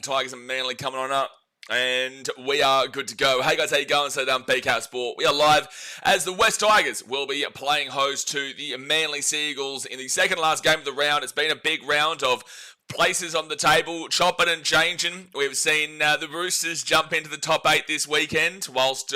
Tigers and Manly coming on up. And we are good to go. Hey guys, how you going? So BKR Sport. We are live as the West Tigers will be playing host to the Manly Seagulls in the second last game of the round. It's been a big round of places on the table, chopping and changing. We've seen the Roosters jump into the top 8 this weekend, whilst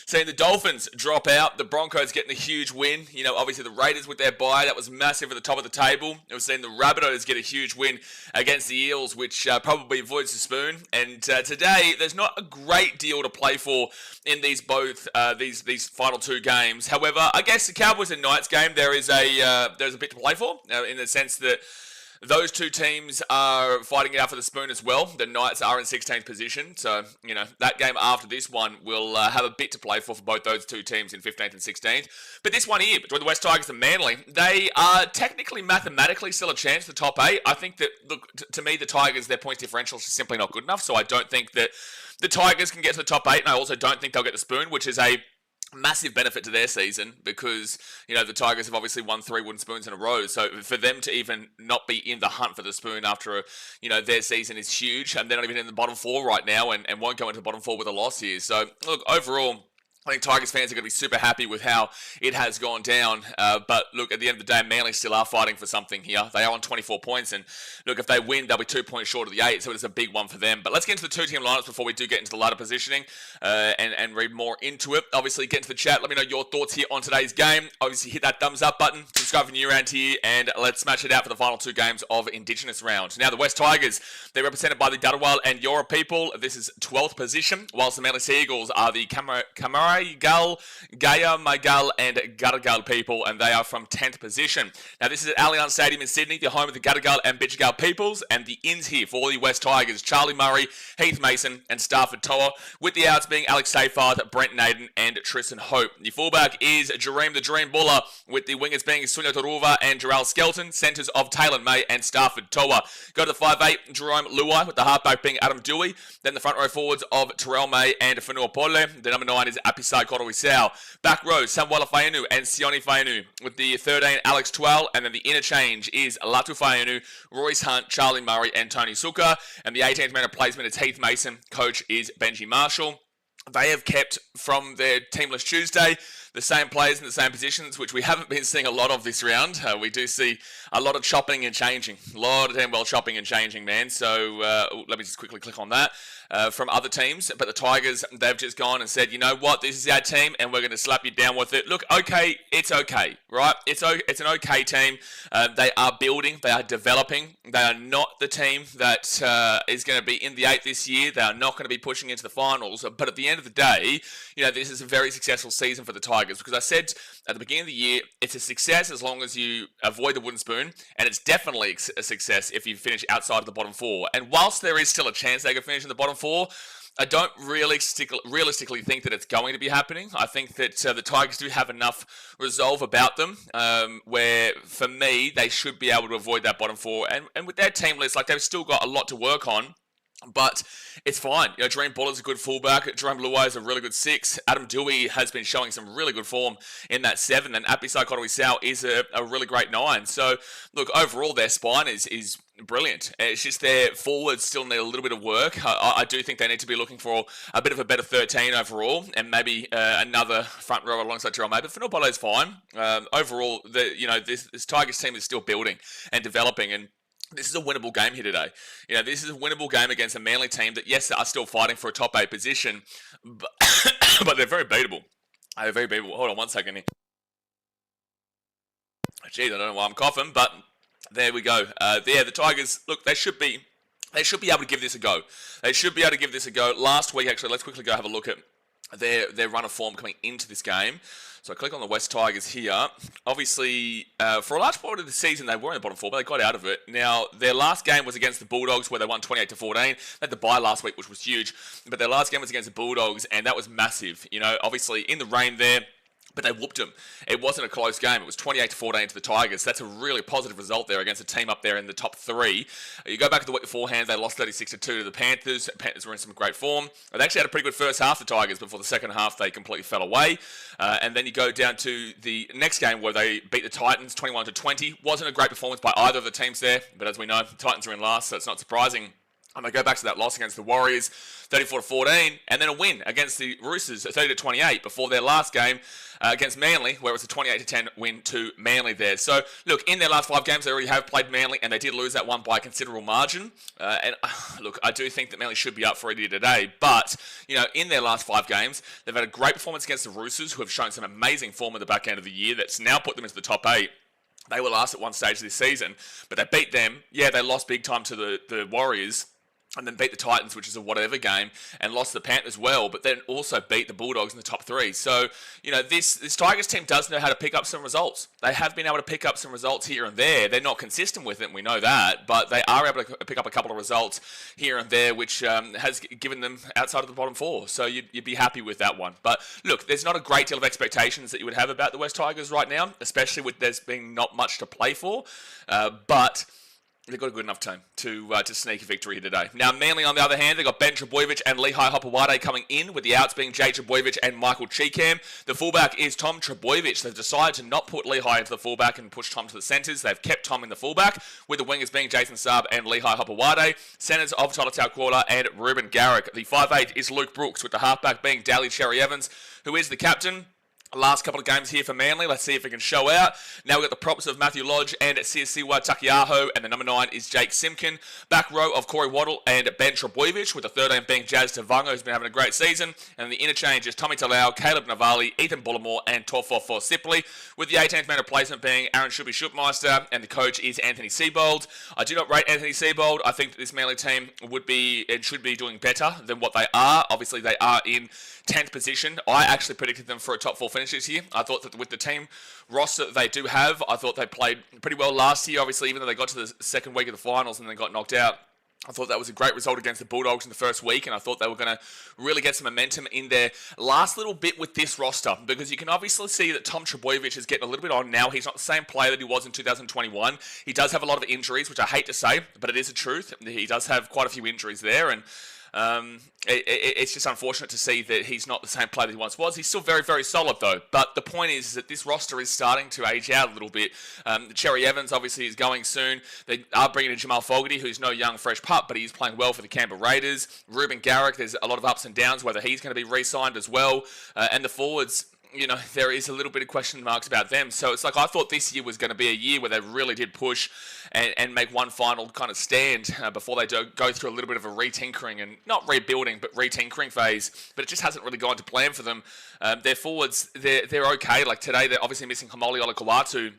seeing the Dolphins drop out. The Broncos getting a huge win. You know, obviously the Raiders with their bye, that was massive at the top of the table. We've seen the Rabbitohs get a huge win against the Eels, which probably avoids the spoon. And today, there's not a great deal to play for in these these final two games. However, I guess the Cowboys and Knights game, there's a bit to play for, in the sense that those two teams are fighting it out for the spoon as well. The Knights are in 16th position. So, you know, that game after this one will have a bit to play for both those two teams in 15th and 16th. But this one here, between the West Tigers and Manly, they are technically, mathematically still a chance for the top 8. I think that, look, to me, the Tigers, their points differential is simply not good enough. So I don't think that the Tigers can get to the top 8. And I also don't think they'll get the spoon, which is a massive benefit to their season because, you know, the Tigers have obviously won 3 wooden spoons in a row. So for them to even not be in the hunt for the spoon after, their season is huge. And they're not even in the bottom 4 right now and won't go into the bottom 4 with a loss here. So, look, overall, I think Tigers fans are going to be super happy with how it has gone down. But look, at the end of the day, Manly still are fighting for something here. They are on 24 points. And look, if they win, they'll be 2 points short of the 8. So it's a big one for them. But let's get into the two-team lineups before we do get into the ladder positioning and read more into it. Obviously, get into the chat. Let me know your thoughts here on today's game. Obviously, hit that thumbs up button. Subscribe if you're new around here. And let's smash it out for the final 2 games of Indigenous round. Now, the West Tigers, they're represented by the Dharawal and Yora people. This is 12th position. Whilst the Manly Seagulls are the Kamaragal, Gaya, Magal, and Gadigal people, and they are from 10th position. Now, this is at Allianz Stadium in Sydney, the home of the Gadigal and Bitchigal peoples, and the ins here for the West Tigers, Charlie Murray, Heath Mason, and Stafford Toa, with the outs being Alex Seyfarth, Brent Naden, and Tristan Hope. The fullback is Jareem the Dream Buller, with the wingers being Sunya Taruva and Jarrell Skelton, centres of Taylor May and Stafford Toa. Go to the 5'8", Jerome Luai, with the halfback being Adam Dewey, then the front row forwards of Terrell May and Fanua Pole. The number 9 is Apisai Korowisau. Back row, Samuela Fainu and Sione Fainu, with the 13, Alex Twell, and then the interchange is Latu Fainu, Royce Hunt, Charlie Murray, and Tony Suka, and the 18th man of placement is Heath Mason, coach is Benji Marshall. They have kept from their Teamless Tuesday the same players in the same positions, which we haven't been seeing a lot of this round. We do see a lot of chopping and changing. A lot of damn well chopping and changing, man. So let me just quickly click on that. From other teams, but the Tigers, they've just gone and said, you know what, this is our team and we're going to slap you down with it. Look, okay, it's okay, right? It's an okay team. They are building, they are developing. They are not the team that is going to be in the 8 this year. They are not going to be pushing into the finals. But at the end of the day, you know, this is a very successful season for the Tigers, because I said at the beginning of the year, it's a success as long as you avoid the wooden spoon, and it's definitely a success if you finish outside of the bottom 4. And whilst there is still a chance they could finish in the bottom 4, I don't realistically think that it's going to be happening. I think that the Tigers do have enough resolve about them where, for me, they should be able to avoid that bottom 4. And with their team list, like, they've still got a lot to work on. But it's fine. You know, Dream Buller's a good fullback. Jerome Luai is a really good 6. Adam Dewey has been showing some really good form in that 7. And Apisai Korowisau is a really great 9. So, look, overall, their spine is brilliant. It's just their forwards still need a little bit of work. I do think they need to be looking for a bit of a better 13 overall, and maybe another front row alongside Jerome May. But Fanua Pole is fine. Overall, this Tigers team is still building and developing, and this is a winnable game here today. You know, this is a winnable game against a Manly team that, yes, are still fighting for a top 8 position, but they're very beatable. They're very beatable. Hold on one second here. Jeez, I don't know why I'm coughing, but there we go. The Tigers, look, they should be able to give this a go. They should be able to give this a go. Last week, actually, let's quickly go have a look at their run of form coming into this game. So I click on the West Tigers here. Obviously, for a large part of the season, they were in the bottom 4, but they got out of it. Now, their last game was against the Bulldogs, where they won 28-14. They had the bye last week, which was huge. But their last game was against the Bulldogs, and that was massive. You know, obviously, in the rain there, but they whooped them. It wasn't a close game. It was 28-14 to the Tigers. That's a really positive result there against a team up there in the top 3. You go back to the week beforehand, they lost 36-2 to the Panthers. The Panthers were in some great form. They actually had a pretty good first half, the Tigers, before the second half they completely fell away. And then you go down to the next game where they beat the Titans 21-20. Wasn't a great performance by either of the teams there, but as we know, the Titans are in last, so it's not surprising. And they go back to that loss against the Warriors, 34-14, and then a win against the Roosters, 30-28, before their last game against Manly, where it was a 28-10 win to Manly there. So, look, in their last 5 games, they already have played Manly, and they did lose that one by a considerable margin. Look, I do think that Manly should be up for it here today, but, in their last 5 games, they've had a great performance against the Roosters, who have shown some amazing form at the back end of the year that's now put them into the top 8. They were last at one stage this season, but they beat them. Yeah, they lost big time to the Warriors, and then beat the Titans, which is a whatever game, and lost the Panthers well, but then also beat the Bulldogs in the top 3. So, this Tigers team does know how to pick up some results. They have been able to pick up some results here and there. They're not consistent with it, we know that, but they are able to pick up a couple of results here and there, which has given them outside of the bottom 4. So you'd be happy with that one. But look, there's not a great deal of expectations that you would have about the West Tigers right now, especially with there's being not much to play for, but they've got a good enough team to sneak a victory here today. Now, Manly, on the other hand, they've got Ben Trbojevic and Lehigh Hopewade coming in, with the outs being Jay Trbojevic and Michael Cheekham. The fullback is Tom Trbojevic. They've decided to not put Lehigh into the fullback and push Tom to the centres. They've kept Tom in the fullback, with the wingers being Jason Saab and Lehigh Hopewade. Centres of Tyler Tauquala and Ruben Garrick. The 5'8" is Luke Brooks, with the halfback being Daly Cherry Evans, who is the captain. Last couple of games here for Manly. Let's see if it can show out. Now we've got the props of Matthew Lodge and Siasiwa Takiaho, and the number 9 is Jake Simpkin. Back row of Corey Waddle and Ben Trbojevic, with the 13 being Jazz Tavanga, who's been having a great season. And the interchange is Tommy Talau, Caleb Navali, Ethan Bullimore, and Tofofo Sipley, with the 18th man replacement being Aaron Shubi-Shupmeister, and the coach is Anthony Seibold. I do not rate Anthony Seibold. I think that this Manly team would be and should be doing better than what they are. Obviously, they are in 10th position. I actually predicted them for a top 4 finish this year. I thought that with the team roster that they do have, I thought they played pretty well last year. Obviously, even though they got to the second week of the finals and then got knocked out, I thought that was a great result against the Bulldogs in the first week, and I thought they were going to really get some momentum in their last little bit with this roster, because you can obviously see that Tom Trbojevic is getting a little bit on now. He's not the same player that he was in 2021. He does have a lot of injuries, which I hate to say, but it is a truth. He does have quite a few injuries there, and it's just unfortunate to see that he's not the same player that he once was. He's still very, very solid, though. But the point is that this roster is starting to age out a little bit. Cherry Evans, obviously, is going soon. They are bringing in Jamal Fogarty, who's no young, fresh pup, but he's playing well for the Canberra Raiders. Ruben Garrick, there's a lot of ups and downs, whether he's going to be re-signed as well. And the forwards, there is a little bit of question marks about them. So it's like I thought this year was going to be a year where they really did push and make one final kind of stand before they go through a little bit of a retinkering, and not rebuilding, but retinkering phase. But it just hasn't really gone to plan for them. Their forwards, they're okay. Like today, they're obviously missing Hamoli Olakawatu.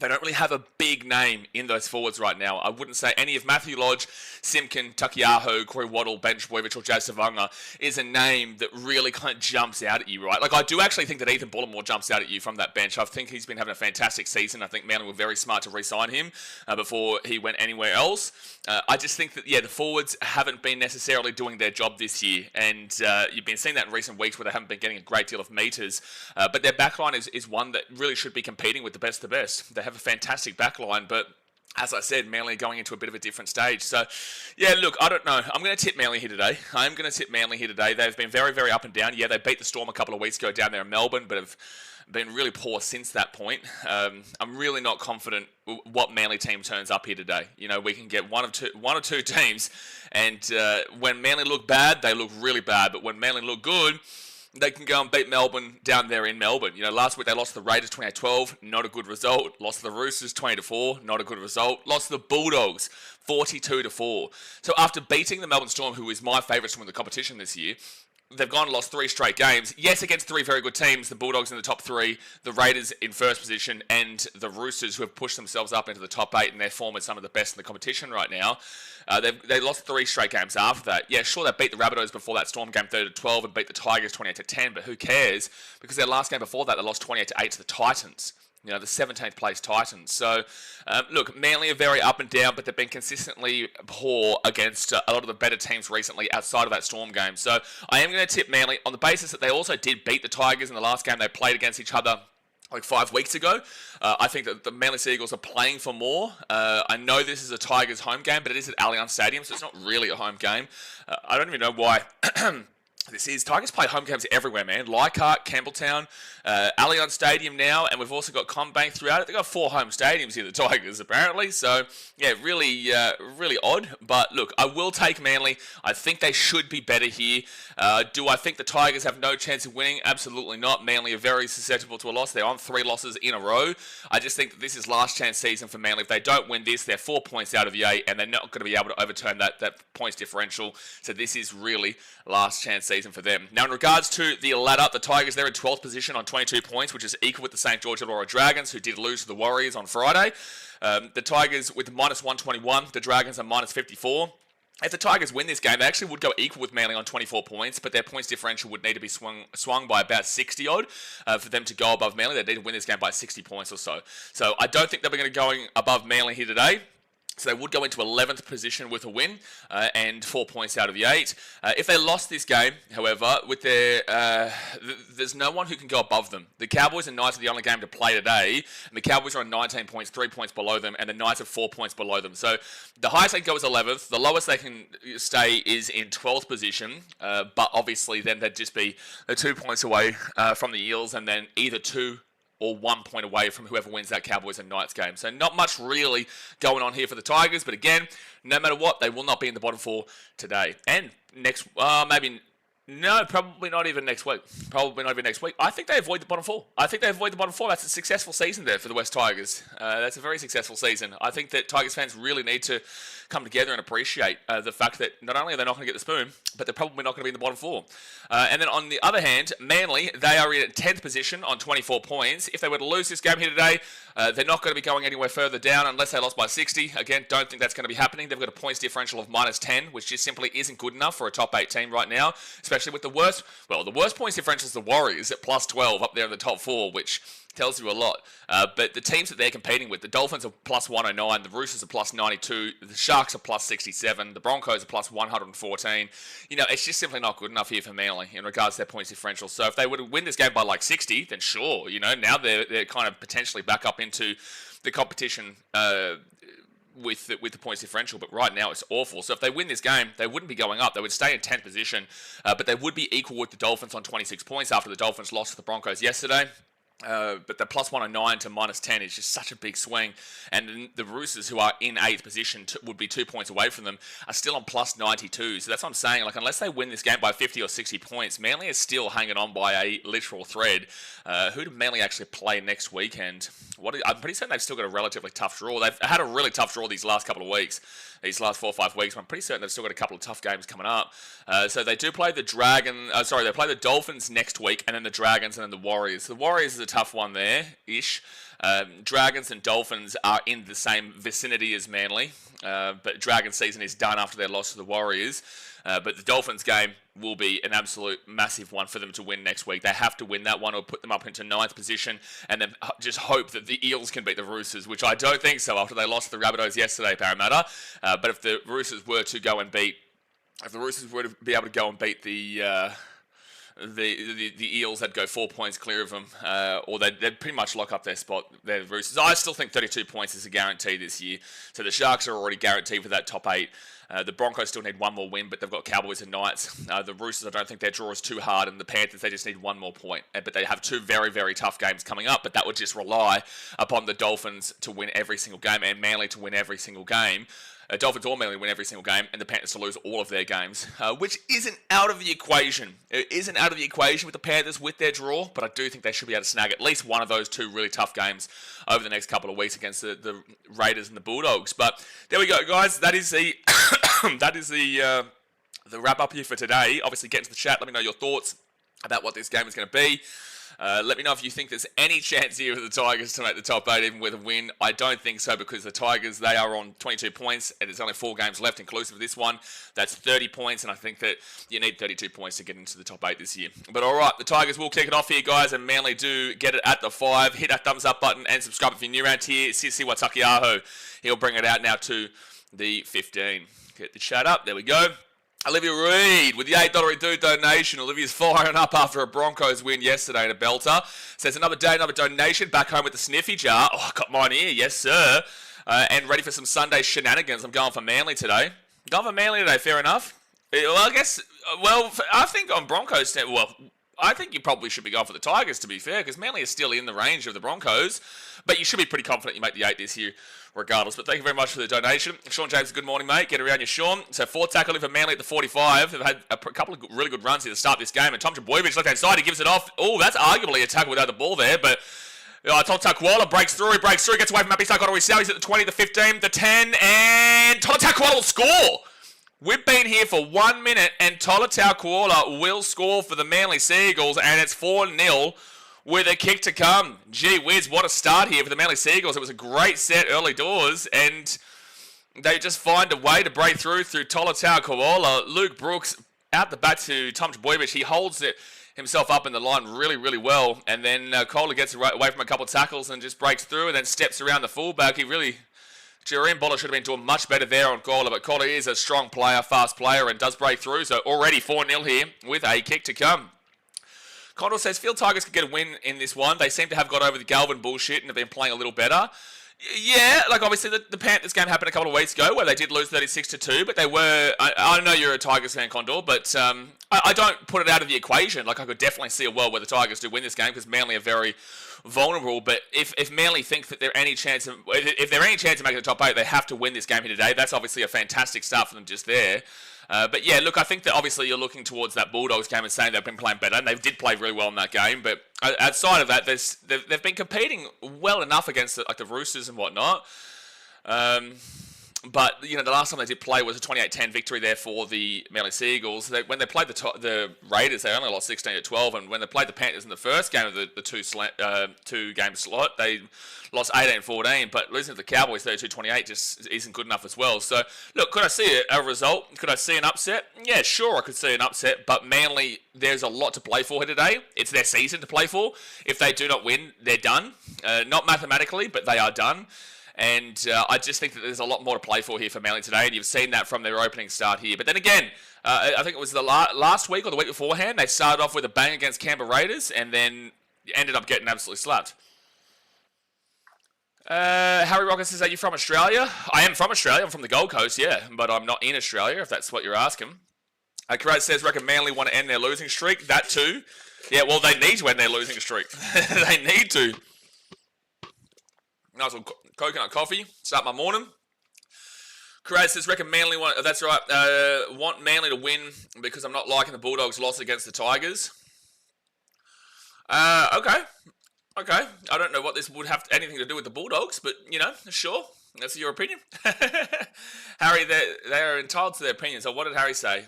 They don't really have a big name in those forwards right now. I wouldn't say any of Matthew Lodge, Simpkin, Takiaho, Corey Waddle, Ben Trbojevic, or Jazz Tavanga is a name that really kind of jumps out at you, right? Like, I do actually think that Ethan Bullimore jumps out at you from that bench. I think he's been having a fantastic season. I think Manly were very smart to re-sign him before he went anywhere else. I just think that, the forwards haven't been necessarily doing their job this year, and you've been seeing that in recent weeks where they haven't been getting a great deal of meters. But their backline is one that really should be competing with the best of the best. They have a fantastic backline, but as I said, Manly going into a bit of a different stage. So, look, I don't know. I'm going to tip Manly here today. They've been very, very up and down. Yeah, they beat the Storm a couple of weeks ago down there in Melbourne, but have been really poor since that point. I'm really not confident what Manly team turns up here today. We can get one or two teams, and when Manly look bad, they look really bad. But when Manly look good, they can go and beat Melbourne down there in Melbourne. Last week they lost to the Raiders 28-12, not a good result. Lost to the Roosters 20-4, not a good result. Lost to the Bulldogs 42-4. So after beating the Melbourne Storm, who is my favourite to win the competition this year, they've gone and lost 3 straight games. Yes, against 3 very good teams. The Bulldogs in the top 3, the Raiders in first position, and the Roosters, who have pushed themselves up into the top 8, and their form is some of the best in the competition right now. They lost 3 straight games after that. Yeah, sure, they beat the Rabbitohs before that Storm game 30-12 and beat the Tigers 28-10, but who cares? Because their last game before that, they lost 28-8 to the Titans. The 17th place Titans. So, look, Manly are very up and down, but they've been consistently poor against a lot of the better teams recently outside of that Storm game. So, I am going to tip Manly on the basis that they also did beat the Tigers in the last game they played against each other like 5 weeks ago. I think that the Manly Sea Eagles are playing for more. I know this is a Tigers home game, but it is at Allianz Stadium, so it's not really a home game. I don't even know why Tigers play home games everywhere, man. Leichhardt, Campbelltown, Allianz Stadium now, and we've also got Combank throughout it. They've got 4 home stadiums here, the Tigers, apparently. So, yeah, really odd. But look, I will take Manly. I think they should be better here. Do I think the Tigers have no chance of winning? Absolutely not. Manly are very susceptible to a loss. They're on 3 losses in a row. I just think that this is last chance season for Manly. If they don't win this, they're 4 points out of the 8, and they're not going to be able to overturn that points differential. So this is really last chance season for them. Now, in regards to the ladder, the Tigers, they're in 12th position on 22 points, which is equal with the St. George Illawarra Dragons, who did lose to the Warriors on Friday. The Tigers with minus 121, the Dragons are minus 54. If the Tigers win this game, they actually would go equal with Manly on 24 points, but their points differential would need to be swung by about 60-odd for them to go above Manly. They need to win this game by 60 points or so. So I don't think they're going to go above Manly here today. So they would go into 11th position with a win and 4 points out of the 8. If they lost this game, however, with there's no one who can go above them. The Cowboys and Knights are the only game to play today, and the Cowboys are on 19 points, 3 points below them, and the Knights are 4 points below them. So the highest they can go is 11th. The lowest they can stay is in 12th position, but obviously then they'd just be 2 points away from the Eels, and then either 2 or 1 point away from whoever wins that Cowboys and Knights game. So not much really going on here for the Tigers, but again, no matter what, they will not be in the bottom 4 today. And next, probably not even next week. I think they avoid the bottom 4. That's a successful season there for the West Tigers. That's a very successful season. I think that Tigers fans really need to come together and appreciate the fact that not only are they not going to get the spoon, but they're probably not going to be in the bottom 4. And then on the other hand, Manly, they are in 10th position on 24 points. If they were to lose this game here today, they're not going to be going anywhere further down unless they lost by 60. Again, don't think that's going to be happening. They've got a points differential of minus 10, which just simply isn't good enough for a top 8 team right now, especially with the worst points differential is the Warriors at plus 12 up there in the top 4, which tells you a lot. But the teams that they're competing with, the Dolphins are plus 109, the Roosters are plus 92, the Sharks are plus 67, the Broncos are plus 114. It's just simply not good enough here for Manly in regards to their points differential. So if they were to win this game by like 60, then sure, now they're kind of potentially back up into the competition with the points differential, but right now it's awful. So if they win this game, they wouldn't be going up. They would stay in 10th position, but they would be equal with the Dolphins on 26 points after the Dolphins lost to the Broncos yesterday. But the plus 109 to minus 10 is just such a big swing. And the Roosters, who are in 8th position, would be 2 points away from them, are still on plus 92. So that's what I'm saying. Like, unless they win this game by 50 or 60 points, Manly is still hanging on by a literal thread. Who do Manly actually play next weekend? I'm pretty certain they've still got a relatively tough draw. They've had a really tough draw these last couple of weeks. These last 4 or 5 weeks, I'm pretty certain they've still got a couple of tough games coming up. So they do play they play the Dolphins next week, and then the Dragons, and then the Warriors. The Warriors is a tough one there-ish. Dragons and Dolphins are in the same vicinity as Manly, but Dragons season is done after their loss to the Warriors. But the Dolphins game will be an absolute massive one for them to win next week. They have to win that one or put them up into 9th position, and then just hope that the Eels can beat the Roosters, which I don't think so after they lost to the Rabbitohs yesterday, Parramatta. But if the Roosters were to be able to go and beat the Eels, they'd go 4 points clear of them, or they'd pretty much lock up their spot. The Roosters. I still think 32 points is a guarantee this year. So the Sharks are already guaranteed for that top 8. The Broncos still need one more win, but they've got Cowboys and Knights. The Roosters, I don't think their draw is too hard, and the Panthers, they just need one more point. But they have 2 very, very tough games coming up, but that would just rely upon the Dolphins to win every single game and Manly to win every single game. Dolphins or Manly win every single game, and the Panthers to lose all of their games, which isn't out of the equation. It isn't out of the equation with the Panthers with their draw, but I do think they should be able to snag at least one of those 2 really tough games over the next couple of weeks against the Raiders and the Bulldogs. But there we go, guys. That is the the wrap up here for today. Obviously, get into the chat. Let me know your thoughts about what this game is going to be. Let me know if you think there's any chance here for the Tigers to make the top 8 even with a win. I don't think so, because the Tigers, they are on 22 points and there's only 4 games left inclusive of this one. That's 30 points, and I think that you need 32 points to get into the top 8 this year. But alright, the Tigers will kick it off here, guys, and Manly do get it at the 5. Hit that thumbs up button and subscribe if you're new around here. Sisi Watakiaho, he'll bring it out now to the 15. Get the chat up, there we go. Olivia Reid with the $8 dude donation. Olivia's firing up after a Broncos win yesterday in a belter. Says another day, another donation. Back home with the sniffy jar. Oh, I got mine here. Yes, sir. And ready for some Sunday shenanigans. I'm going for Manly today. Fair enough. Well, I guess. I think on Broncos. I think you probably should be going for the Tigers, to be fair, because Manly is still in the range of the Broncos. But you should be pretty confident you make the 8 this year, regardless. But thank you very much for the donation. Sean James, good morning, mate. Get around you, Sean. So 4 tackle in for Manly at the 45. They've had a couple of really good runs here to start this game. And Tom Trbojevic, left-hand side, he gives it off. Oh, that's arguably a tackle without the ball there. But Takwala breaks through, gets away from Happy Psychotic. He's at the 20, the 15, the 10, and Takwala will score. We've been here for 1 minute, and Tolutau Koala will score for the Manly Seagulls, and it's 4-0 with a kick to come. Gee whiz, what a start here for the Manly Seagulls. It was a great set early doors, and they just find a way to break through Tolutau Koala. Luke Brooks out the back to Tom Trbojevic. He holds it himself up in the line really, really well, and then Koala gets away from a couple of tackles and just breaks through and then steps around the fullback. Jeremy Boller should have been doing much better there on Koala, but Koala is a strong player, fast player, and does break through. So already 4-0 here with a kick to come. Condor says, Field Tigers could get a win in this one. They seem to have got over the Galvin bullshit and have been playing a little better. Yeah, like obviously the Panthers game happened a couple of weeks ago where they did lose 36-2, but they were, I know you're a Tigers fan, Condor, but I don't put it out of the equation. Like I could definitely see a world where the Tigers do win this game because Manly are very vulnerable, but if Manly think that they're any chance of, if they're any chance of making the top 8, they have to win this game here today. That's obviously a fantastic start for them just there. But yeah, look, I think that obviously you're looking towards that Bulldogs game and saying they've been playing better, and they did play really well in that game. But outside of that, they've been competing well enough against the Roosters and whatnot. But the last time they did play was a 28-10 victory there for the Manly Seagulls. When they played the Raiders, they only lost 16-12, and when they played the Panthers in the first game of the two-game slot, they lost 18-14. But losing to the Cowboys 32-28 just isn't good enough as well. So look, could I see a result? Could I see an upset? Yeah, sure, I could see an upset. But Manly, there's a lot to play for here today. It's their season to play for. If they do not win, they're done. Not mathematically, but they are done. And I just think that there's a lot more to play for here for Manly today, and you've seen that from their opening start here. But then again, I think it was the last week or the week beforehand, they started off with a bang against Canberra Raiders, and then ended up getting absolutely slapped. Harry Rocket says, are you from Australia? I am from Australia. I'm from the Gold Coast, yeah, but I'm not in Australia, if that's what you're asking. Karate says, reckon Manly want to end their losing streak. That too. Yeah, well, they need to end their losing streak. They need to. Nice little coconut coffee. Start my morning. Karate says, reckon Manly want... That's right. Want Manly to win because I'm not liking the Bulldogs' loss against the Tigers. Okay. I don't know what this would have anything to do with the Bulldogs, but, sure. That's your opinion. Harry, they are entitled to their opinion. So what did Harry say?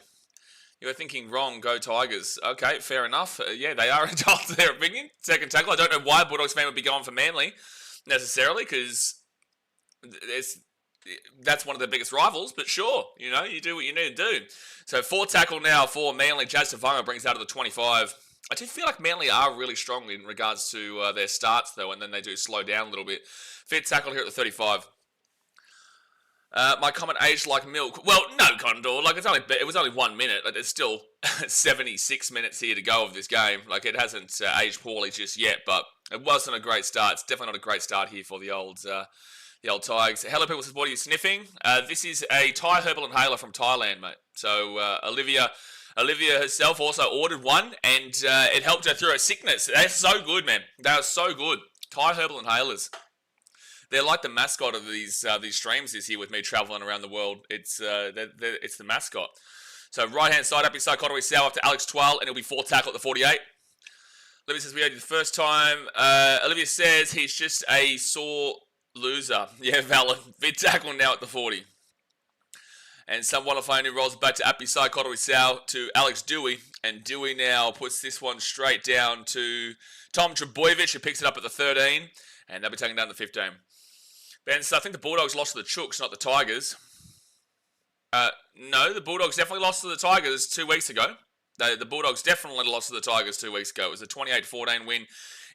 You were thinking wrong, go Tigers. Okay, fair enough. Yeah, they are entitled to their opinion. Second tackle. I don't know why a Bulldogs fan would be going for Manly necessarily, because that's one of their biggest rivals, but sure, you do what you need to do. So 4 tackle now for Manly. Jazz Tavanga brings out of the 25. I do feel like Manly are really strong in regards to their starts, though, and then they do slow down a little bit. 5th tackle here at the 35. My comment aged like milk. Well, no, Condor. Like it was only 1 minute. Like there's still 76 minutes here to go of this game. Like it hasn't aged poorly just yet, but it wasn't a great start. It's definitely not a great start here for the old Tigers. Hello, people. Says, what are you sniffing? This is a Thai herbal inhaler from Thailand, mate. So Olivia herself also ordered one, and it helped her through her sickness. They're so good, man. They are so good. Thai herbal inhalers. They're like the mascot of these streams this year with me traveling around the world. It's the mascot. So right-hand side, Happy Psychotic Sour up to Alex Twal, and it'll be 4 tackle at the 48. Olivia says, we had you the first time. Olivia says, he's just a sore loser. Yeah, valid. Big tackle now at the 40. And some one of who rolls back to Happy Psychotic Sour to Alex Dewey. And Dewey now puts this one straight down to Tom Trbojevic, who picks it up at the 13. And they'll be taking down the 15. Ben, so I think the Bulldogs lost to the Chooks, not the Tigers. No, the Bulldogs definitely lost to the Tigers 2 weeks ago. The Bulldogs definitely lost to the Tigers 2 weeks ago. It was a 28-14 win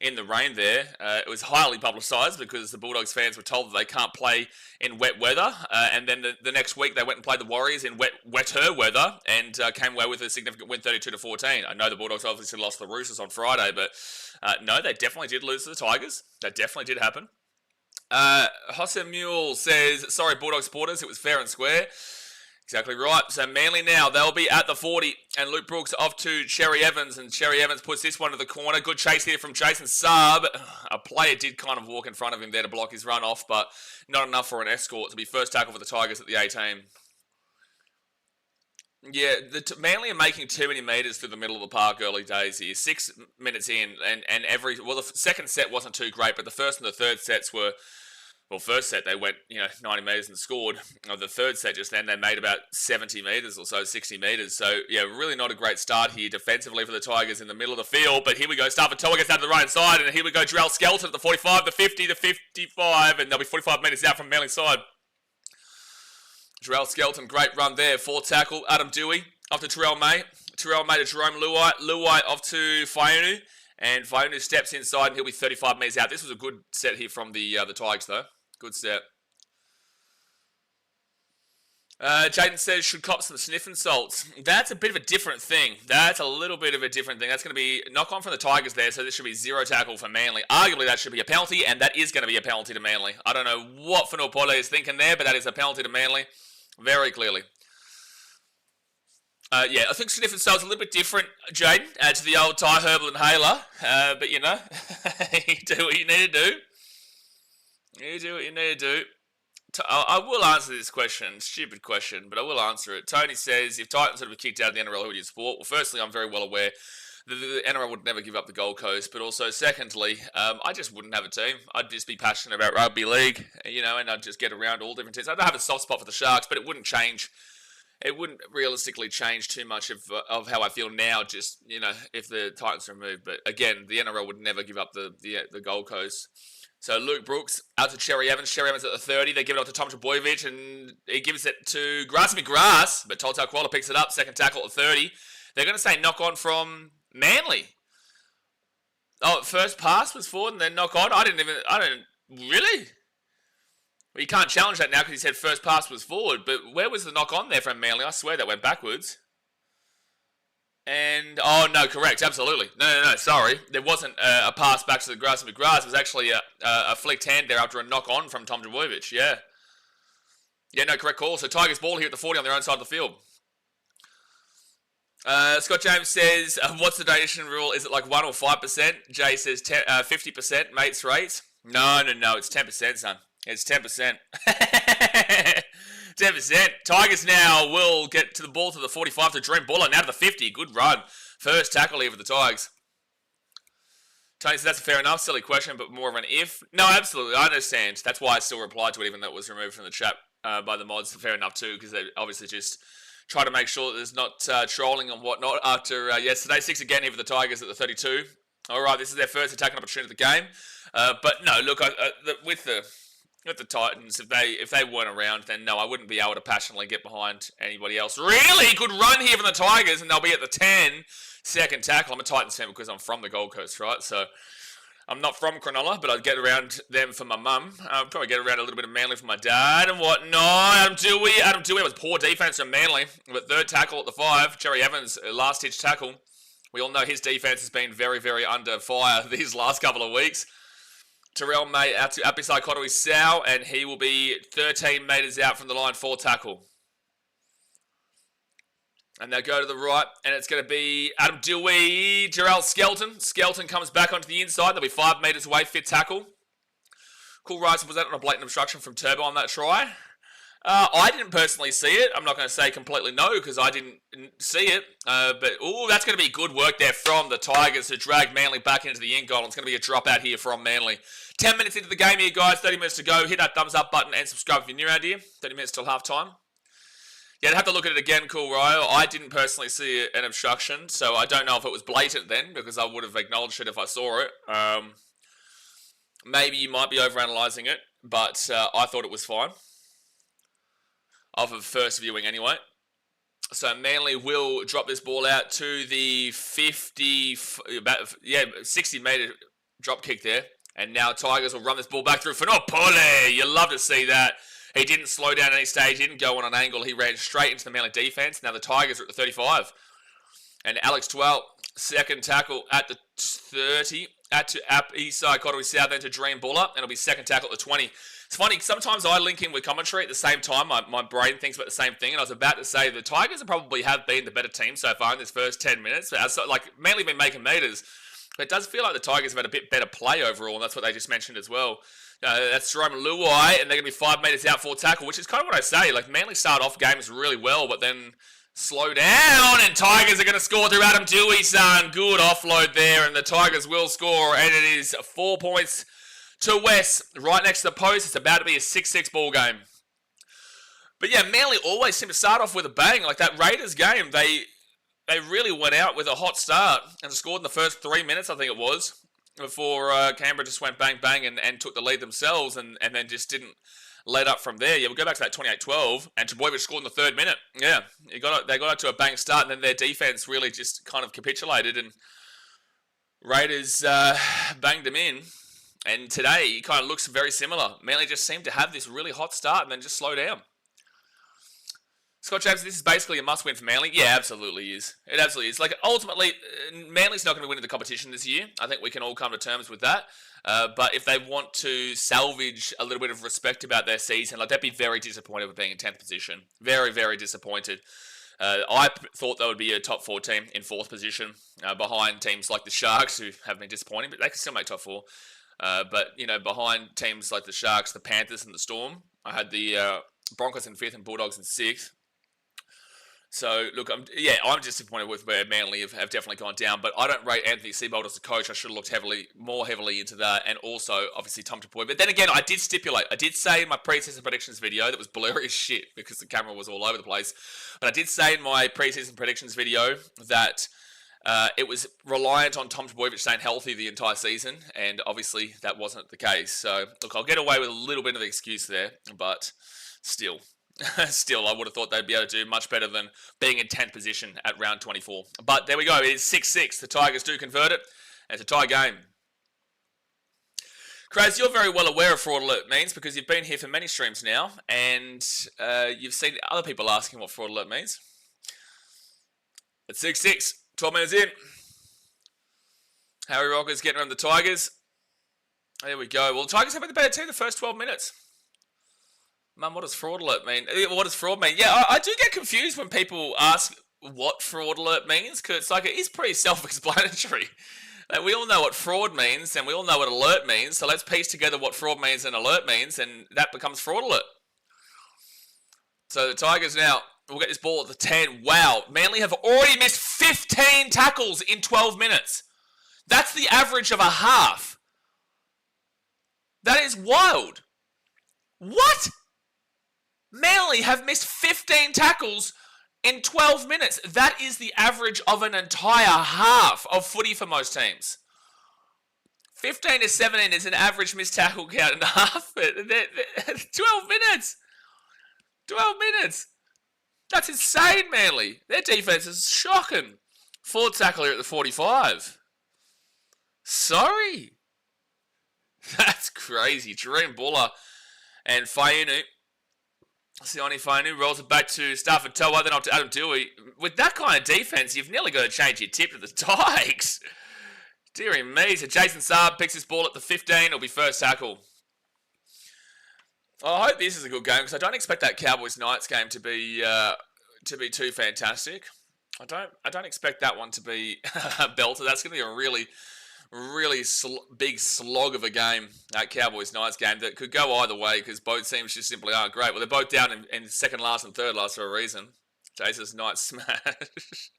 in the rain there. It was highly publicised because the Bulldogs fans were told that they can't play in wet weather. And then the next week they went and played the Warriors in wetter weather and came away with a significant win 32-14. I know the Bulldogs obviously lost to the Roosters on Friday, but no, they definitely did lose to the Tigers. That definitely did happen. Jose Mule says, sorry, Bulldog supporters, it was fair and square. Exactly right. So Manly now, they'll be at the 40. And Luke Brooks off to Cherry Evans. And Cherry Evans puts this one to the corner. Good chase here from Jason Saab. A player did kind of walk in front of him there to block his run off, but not enough for an escort to be first tackle for the Tigers at the 18. Yeah, Manly are making too many metres through the middle of the park early days here. 6 minutes in, and the second set wasn't too great, but the first and the third sets were... Well, first set, they went, 90 metres and scored. The third set just then, they made about 70 metres or so, 60 metres. So, yeah, really not a great start here defensively for the Tigers in the middle of the field. But here we go. Start for Toa gets out to the right side. And here we go. Jarrell Skelton at the 45, the 50, the 55. And they'll be 45 metres out from Manly's side. Jarrell Skelton, great run there. Fourth tackle. Adam Dewey off to Terrell May. Terrell May to Jerome Luai. Luai off to Faiunu. And Faiunu steps inside and he'll be 35 metres out. This was a good set here from the Tigers, though. Good set. Jaden says, should cop some sniffing salts. That's a bit of a different thing. That's a little bit of a different thing. That's going to be knock on from the Tigers there, so this should be 0 tackle for Manly. Arguably, that should be a penalty, and that is going to be a penalty to Manly. I don't know what Fanupole is thinking there, but that is a penalty to Manly. Very clearly. Yeah, I think sniffing salt's a little bit different, Jaden, to the old Thai herbal inhaler. But, you do what you need to do. You do what you need to do. I will answer this question. Stupid question, but I will answer it. Tony says, if Titans would have kicked out of the NRL, who would you support? Well, firstly, I'm very well aware that the NRL would never give up the Gold Coast. But also, secondly, I just wouldn't have a team. I'd just be passionate about rugby league, and I'd just get around all different teams. I don't have a soft spot for the Sharks, but it wouldn't change. It wouldn't realistically change too much of how I feel now, just, if the Titans are removed. But again, the NRL would never give up the Gold Coast. So Luke Brooks out to Cherry Evans. Cherry Evans at the 30. They give it up to Tom Trbojevic, and he gives it to Grassy McGrath. But Toltau Koala picks it up. Second tackle at 30. They're going to say knock on from Manly. Oh, first pass was forward and then knock on. Really? Well, you can't challenge that now because he said first pass was forward. But where was the knock on there from Manly? I swear that went backwards. And, no, correct, absolutely. No, sorry. There wasn't a pass back to the Grassy McGrath. It was actually a flicked hand there after a knock-on from Tom Trbojevic, yeah. Yeah, no, correct call. So Tigers ball here at the 40 on their own side of the field. Scott James says, what's the donation rule? Is it like 1 or 5%? Jay says 50%, mates rates. No, it's 10%, son. It's 10%. 10%. Tigers now will get to the ball to the 45 to Dream Buller. Now to the 50. Good run. First tackle here for the Tigers. Tony says that's fair enough. Silly question, but more of an if. No, absolutely. I understand. That's why I still replied to it, even though it was removed from the chat by the mods. Fair enough, too, because they obviously just try to make sure that there's not trolling and whatnot after yesterday. 6 again here for the Tigers at the 32. All right, this is their first attacking opportunity of the game. But no, look, with the Titans, if they weren't around, then no, I wouldn't be able to passionately get behind anybody else. Really good run here from the Tigers, and they'll be at the 10. Second tackle. I'm a Titans fan because I'm from the Gold Coast, right? So I'm not from Cronulla, but I'd get around them for my mum. I'd probably get around a little bit of Manly for my dad and whatnot. Adam Dewey was poor defense from Manly. But third tackle at the 5. Cherry Evans, last-ditch tackle. We all know his defense has been very, very under fire these last couple of weeks. Terrell May out to Apisai Kotoi Sau, and he will be 13 metres out from the line for tackle. And they'll go to the right, and it's going to be Adam Dewey, Jarrell Skelton. Skelton comes back onto the inside. They'll be 5 metres away, fit tackle. Cool Rice, was that on a blatant obstruction from Turbo on that try? I didn't personally see it. I'm not going to say completely no because I didn't see it. But that's going to be good work there from the Tigers to drag Manly back into the end goal. It's going to be a drop out here from Manly. 10 minutes into the game here, guys. 30 minutes to go. Hit that thumbs up button and subscribe if you're new around here. 30 minutes till half time. Yeah, I'd have to look at it again, Cool Ryo. I didn't personally see an obstruction, so I don't know if it was blatant then because I would have acknowledged it if I saw it. Maybe you might be overanalyzing it, but I thought it was fine. Off of first viewing anyway. So Manly will drop this ball out to the 60 metre drop kick there. And now Tigers will run this ball back through Fanopole. You love to see that. He didn't slow down at any stage. He didn't go on an angle. He ran straight into the Manly defence. Now the Tigers are at the 35. And Alex Twell, second tackle at the 30. At Eastside Kotoi South, then to Dream Buller. And it'll be second tackle at the 20. It's funny, sometimes I link in with commentary at the same time. My brain thinks about the same thing, and I was about to say the Tigers probably have been the better team so far in this first 10 minutes. Like, Manly been making meters, but it does feel like the Tigers have had a bit better play overall, and that's what they just mentioned as well. That's Jerome Luai, and they're going to be 5 meters out for tackle, which is kind of what I say. Like, Manly start off games really well, but then slow down, and Tigers are going to score through Adam Dewey, son. Good offload there, and the Tigers will score, and it is 4 points to West, right next to the post. It's about to be a 6-6 ball game. But yeah, Manly always seem to start off with a bang. Like that Raiders game, they really went out with a hot start and scored in the first 3 minutes, I think it was, before Canberra just went bang, bang and took the lead themselves and then just didn't let up from there. Yeah, we'll go back to that 28-12, and Trbojevic scored in the 3rd minute. Yeah, they got up to a bang start, and then their defense really just kind of capitulated, and Raiders banged them in. And today, it kind of looks very similar. Manly just seemed to have this really hot start and then just slow down. Scott James, this is basically a must-win for Manly. Yeah, absolutely is. It absolutely is. Like, ultimately, Manly's not going to win the competition this year. I think we can all come to terms with that. But if they want to salvage a little bit of respect about their season, like, they'd be very disappointed with being in 10th position. Very, very disappointed. I thought they would be a top 4 team in 4th position, behind teams like the Sharks, who have been disappointing, but they can still make top 4. But, you know, behind teams like the Sharks, the Panthers, and the Storm, I had the Broncos in 5th and Bulldogs in 6th. So, look, I'm disappointed with where Manly have definitely gone down, but I don't rate Anthony Seibold as a coach. I should have looked more heavily into that, and also, obviously, Tom Trbojevic. But then again, I did say in my pre-season predictions video that was blurry as shit because the camera was all over the place, but I did say in my pre-season predictions video that it was reliant on Tom Trbojevic staying healthy the entire season, and obviously that wasn't the case. So, look, I'll get away with a little bit of an excuse there, but still, I would have thought they'd be able to do much better than being in 10th position at round 24. But there we go, it is 6-6. The Tigers do convert it, and it's a tie game. Kraz, you're very well aware of fraud alert means because you've been here for many streams now, and you've seen other people asking what fraud alert means. It's 6-6. 12 minutes in. Harry Rockers getting around the Tigers. There we go. Well, the Tigers have been the better team the first 12 minutes. Mum, what does fraud alert mean? What does fraud mean? Yeah, I do get confused when people ask what fraud alert means, because it's like, it is pretty self-explanatory. Like, we all know what fraud means, and we all know what alert means, so let's piece together what fraud means and alert means, and that becomes fraud alert. So the Tigers now will get this ball at the 10. Wow, Manly have already missed 15 tackles in 12 minutes. That's the average of a half. That is wild. What? Manly have missed 15 tackles in 12 minutes. That is the average of an entire half of footy for most teams. 15 to 17 is an average missed tackle count in half. 12 minutes. 12 minutes. That's insane, Manly. Their defense is shocking. Forward tackle here at the 45. Sorry. That's crazy. Dream Buller and Fainu. Sione Fainu rolls it back to Stafford Toa, then up to Adam Dewey. With that kind of defense, you've nearly got to change your tip to the Tigers. Deary me. So Jason Saab picks his ball at the 15. It'll be first tackle. I hope this is a good game because I don't expect that Cowboys Knights game to be too fantastic. I don't expect that one to be a belter. That's going to be a really big slog of a game, that Cowboys Knights game, that could go either way because both teams just simply aren't great. Well, they're both down in second last and third last for a reason. Jason's Knights smash.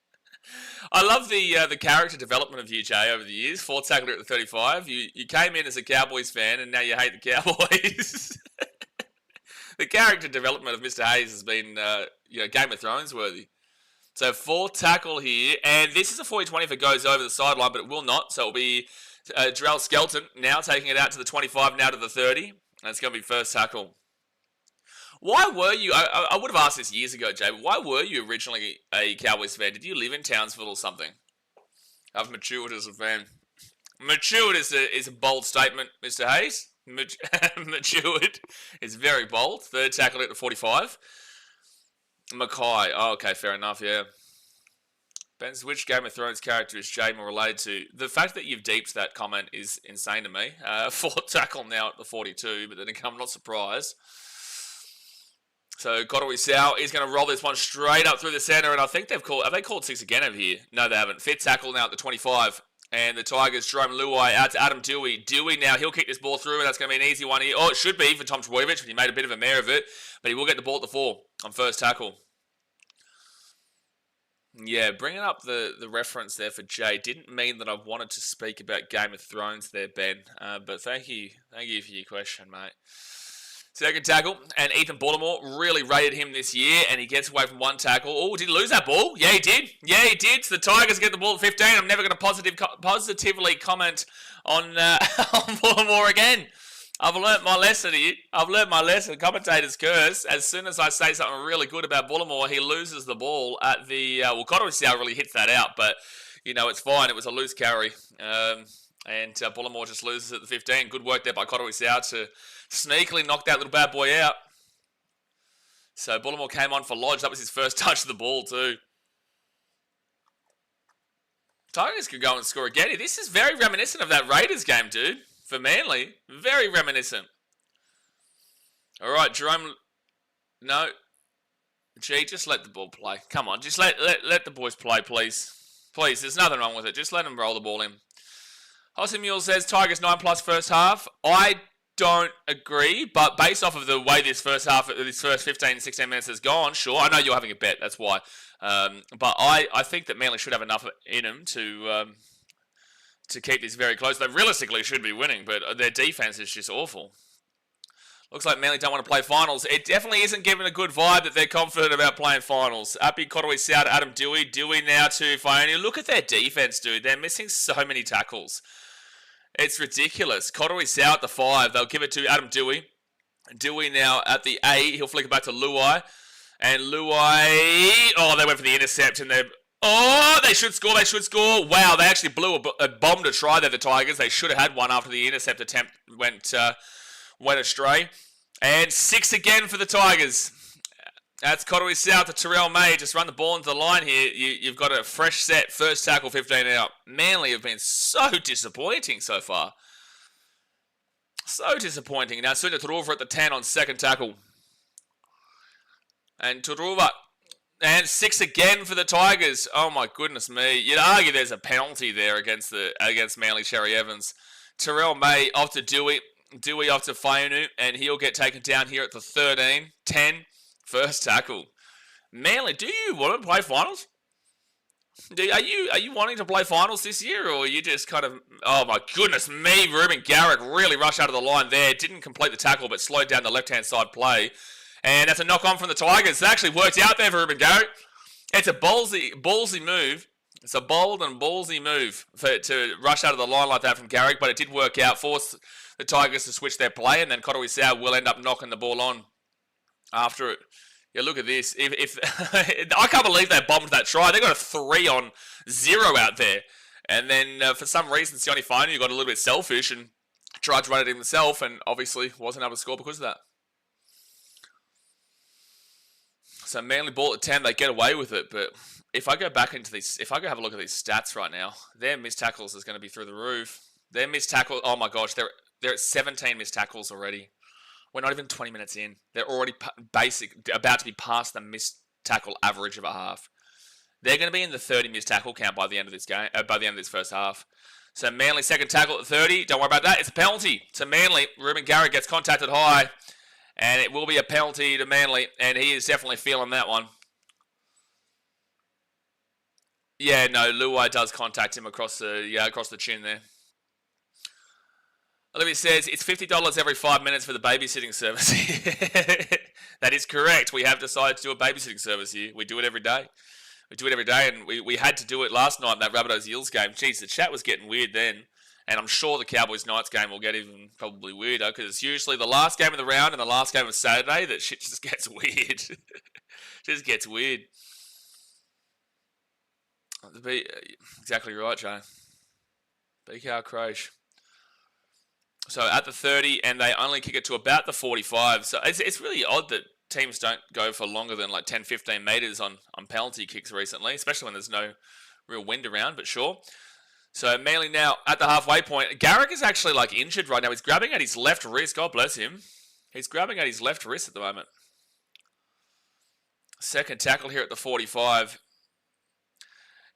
I love the character development of you, Jay, over the years. Fourth tackler at the 35. You came in as a Cowboys fan and now you hate the Cowboys. The character development of Mr. Hayes has been Game of Thrones worthy. So fourth tackle here, and this is a 40-20 if it goes over the sideline, but it will not. So it'll be Jarrell Skelton now taking it out to the 25, now to the 30, and it's going to be first tackle. Why were you, I would have asked this years ago, Jay, but why were you originally a Cowboys fan? Did you live in Townsville or something? I've matured as a fan. Matured is a bold statement, Mr. Hayes. Matured is very bold. Third tackle at the 45. Mackay. Oh, okay, fair enough, yeah. Ben's, which Game of Thrones character is Jay more related to? The fact that you've deeped that comment is insane to me. 4th tackle now at the 42, but then I'm not surprised. So Godwin Sow is going to roll this one straight up through the centre, and I think have they called 6 again over here? No, they haven't. 5th tackle now at the 25. And the Tigers, Jerome Luai out to Adam Dewey. Dewey now, he'll kick this ball through, and that's going to be an easy one here. Oh, it should be for Tom Trbojevic, but he made a bit of a mare of it. But he will get the ball at the 4 on first tackle. Yeah, bringing up the reference there for Jay didn't mean that I wanted to speak about Game of Thrones there, Ben. But thank you for your question, mate. Second tackle, and Ethan Baltimore really rated him this year, and he gets away from 1 tackle. Oh, did he lose that ball? Yeah, he did. Yeah, he did. So the Tigers get the ball at 15. I'm never going to positively comment on on Baltimore again. I've learnt my lesson here. I've learnt my lesson. Commentator's curse. As soon as I say something really good about Baltimore, he loses the ball at the... Cottery Sow really hits that out, but, it's fine. It was a loose carry. And Baltimore just loses at the 15. Good work there by Cottery Sow to sneakily knock that little bad boy out. So Baltimore came on for Lodge. That was his first touch of the ball too. Tigers could go and score again. This is very reminiscent of that Raiders game, dude. For Manly. Very reminiscent. All right, Jerome. No. Gee, just let the ball play. Come on, just let the boys play, please. Please, there's nothing wrong with it. Just let them roll the ball in. Hossie Mule says Tigers 9+ first half. I don't agree, but based off of the way this first 15, 16 minutes has gone, sure. I know you're having a bet, that's why. But I think that Manly should have enough in them to keep this very close. They realistically should be winning, but their defense is just awful. Looks like Manly don't want to play finals. It definitely isn't giving a good vibe that they're confident about playing finals. Appy, Cottery Sow to Adam Dewey. Dewey now to Fiona. Look at their defense, dude. They're missing so many tackles. It's ridiculous. Cottery Sow at the 5. They'll give it to Adam Dewey. Dewey now at the 8. He'll flick it back to Luai. And Luai... Oh, they went for the intercept and they're... Oh, they should score. They should score. Wow, they actually blew a bomb to try there, the Tigers. They should have had one after the intercept attempt went astray. And 6 again for the Tigers. That's Cottery Sow to Terrell May. Just run the ball into the line here. You've got a fresh set. First tackle, 15 out. Manly have been so disappointing so far. So disappointing. Now, Suna Turuva at the 10 on second tackle. And Turuva. And 6 again for the Tigers. Oh, my goodness me. You'd argue there's a penalty there against Manly Cherry Evans. Terrell May off to Dewey. Dewey off to Fayonu. And he'll get taken down here at the 13. 10. First tackle. Manly, do you want to play finals? Are you wanting to play finals this year? Or are you just kind of... Oh, my goodness me. Ruben Garrick really rushed out of the line there. Didn't complete the tackle, but slowed down the left-hand side play. And that's a knock-on from the Tigers. It actually worked out there for Ruben Garrick. It's a ballsy move. It's a bold and ballsy move to rush out of the line like that from Garrick, but it did work out. Forced the Tigers to switch their play, and then Cottery Sow will end up knocking the ball on after it. Yeah, look at this. If I can't believe they bombed that try. They got a 3-on-0 out there. And then for some reason, Sione Fainu got a little bit selfish and tried to run it himself, and obviously wasn't able to score because of that. So Manly ball at 10, they get away with it. But if I go back into these, if I go have a look at these stats right now, their missed tackles is going to be through the roof. Their missed tackle, oh my gosh, they're at 17 missed tackles already. We're not even 20 minutes in. They're already about to be past the missed tackle average of a half. They're going to be in the 30 missed tackle count by the end of this game, by the end of this first half. So Manly second tackle at 30. Don't worry about that. It's a penalty to Manly. Ruben Garrick gets contacted high. And it will be a penalty to Manly, and he is definitely feeling that one. Yeah, no, Luai does contact him across the chin there. Olivia says, it's $50 every 5 minutes for the babysitting service. That is correct. We have decided to do a babysitting service here. We do it every day. We do it every day, and we had to do it last night in that Rabbitohs-Eels game. Jeez, the chat was getting weird then. And I'm sure the Cowboys-Knights game will get even probably weirder because it's usually the last game of the round and the last game of Saturday that shit just gets weird. Just gets weird. Exactly right, Joe. BKRtravel. So at the 30, and they only kick it to about the 45. So it's really odd that teams don't go for longer than like 10, 15 metres on penalty kicks recently, especially when there's no real wind around, but sure. So Manly now at the halfway point. Garrick is actually like injured right now. He's grabbing at his left wrist. God bless him. He's grabbing at his left wrist at the moment. Second tackle here at the 45.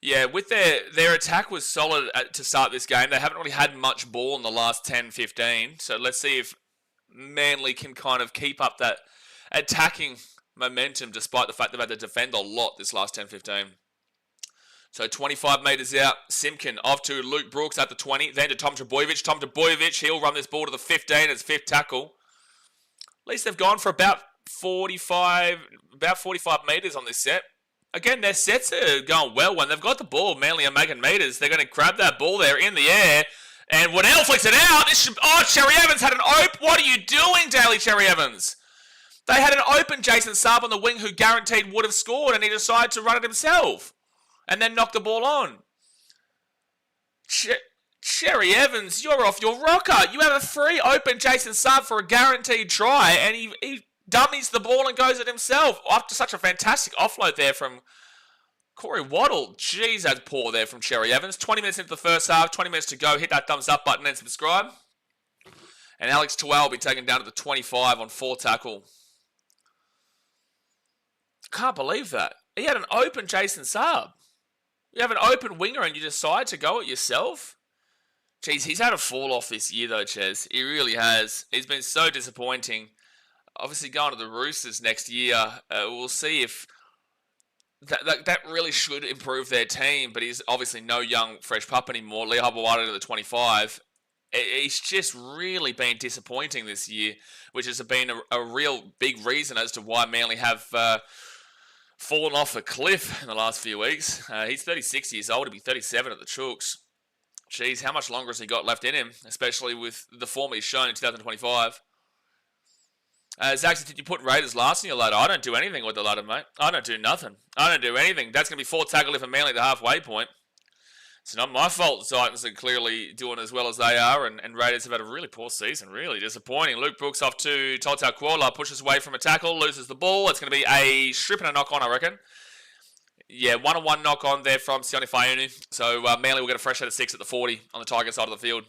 Yeah, with their attack was solid to start this game. They haven't really had much ball in the last 10-15. So let's see if Manly can kind of keep up that attacking momentum despite the fact they've had to defend a lot this last 10-15. So 25 metres out, Simpkin off to Luke Brooks at the 20, then to Tom Trbojevic. Tom Trbojevic, he'll run this ball to the 15 as fifth tackle. At least they've gone for about 45 metres on this set. Again, their sets are going well. When they've got the ball, Manly are making metres. They're going to grab that ball there in the air. And Waddell flicks it out. Cherry Evans had an ope. What are you doing, Daly Cherry Evans? They had an open Jason Saab on the wing who guaranteed would have scored, and he decided to run it himself. And then knock the ball on. Cherry Evans, you're off your rocker. You have a free open Jason Saab for a guaranteed try, and he dummies the ball and goes it himself. After such a fantastic offload there from Corey Waddle. Jeez, that's poor there from Cherry Evans. 20 minutes into the first half, 20 minutes to go. Hit that thumbs up button and subscribe. And Alex Twell will be taken down to the 25 on 4 tackle. Can't believe that. He had an open Jason Saab. You have an open winger and you decide to go it yourself? Jeez, he's had a fall off this year though, Ches. He really has. He's been so disappointing. Obviously going to the Roosters next year, we'll see if that really should improve their team, but he's obviously no young, fresh pup anymore. Lee Hobawada to the 25. He's just really been disappointing this year, which has been a real big reason as to why Manly have fallen off a cliff in the last few weeks. He's 36 years old. He'll be 37 at the Chooks. Jeez, how much longer has he got left in him, especially with the form he's shown in 2025? Zach, did you put Raiders last in your ladder? I don't do anything with the ladder, mate. I don't do nothing. I don't do anything. That's going to be 4 tackle for Manly at the halfway point. It's not my fault the Titans are clearly doing as well as they are, and Raiders have had a really poor season. Really disappointing. Luke Brooks off to Toltau Kuola, pushes away from a tackle, loses the ball. It's going to be a strip and a knock on, I reckon. Yeah, 1-on-1 knock on there from Sione Faiunu. So Manly will get a fresh set of 6 at the 40 on the Tiger side of the field.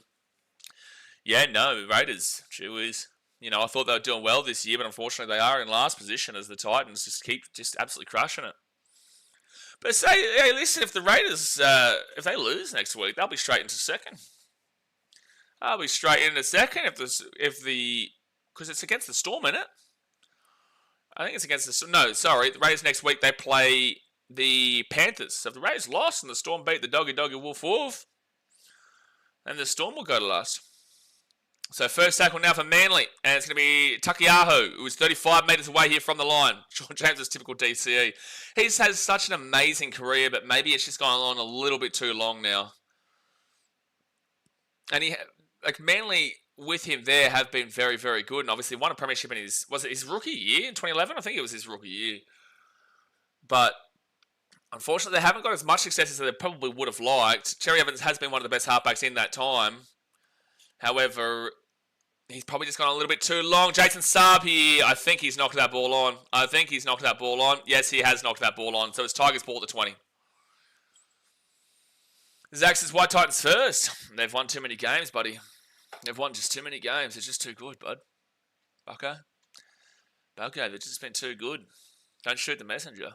Yeah, no, Raiders. Gee whiz. You know, I thought they were doing well this year, but unfortunately they are in last position as the Titans just keep absolutely crushing it. But hey, listen, if the Raiders, if they lose next week, they'll be straight into second. I'll be straight into second because it's against the Storm, isn't it? I think it's against the, no, sorry, the Raiders next week, they play the Panthers. So if the Raiders lost and the Storm beat the Doggy Wolf Wolf, then the Storm will go to last. So first tackle now for Manly, and it's going to be Takiaho, who is 35 metres away here from the line. Sean James' typical DCE. He's had such an amazing career, but maybe it's just gone on a little bit too long now. And Manly with him there have been very, very good, and obviously won a premiership in his rookie year in 2011? I think it was his rookie year. But unfortunately, they haven't got as much success as they probably would have liked. Cherry Evans has been one of the best halfbacks in that time. However, he's probably just gone a little bit too long. Jason Saab here, I think he's knocked that ball on. Yes, he has knocked that ball on. So it's Tigers ball at the 20. Zach says, why Titans first? They've won too many games, buddy. They've won just too many games. It's just too good, bud. Okay, they've just been too good. Don't shoot the messenger.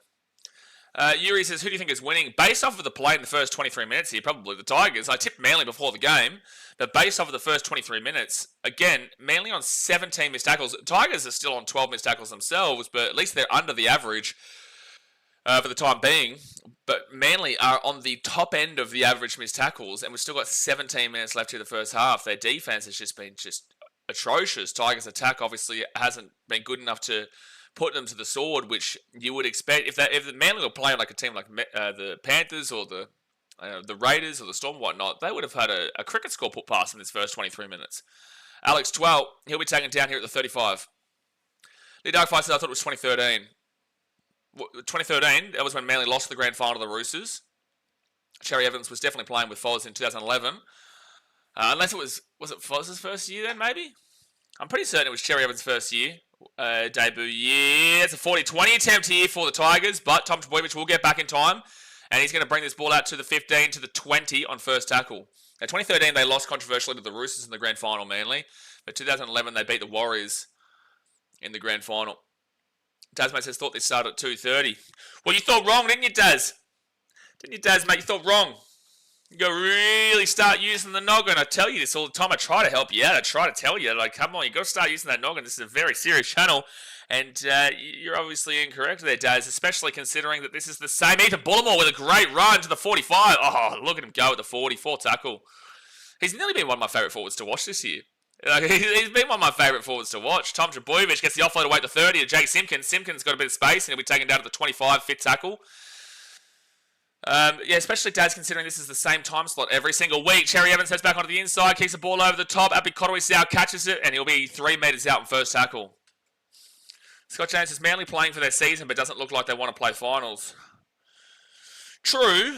Yuri says, who do you think is winning? Based off of the play in the first 23 minutes here, probably the Tigers. I tipped Manly before the game, but based off of the first 23 minutes, again, Manly on 17 missed tackles. Tigers are still on 12 missed tackles themselves, but at least they're under the average for the time being. But Manly are on the top end of the average missed tackles, and we've still got 17 minutes left here the first half. Their defense has just been atrocious. Tigers' attack obviously hasn't been good enough to put them to the sword, which you would expect if the Manly were playing like a team like the Panthers or the Raiders or the Storm or whatnot, they would have had a cricket score put past them in this first 23 minutes. Alex Twell, he'll be taken down here at the 35. Lee Darkfire said, I thought it was 2013. 2013, that was when Manly lost the grand final to the Roosters. Cherry Evans was definitely playing with Foz in 2011. Unless was it Foz's first year then, maybe? I'm pretty certain it was Cherry Evans' first year. Debut year. It's a 40-20 attempt here for the Tigers, but Tom Trbojevic will get back in time. And he's going to bring this ball out to the 15, to the 20 on first tackle. Now, 2013, they lost controversially to the Roosters in the grand final, Manly. But 2011, they beat the Warriors in the grand final. Daz, mate, says, thought this started at 2:30. Well, you thought wrong, didn't you, Daz? Didn't you, Daz, mate? You thought wrong. You got to really start using the noggin. I tell you this all the time. I try to help you out. I try to tell you, like, come on, you got to start using that noggin. This is a very serious channel. And you're obviously incorrect there, Daz, especially considering that this is the same Ethan Bullimore with a great run to the 45. Oh, look at him go at the 44 tackle. He's nearly been one of my favourite forwards to watch this year. Like, he's been one of my favourite forwards to watch. Tom Trbojevic gets the offload away to 30 to Jake Simpkins. Simpkins got a bit of space and he'll be taken down to the 25, fit tackle. Yeah, especially Daz, considering this is the same time slot every single week. Cherry Evans heads back onto the inside, kicks the ball over the top. Api Kotoi catches it, and he'll be 3 metres out in first tackle. Scott James is Manly playing for their season, but doesn't look like they want to play finals. True,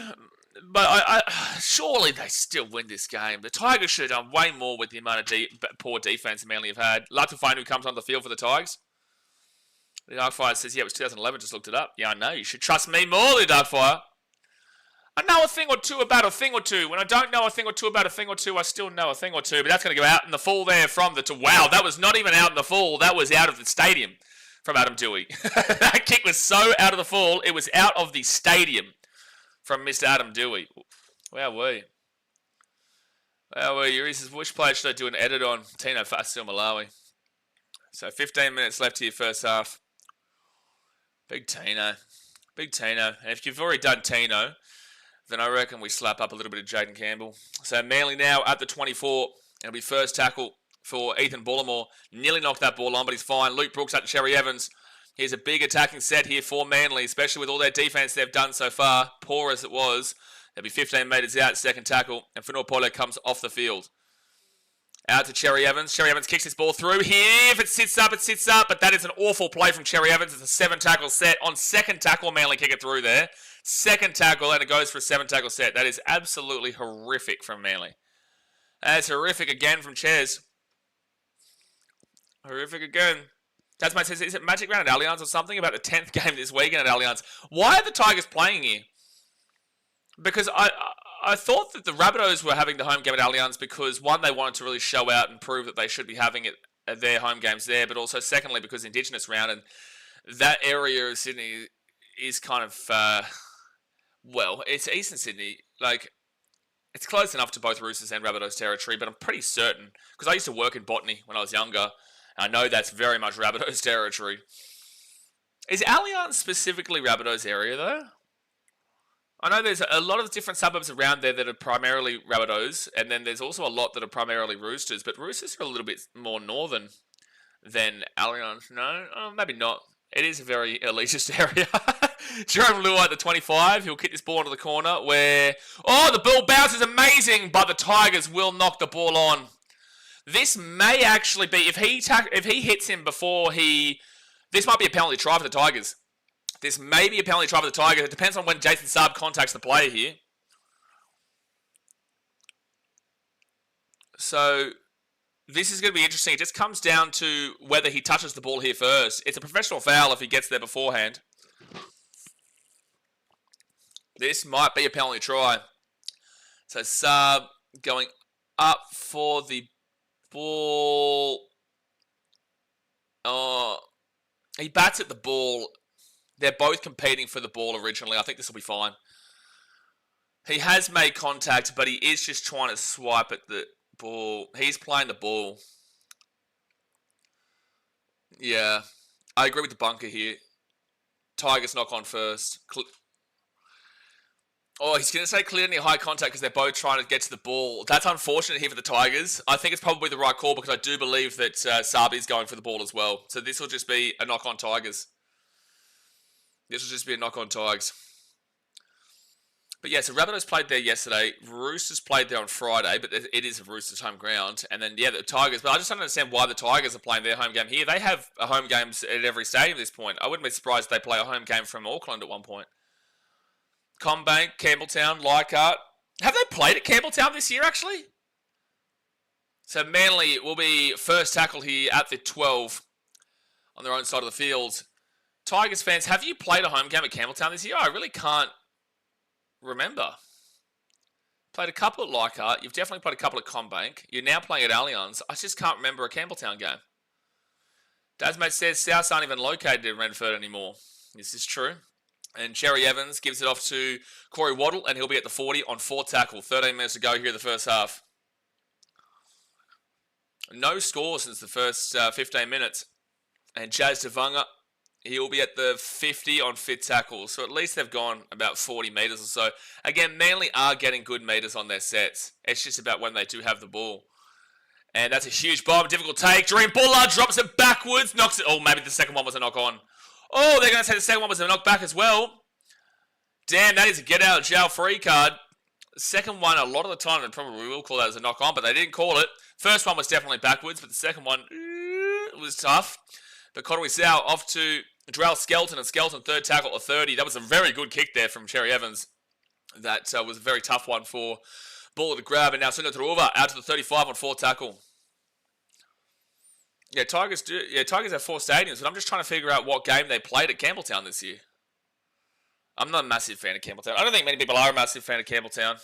but surely they still win this game. The Tigers should have done way more with the amount of poor defense Manly have had. Lutterfine, who comes on the field for the Tigers. The Darkfire says, yeah, it was 2011, just looked it up. Yeah, I know, you should trust me more, the Darkfire. I know a thing or two about a thing or two. When I don't know a thing or two about a thing or two, I still know a thing or two. But that's going to go out in the full there from the... Wow, that was not even out in the full. That was out of the stadium from Adam Dewey. That kick was so out of the full, it was out of the stadium from Mr. Adam Dewey. Wowee. Urias, which player should I do an edit on? Tino Fa'asuamaleaui Malawi. So 15 minutes left here first half. Big Tino. Big Tino. And if you've already done Tino, then I reckon we slap up a little bit of Jaden Campbell. So Manly now at the 24. It'll be first tackle for Ethan Bullimore. Nearly knocked that ball on, but he's fine. Luke Brooks at to Cherry Evans. Here's a big attacking set here for Manly, especially with all their defense they've done so far. Poor as it was. They'll be 15 metres out, second tackle. And Fanua Polo comes off the field. Out to Cherry Evans. Cherry Evans kicks this ball through here. If it sits up, it sits up. But that is an awful play from Cherry Evans. It's a 7-tackle set. On second tackle, Manly kick it through there. Second tackle, and it goes for a 7-tackle set. That is absolutely horrific from Manly. That's horrific again from Ches. Horrific again. Tasman says, is it Magic Round at Allianz or something about the 10th game this weekend at Allianz? Why are the Tigers playing here? Because I thought that the Rabbitohs were having the home game at Allianz because, one, they wanted to really show out and prove that they should be having it at their home games there, but also, secondly, because Indigenous round, and that area of Sydney is kind of, well, it's Eastern Sydney. Like, it's close enough to both Roosters and Rabbitohs territory, but I'm pretty certain, because I used to work in botany when I was younger, and I know that's very much Rabbitohs territory. Is Allianz specifically Rabbitohs area, though? I know there's a lot of different suburbs around there that are primarily Rabbitohs, and then there's also a lot that are primarily Roosters, but Roosters are a little bit more northern than Allianz. No? Oh, maybe not. It is a very elitist area. Jerome Lua at the 25. He'll kick this ball into the corner where... Oh, the ball bounces amazing, but the Tigers will knock the ball on. This may actually be... If he hits him before he... This might be a penalty try for the Tigers. This may be a penalty try for the Tigers. It depends on when Jason Saab contacts the player here. So, this is going to be interesting. It just comes down to whether he touches the ball here first. It's a professional foul if he gets there beforehand. This might be a penalty try. So, Saab going up for the ball. Oh, he bats at the ball. They're both competing for the ball originally. I think this will be fine. He has made contact, but he is just trying to swipe at the ball. He's playing the ball. Yeah. I agree with the bunker here. Tigers knock on first. Oh, he's going to say clearly high contact because they're both trying to get to the ball. That's unfortunate here for the Tigers. I think it's probably the right call because I do believe that Saab is going for the ball as well. So this will just be a knock on Tigers. This will just be a knock on Tigers. But yeah, so Rabbitohs played there yesterday. Roosters played there on Friday, but it is a Roosters home ground. And then, yeah, the Tigers. But I just don't understand why the Tigers are playing their home game here. They have home games at every stadium at this point. I wouldn't be surprised if they play a home game from Auckland at one point. Combank, Campbelltown, Leichhardt. Have they played at Campbelltown this year, actually? So Manly will be first tackle here at the 12 on their own side of the field. Tigers fans, have you played a home game at Campbelltown this year? I really can't remember. Played a couple at Leichhardt. You've definitely played a couple at Combank. You're now playing at Allianz. I just can't remember a Campbelltown game. Dasmate says Souths aren't even located in Redford anymore. This is true. And Cherry Evans gives it off to Corey Waddle, and he'll be at the 40 on 4 tackle. 13 minutes to go here in the first half. No score since the first 15 minutes. And Jazz Tavunga, he'll be at the 50 on 5th tackle. So at least they've gone about 40 metres or so. Again, Manly are getting good metres on their sets. It's just about when they do have the ball. And that's a huge bomb. Difficult take. Dream Bullard drops it backwards. Knocks it. Oh, maybe the second one was a knock on. Oh, they're going to say the second one was a knock back as well. Damn, that is a get out of jail free card. The second one, a lot of the time, they probably will call that as a knock on, but they didn't call it. First one was definitely backwards, but the second one was tough. But Cottery Sow off to Drell Skelton, and Skelton third tackle at 30. That was a very good kick there from Cherry Evans. That was a very tough one for Buller to grab, and now Sunil Taruva out to the 35 on 4 tackle. Yeah, Tigers have 4 stadiums, but I'm just trying to figure out what game they played at Campbelltown this year. I'm not a massive fan of Campbelltown. I don't think many people are a massive fan of Campbelltown.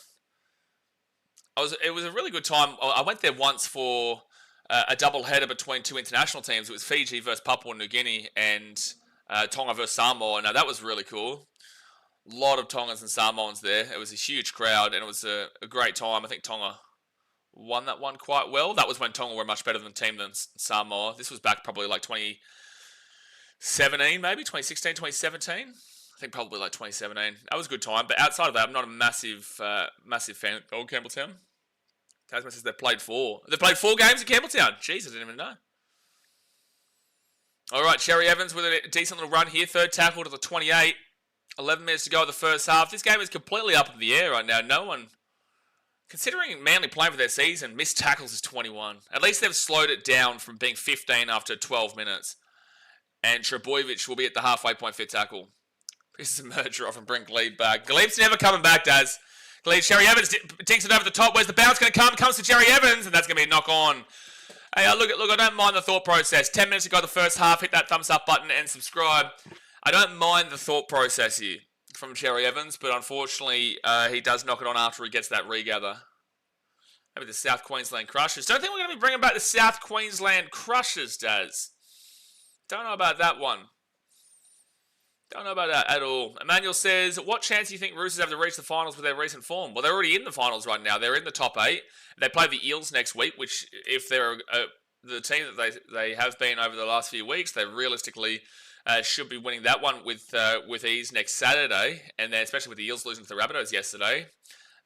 It was a really good time. I went there once for a double header between 2 international teams. It was Fiji versus Papua New Guinea and Tonga versus Samoa. Now, that was really cool. A lot of Tongans and Samoans there. It was a huge crowd, and it was a great time. I think Tonga won that one quite well. That was when Tonga were a much better team than Samoa. This was back probably like 2017, maybe 2016, 2017. I think probably like 2017. That was a good time. But outside of that, I'm not a massive fan of old Campbelltown. Tasman says they've played 4. They've played 4 games at Campbelltown. Jeez, I didn't even know. All right, Cherry Evans with a decent little run here. Third tackle to the 28. 11 minutes to go in the first half. This game is completely up in the air right now. No one, considering Manly playing for their season, missed tackles is 21. At least they've slowed it down from being 15 after 12 minutes. And Trebojevic will be at the halfway point 5th tackle. This is a merger off and bring Glebe back. Glebe's never coming back, Daz. Glebe, Cherry Evans dinks it over the top. Where's the bounce going to come? Comes to Cherry Evans, and that's going to be a knock on. Hey, look, I don't mind the thought process. 10 minutes to go the first half. Hit that thumbs up button and subscribe. I don't mind the thought process here from Cherry Evans, but unfortunately, he does knock it on after he gets that regather. Maybe the South Queensland Crushers. Don't think we're going to be bringing back the South Queensland Crushers, Daz. Don't know about that one. Don't know about that at all. Emmanuel says, what chance do you think Roosters have to reach the finals with their recent form? Well, they're already in the finals right now. They're in the top 8. They play the Eels next week, which, if they're the team that they have been over the last few weeks, they realistically should be winning that one with ease next Saturday, and then especially with the Eels losing to the Rabbitohs yesterday.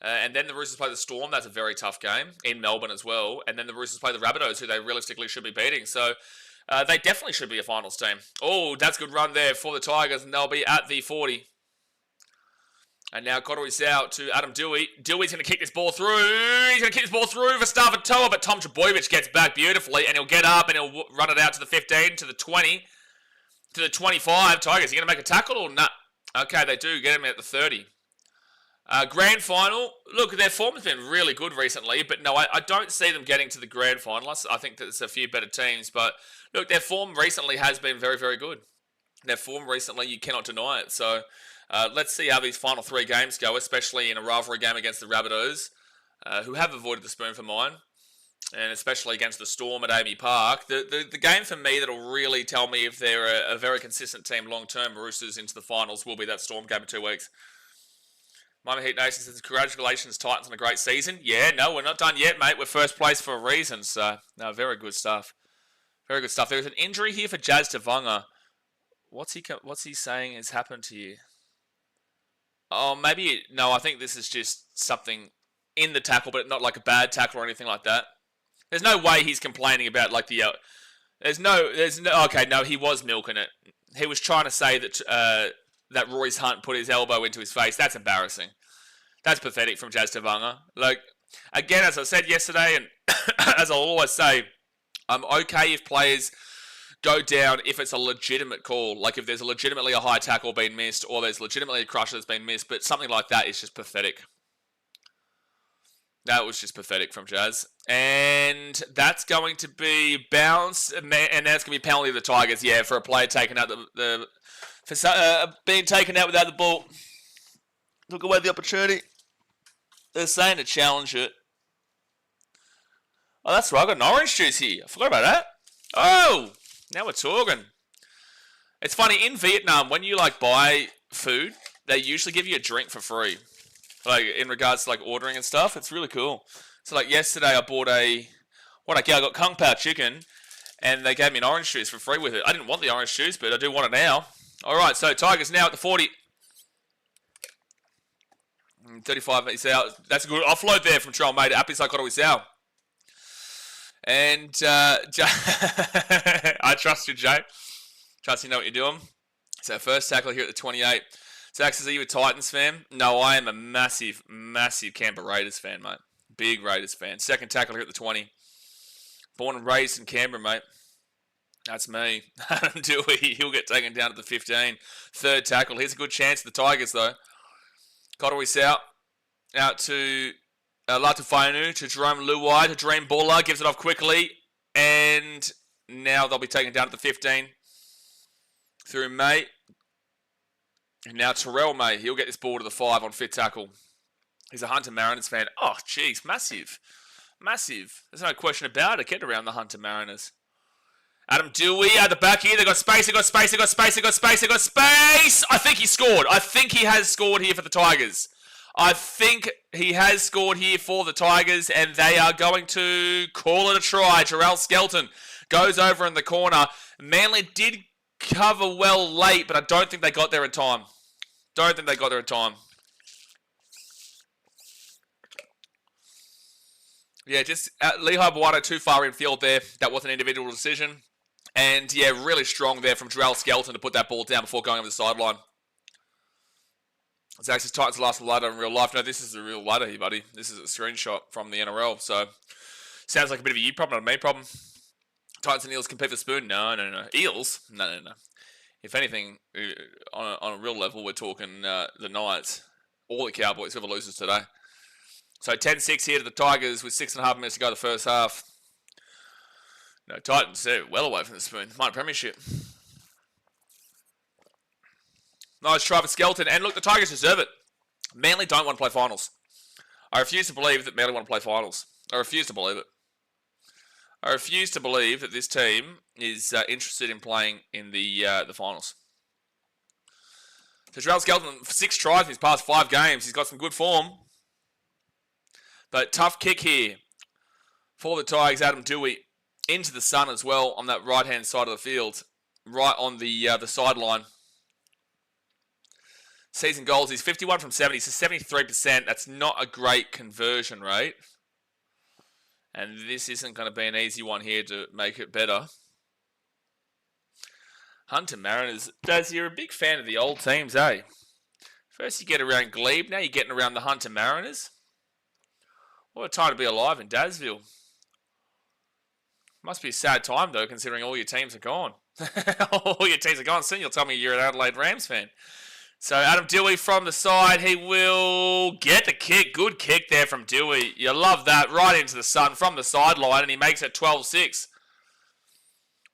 And then the Roosters play the Storm. That's a very tough game in Melbourne as well. And then the Roosters play the Rabbitohs, who they realistically should be beating. So they definitely should be a finals team. Oh, that's a good run there for the Tigers, and they'll be at the 40. And now Cottery's out to Adam Dewey. Dewey's going to kick this ball through. He's going to kick this ball through for Stavatoa, but Tom Trebojevic gets back beautifully, and he'll get up and he'll run it out to the 15, to the 20, to the 25. Tigers, are you going to make a tackle or not? Okay, they do get him at the 30. Grand final. Look, their form has been really good recently, but no, I don't see them getting to the grand final. I think there's a few better teams, but look, their form recently has been very, very good. Their form recently, you cannot deny it. So let's see how these final 3 games go, especially in a rivalry game against the Rabbitohs, who have avoided the spoon for mine, and especially against the Storm at Amy Park. The game for me that'll really tell me if they're a very consistent team long-term, Roosters into the finals, will be that Storm game in 2 weeks. Mama Heat Nation says, congratulations, Titans, on a great season. Yeah, no, we're not done yet, mate. We're first place for a reason. So, no, very good stuff. Very good stuff. There's an injury here for Jazz Tavunga. What's he saying has happened to you? Oh, maybe, no, I think this is just something in the tackle, but not like a bad tackle or anything like that. There's no way he's complaining about, like, okay, no, he was milking it. He was trying to say that Royce Hunt put his elbow into his face. That's embarrassing. That's pathetic from Jazz Tavunga. Like, again, as I said yesterday, and as I'll always say, I'm okay if players go down if it's a legitimate call. Like, if there's legitimately a high tackle being missed, or there's legitimately a crusher that's been missed, but something like that is just pathetic. That was just pathetic from Jazz. And that's going to be bounce, and that's going to be penalty of the Tigers, yeah, for a player taken out being taken out without the ball. Took away the opportunity. They're saying to challenge it. Oh, that's right. I got an orange juice here. I forgot about that. Oh, now we're talking. It's funny, in Vietnam, when you like buy food, they usually give you a drink for free. Like in regards to like ordering and stuff. It's really cool. So like yesterday I bought I got Kung Pao chicken and they gave me an orange juice for free with it. I didn't want the orange juice, but I do want it now. Alright, so Tigers now at the 40. 35 minutes out. That's a good offload there from Trial Mate. Happy Psychotic Sal. And I trust you, Jay. Trust you know what you're doing. So first tackle here at the 28. Zax says, are you a Titans fan? No, I am a massive, massive Canberra Raiders fan, mate. Big Raiders fan. Second tackle here at the 20. Born and raised in Canberra, mate. That's me. Adam Dewey, he'll get taken down to the 15. Third tackle. Here's a good chance for the Tigers, though. Kotowis out to Latufainu, to Jerome Luai, to Dream Buller. Gives it off quickly. And now they'll be taken down to the 15. Through May. And now Terrell May. He'll get this ball to the 5 on fifth tackle. He's a Hunter Mariners fan. Oh, jeez. Massive. Massive. There's no question about it. Get around the Hunter Mariners. Adam Dewey at the back here. They got space. They got space. They got space. They got space. They got space. I think he scored. I think he has scored here for the Tigers. I think he has scored here for the Tigers, and they are going to call it a try. Jarrell Skelton goes over in the corner. Manly did cover well late, but I don't think they got there in time. Don't think they got there in time. Yeah, just Lehigh Buato too far in field there. That was an individual decision. And yeah, really strong there from Jarrell Skelton to put that ball down before going over the sideline. It's actually Titans last ladder in real life. No, this is the real ladder here, buddy. This is a screenshot from the NRL. So, sounds like a bit of a you problem, not a me problem. Titans and Eels compete for spoon? No. Eels? No. If anything, on a real level, we're talking the Knights or the Cowboys, whoever loses today. So 10-6 here to the Tigers with 6.5 minutes to go the first half. No, Titans, they're well away from the spoon. Minor premiership. Nice try for Skelton. And look, the Tigers deserve it. Manly don't want to play finals. I refuse to believe that Manly want to play finals. I refuse to believe it. I refuse to believe that this team is interested in playing in the finals. So Jarrell Skelton, 6 tries in his past 5 games. He's got some good form. But tough kick here for the Tigers. Adam Dewey into the sun as well on that right-hand side of the field. Right on the sideline. Season goals, he's 51 from 70, so 73%. That's not a great conversion rate. And this isn't going to be an easy one here to make it better. Hunter Mariners. Daz, you're a big fan of the old teams, eh? First you get around Glebe, now you're getting around the Hunter Mariners. What a time to be alive in Dazville. Must be a sad time, though, considering all your teams are gone. All your teams are gone. Soon you'll tell me you're an Adelaide Rams fan. So Adam Dewey from the side. He will get the kick. Good kick there from Dewey. You love that. Right into the sun from the sideline, and he makes it 12-6.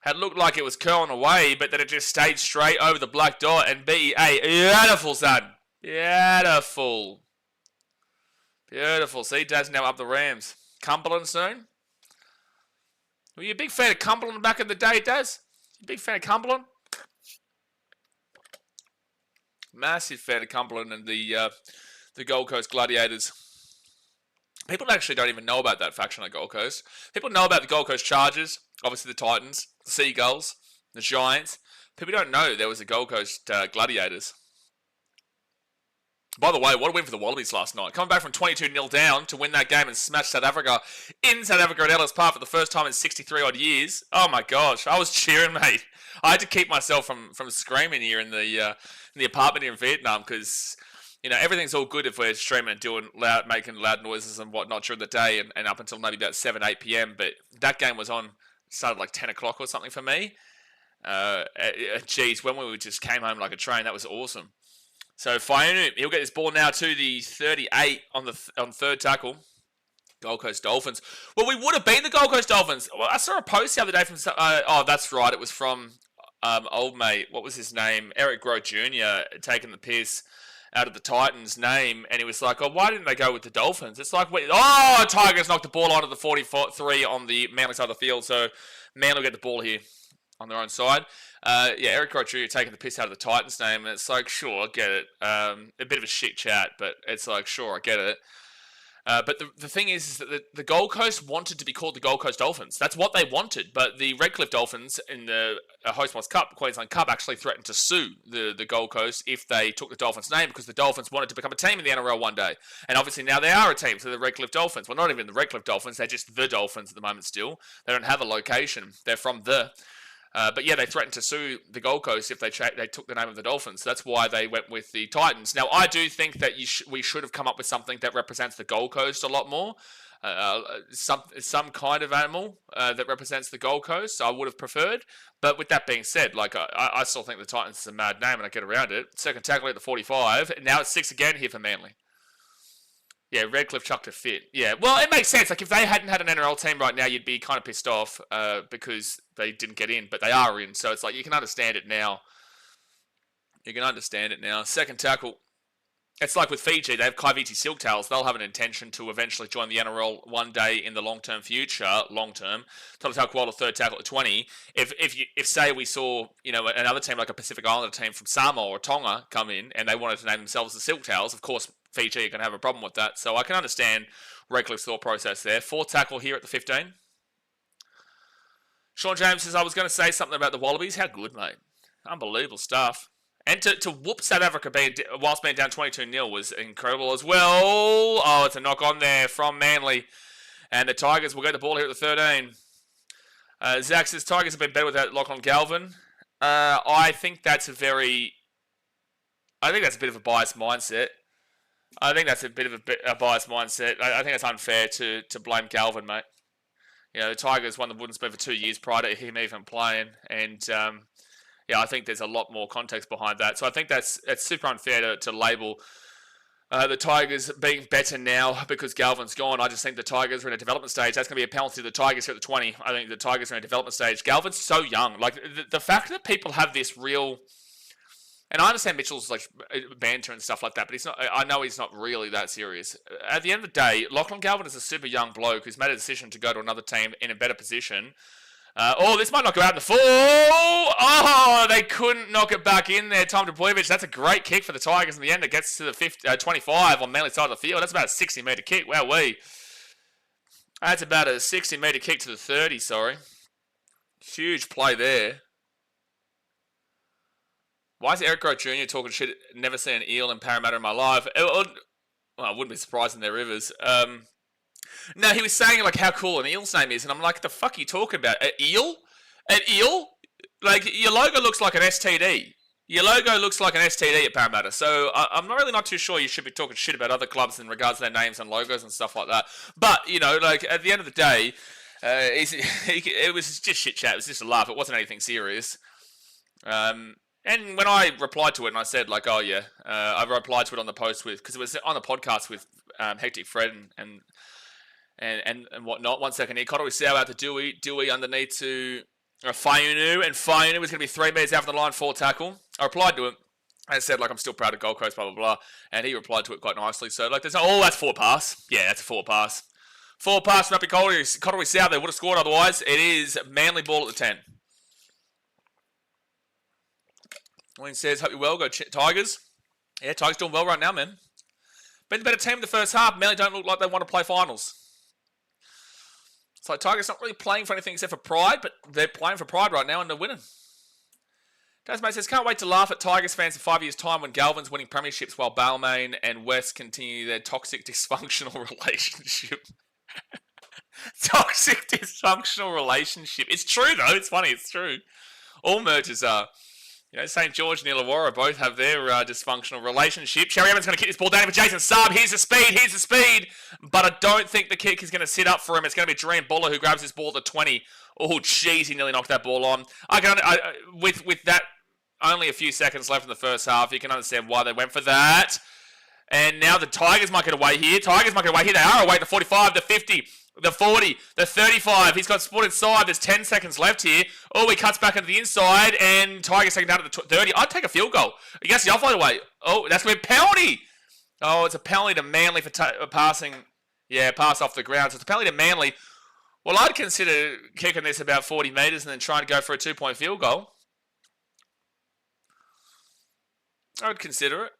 Had looked like it was curling away, but then it just stayed straight over the black dot. And BEA, beautiful, son. Beautiful. Beautiful. See, Dad's now up the Rams. Cumberland soon. Were you a big fan of Cumberland back in the day, Daz? You a big fan of Cumberland? Massive fan of Cumberland and the Gold Coast Gladiators. People actually don't even know about that faction at Gold Coast. People know about the Gold Coast Chargers, obviously the Titans, the Seagulls, the Giants. People don't know there was the Gold Coast Gladiators. By the way, what a win for the Wallabies last night. Coming back from 22-0 down to win that game and smash South Africa in South Africa at Ellis Park for the first time in 63-odd years. Oh my gosh, I was cheering, mate. I had to keep myself from screaming here in the apartment here in Vietnam because, you know, everything's all good if we're streaming and making loud noises and whatnot during the day and up until maybe about 7, 8 p.m. But that game was on, started like 10 o'clock or something for me. Geez, when we just came home like a train, that was awesome. So Fainu, he'll get this ball now to the 38 on third tackle. Gold Coast Dolphins. Well, we would have been the Gold Coast Dolphins. Well, I saw a post the other day from... oh, that's right. It was from old mate. What was his name? Eric Grote Jr. taking the piss out of the Titans' name, and he was like, oh, why didn't they go with the Dolphins? It's like, oh, Tigers knocked the ball onto the 43 on the Manly side of the field, so Manly will get the ball here on their own side. Eric Jr. taking the piss out of the Titans' name, and it's like, sure, I get it. A bit of a shit chat, but it's like, sure, I get it. But the thing is that the Gold Coast wanted to be called the Gold Coast Dolphins. That's what they wanted. But the Redcliffe Dolphins in the Hostmoss Cup, Queensland Cup, actually threatened to sue the Gold Coast if they took the Dolphins' name, because the Dolphins wanted to become a team in the NRL one day. And obviously now they are a team, so the Redcliffe Dolphins. Well, not even the Redcliffe Dolphins, they're just the Dolphins at the moment still. They don't have a location. They're from the... But yeah, they threatened to sue the Gold Coast if they took the name of the Dolphins. That's why they went with the Titans. Now, I do think that we should have come up with something that represents the Gold Coast a lot more. Some kind of animal that represents the Gold Coast, I would have preferred. But with that being said, like I still think the Titans is a mad name, and I get around it. Second tackle at the 45. Now it's 6 again here for Manly. Yeah, Redcliffe chucked a fit. Yeah, well, it makes sense. Like, if they hadn't had an NRL team right now, you'd be kind of pissed off because they didn't get in, but they are in. So it's like, you can understand it now. Second tackle. It's like with Fiji, they have Kaiviti Silktails. They'll have an intention to eventually join the NRL one day in the long-term future. Long-term. Total Kuala, third tackle at 20. If say we saw, another team like a Pacific Islander team from Samoa or Tonga come in and they wanted to name themselves the Silktails, of course, Fiji are going to have a problem with that. So I can understand Redcliffe's thought process there. Fourth tackle here at the 15. Sean James says, I was going to say something about the Wallabies. How good, mate. Unbelievable stuff. And to whoop South Africa whilst being down 22-0 was incredible as well. Oh, it's a knock on there from Manly. And the Tigers will get the ball here at the 13. Zach says, Tigers have been better without Lachlan Galvin. I think that's a bit of a biased mindset. I think it's unfair to blame Galvin, mate. The Tigers won the Wooden Spoon for 2 years prior to him even playing. And, I think there's a lot more context behind that. So I think it's super unfair to label the Tigers being better now because Galvin's gone. I just think the Tigers are in a development stage. That's going to be a penalty to the Tigers here at the 20. I think the Tigers are in a development stage. Galvin's so young. Like, the fact that people have this real... And I understand Mitchell's like banter and stuff like that, but he's not. I know he's not really that serious. At the end of the day, Lachlan Galvin is a super young bloke who's made a decision to go to another team in a better position. This might not go out in the full. Oh, they couldn't knock it back in there. Tom Dubojevic. That's a great kick for the Tigers in the end. It gets to the 25 on Manly side of the field. That's about a 60-metre kick. Wowee. That's about a 60-metre kick to the 30, sorry. Huge play there. Why is Eric Jr. talking shit? Never seen an eel in Parramatta in my life. Well, I wouldn't be surprised in their rivers. No, he was saying like how cool an eel's name is, and I'm like, the fuck are you talking about? An eel? An eel? Like, your logo looks like an STD. Your logo looks like an STD at Parramatta. So I'm not too sure you should be talking shit about other clubs in regards to their names and logos and stuff like that. But like at the end of the day, it was just shit chat. It was just a laugh. It wasn't anything serious. And when I replied to it and I said, like, oh, yeah, I replied to it on the post because it was on the podcast with Hectic Fred and whatnot. 1 second here. Kotoi Sau out to Dewey underneath to Fayunu. And Fayunu was going to be 3 metres out from the line, 4 tackle. I replied to it and said, like, I'm still proud of Gold Coast, blah, blah, blah. And he replied to it quite nicely. So, like, that's 4 pass. Yeah, that's a 4 pass. 4 pass from Happy Kotoi Sau. They would have scored otherwise. It is Manly ball at the 10. Wayne says, hope you're well. Go Tigers. Yeah, Tigers doing well right now, man. Been the better team in the first half. Manly don't look like they want to play finals. It's like Tigers not really playing for anything except for pride, but they're playing for pride right now and they're winning. Dasmate says, can't wait to laugh at Tigers fans in 5 years' time when Galvin's winning premierships while Balmain and West continue their toxic, dysfunctional relationship. Toxic, dysfunctional relationship. It's true, though. It's funny. It's true. All mergers are. St. George and Illawarra both have their dysfunctional relationship. Cherry Evans going to kick this ball down for Jason Saab. Here's the speed. But I don't think the kick is going to sit up for him. It's going to be Dream Buller who grabs this ball at the 20. Oh, jeez, he nearly knocked that ball on. With that, only a few seconds left in the first half, you can understand why they went for that. And now the Tigers might get away here. They are away. The 45, the 50, the 40, the 35. He's got sport inside. There's 10 seconds left here. Oh, he cuts back into the inside. And Tigers taking down to the 30. I'd take a field goal against the offload away. Oh, that's going to be a penalty. Oh, it's a penalty to Manly for passing. Yeah, pass off the ground. So it's a penalty to Manly. Well, I'd consider kicking this about 40 metres and then trying to go for a 2-point field goal. I would consider it.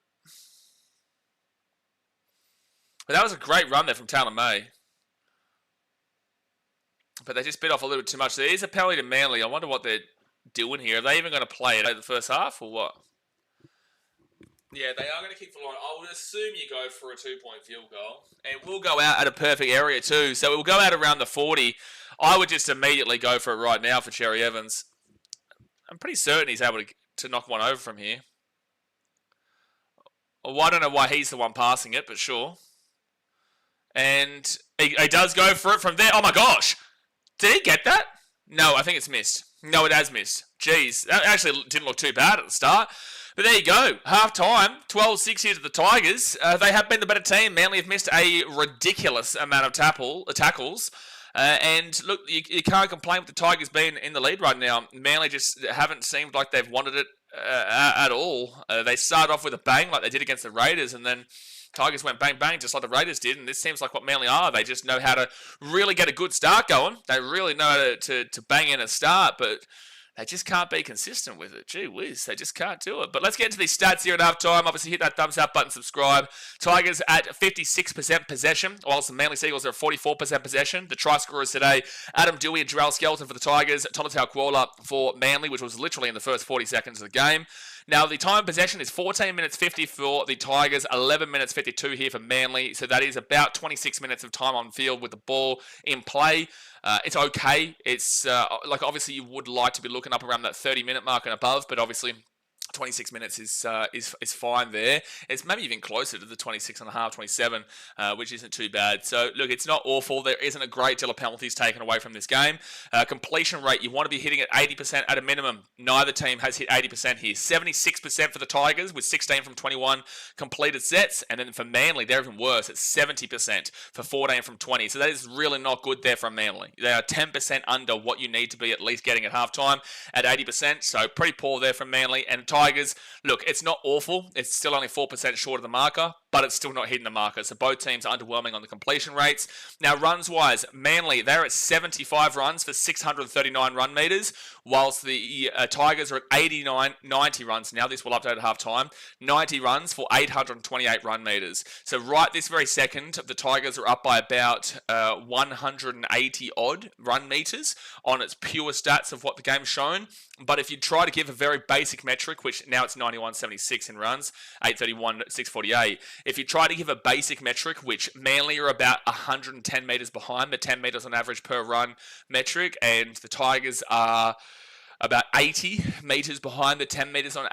But that was a great run there from Taylor May. But they just bit off a little bit too much. There is a penalty to Manly. I wonder what they're doing here. Are they even going to play it in the first half or what? Yeah, they are going to kick for line. I would assume you go for a 2-point field goal. And we'll go out at a perfect area too. So it will go out around the 40. I would just immediately go for it right now for Cherry Evans. I'm pretty certain he's able to knock one over from here. Well, I don't know why he's the one passing it, but sure. And he does go for it from there. Oh my gosh. Did he get that? No, I think it's missed. No, it has missed. Jeez. That actually didn't look too bad at the start. But there you go. Half time. 12-6 here to the Tigers. They have been the better team. Manly have missed a ridiculous amount of tackles. And look, you can't complain with the Tigers being in the lead right now. Manly just haven't seemed like they've wanted it at all. They started off with a bang like they did against the Raiders, and then Tigers went bang, bang, just like the Raiders did, and this seems like what Manly are. They just know how to really get a good start going. They really know how to bang in a start, but they just can't be consistent with it. Gee whiz, they just can't do it. But let's get into these stats here at halftime. Obviously, hit that thumbs up button, subscribe. Tigers at 56% possession, whilst the Manly Seagulls are at 44% possession. The try scorers today, Adam Dewey and Jarrell Skelton for the Tigers, Tonatau Kuala for Manly, which was literally in the first 40 seconds of the game. Now, the time of possession is 14 minutes 50 for the Tigers, 11 minutes 52 here for Manly. So that is about 26 minutes of time on field with the ball in play. It's okay. It's like obviously you would like to be looking up around that 30-minute mark and above, but obviously 26 minutes is fine there. It's maybe even closer to the 26 and a half, 27, which isn't too bad. So, look, it's not awful. There isn't a great deal of penalties taken away from this game. Completion rate, you want to be hitting at 80% at a minimum. Neither team has hit 80% here. 76% for the Tigers with 16 from 21 completed sets. And then for Manly, they're even worse. It's 70% for 14 from 20. So that is really not good there from Manly. They are 10% under what you need to be at least getting at halftime at 80%. So pretty poor there from Manly. And Tigers, look, it's not awful. It's still only 4% short of the marker, but it's still not hitting the marker. So both teams are underwhelming on the completion rates. Now, runs-wise, Manly, they're at 75 runs for 639 run meters, whilst the Tigers are at 90 runs. Now, this will update at halftime. 90 runs for 828 run meters. So right this very second, the Tigers are up by about 180-odd run meters on its pure stats of what the game's shown. But if you try to give a very basic metric, which now it's 91.76 in runs, 831, 648. If you try to give a basic metric, which Manly are about 110 metres behind the 10 metres on average per run metric, and the Tigers are about 80 metres behind the 10 metres on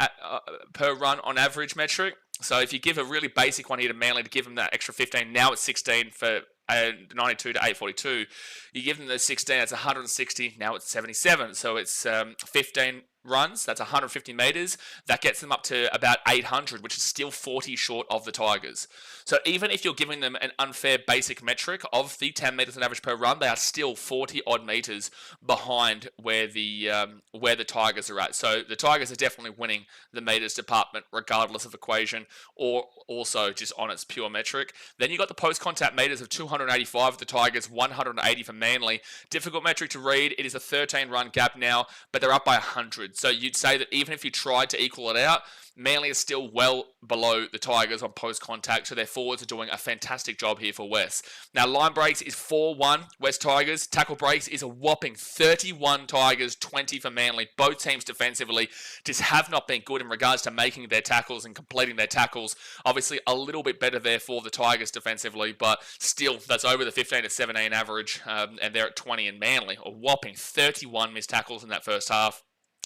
per run on average metric. So if you give a really basic one here to Manly to give them that extra 15, now it's 16 for 92 to 842. You give them the 16, that's 160. Now it's 77. So it's 15 runs. That's 150 meters. That gets them up to about 800, which is still 40 short of the Tigers. So even if you're giving them an unfair basic metric of the 10 meters on average per run, they are still 40 odd meters behind where the Tigers are at. So the Tigers are definitely winning the meters department, regardless of equation, or also just on its pure metric. Then you got the post-contact meters of 285 for the Tigers, 180 for Manly. Difficult metric to read. It is a 13-run gap now, but they're up by 100. So you'd say that even if you tried to equal it out, Manly is still well below the Tigers on post-contact, so their forwards are doing a fantastic job here for West. Now, line breaks is 4-1 West Tigers. Tackle breaks is a whopping 31 Tigers, 20 for Manly. Both teams defensively just have not been good in regards to making their tackles and completing their tackles. Obviously, a little bit better there for the Tigers defensively, but still, that's over the 15 to 17 average, and they're at 20 in Manly. A whopping 31 missed tackles in that first half.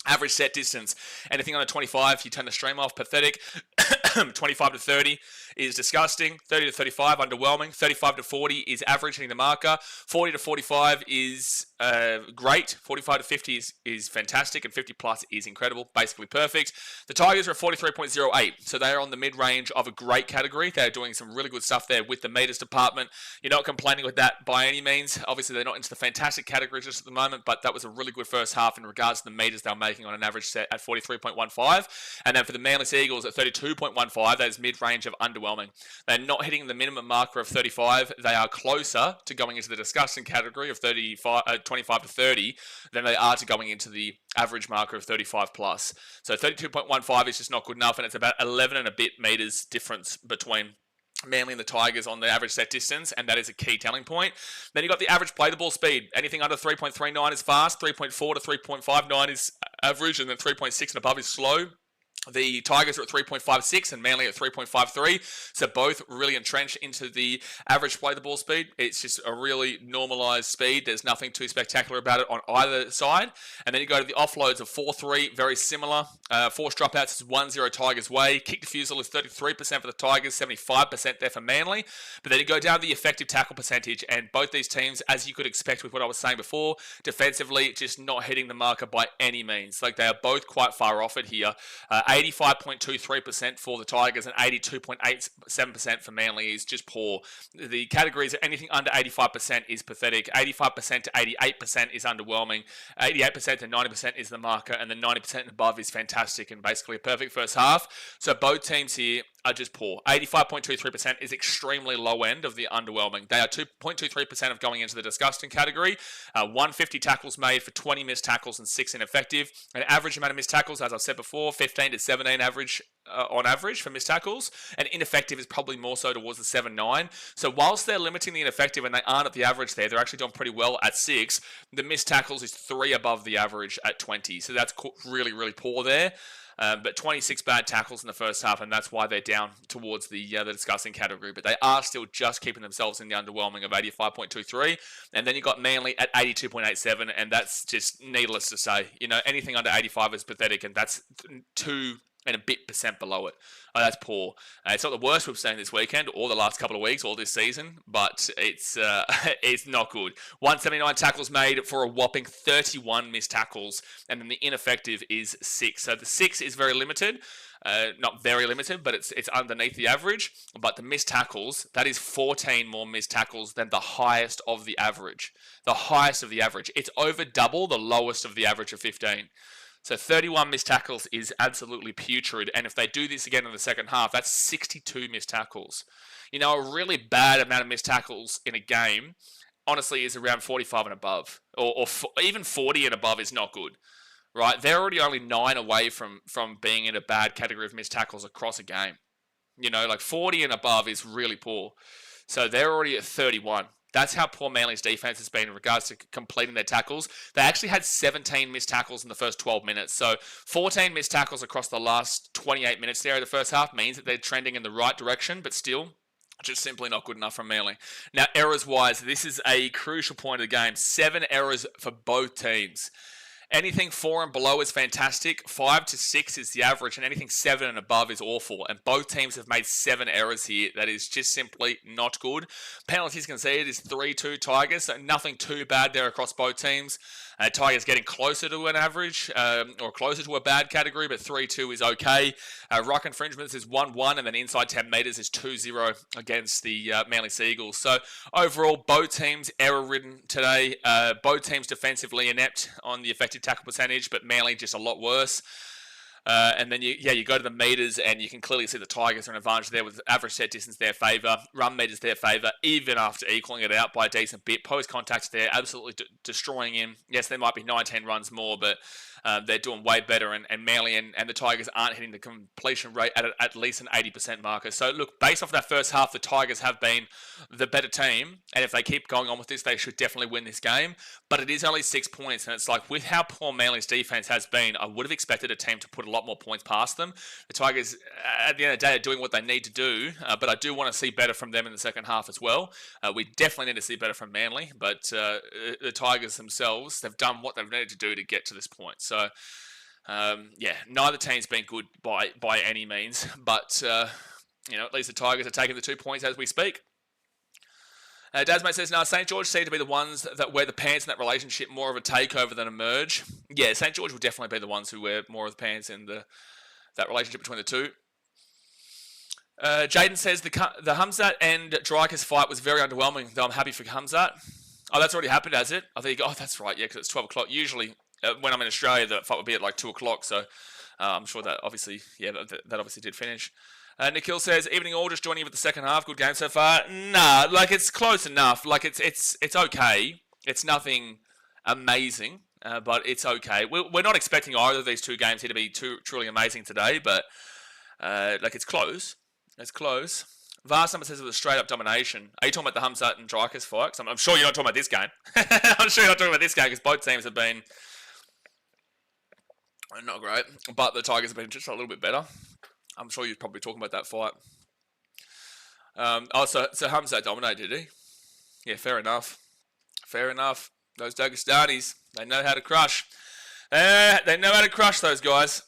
Average set distance, anything under 25, you turn the stream off, pathetic. 25 to 30 is disgusting. 30 to 35, underwhelming. 35 to 40 is average, hitting the marker. 40 to 45 is great. 45 to 50 is fantastic, and 50 plus is incredible, basically perfect. The Tigers are at 43.08, so they are on the mid-range of a great category. They're doing some really good stuff there with the meters department. You're not complaining with that by any means. Obviously, they're not into the fantastic category just at the moment, but that was a really good first half in regards to the meters they were making on an average set at 43.15. And then for the Manly Seagulls at 32.15, that is mid-range of underwhelming. They're not hitting the minimum marker of 35. They are closer to going into the disgusting category of 25 to 30 than they are to going into the average marker of 35 plus. So 32.15 is just not good enough, and it's about 11 and a bit meters difference between Manly and the Tigers on the average set distance, and that is a key telling point. Then you've got the average play the ball speed. Anything under 3.39 is fast, 3.4 to 3.59 is average, and then 3.6 and above is slow. The Tigers are at 3.56 and Manly at 3.53, so both really entrenched into the average play the ball speed. It's just a really normalised speed. There's nothing too spectacular about it on either side. And then you go to the offloads of 4-3, very similar. Forced dropouts is 1-0 Tigers way. Kick defusal is 33% for the Tigers, 75% there for Manly. But then you go down to the effective tackle percentage, and both these teams, as you could expect with what I was saying before, defensively just not hitting the marker by any means. Like, they are both quite far off it here. 85.23% for the Tigers and 82.87% for Manly is just poor. The categories, anything under 85% is pathetic. 85% to 88% is underwhelming. 88% to 90% is the marker, and then 90% and above is fantastic and basically a perfect first half. So both teams here are just poor. 85.23% is extremely low end of the underwhelming. They are 2.23% of going into the disgusting category. 150 tackles made for 20 missed tackles and 6 ineffective. An average amount of missed tackles, as I've said before, 15 to 17 average on average for missed tackles. And ineffective is probably more so towards the 7-9. So whilst they're limiting the ineffective and they aren't at the average there, they're actually doing pretty well at 6. The missed tackles is 3 above the average at 20. So that's really, really poor there. But 26 bad tackles in the first half, and that's why they're down towards the disgusting category. But they are still just keeping themselves in the underwhelming of 85.23. And then you got Manly at 82.87, and that's just needless to say. You know, anything under 85 is pathetic, and that's 2 and a bit percent below it. That's poor. It's not the worst we've seen this weekend or the last couple of weeks or this season, but it's not good. 179 tackles made for a whopping 31 missed tackles, and then the ineffective is 6. So the 6 is very limited. Not very limited, but it's underneath the average. But the missed tackles, that is 14 more missed tackles than the highest of the average. The highest of the average. It's over double the lowest of the average of 15. So 31 missed tackles is absolutely putrid. And if they do this again in the second half, that's 62 missed tackles. You know, a really bad amount of missed tackles in a game, honestly, is around 45 and above. Or even 40 and above is not good, right? They're already only 9 away from being in a bad category of missed tackles across a game. You know, like 40 and above is really poor. So they're already at 31. That's how poor Manly's defense has been in regards to completing their tackles. They actually had 17 missed tackles in the first 12 minutes. So 14 missed tackles across the last 28 minutes there of the first half means that they're trending in the right direction, but still just simply not good enough from Manly. Now, errors-wise, this is a crucial point of the game. 7 errors for both teams. Anything 4 and below is fantastic. 5 to 6 is the average, and anything 7 and above is awful. And both teams have made 7 errors here. That is just simply not good. Penalties conceded is 3-2 Tigers, so nothing too bad there across both teams. Tigers getting closer to an average, or closer to a bad category, but 3-2 is okay. Ruck infringements is 1-1, and then inside 10 metres is 2-0 against the Manly Seagulls. So overall, both teams error-ridden today. Both teams defensively inept on the effective tackle percentage, but Manly just a lot worse. And then you go to the meters, and you can clearly see the Tigers are an advantage there with average set distance their favour, run meters their favour, even after equaling it out by a decent bit. Post contacts they're absolutely destroying him. Yes, there might be 19 runs more, but they're doing way better, and Manly and the Tigers aren't hitting the completion rate at least an 80% marker. So look, based off that first half, the Tigers have been the better team, and if they keep going on with this, they should definitely win this game. But it is only 6 points, and it's like, with how poor Manly's defense has been, I would have expected a team to put a lot more points past them. The Tigers, at the end of the day, are doing what they need to do, but I do want to see better from them in the second half as well. We definitely need to see better from Manly, but the Tigers themselves, they've done what they've needed to do to get to this point. So Yeah, neither team's been good by any means, but at least the Tigers are taking the 2 points as we speak. Dasmate says, no, St. George seem to be the ones that wear the pants in that relationship, more of a takeover than a merge. Yeah, St. George will definitely be the ones who wear more of the pants in that relationship between the two. Jaden says, the Hamzat and Drykers fight was very underwhelming, though I'm happy for Hamzat. Oh, that's already happened, has it? I think, that's right, yeah, because it's 12 o'clock. Usually, when I'm in Australia, the fight would be at like 2 o'clock, so I'm sure that obviously, that obviously did finish. Nikhil says, evening all, just joining you with the second half. Good game so far. Nah, like it's close enough. Like it's okay. It's nothing amazing, but it's okay. We're not expecting either of these two games here to be truly amazing today, but it's close. It's close. Vast number says it was straight up domination. Are you talking about the Hamzat and Drykers fight? I'm sure you're not talking about this game. I'm sure you're not talking about this game because both teams have been not great, but the Tigers have been just a little bit better. I'm sure you're probably talking about that fight. So Hamzat dominated, did he? Yeah, fair enough. Fair enough. Those Dagestanis, they know how to crush. They know how to crush those guys.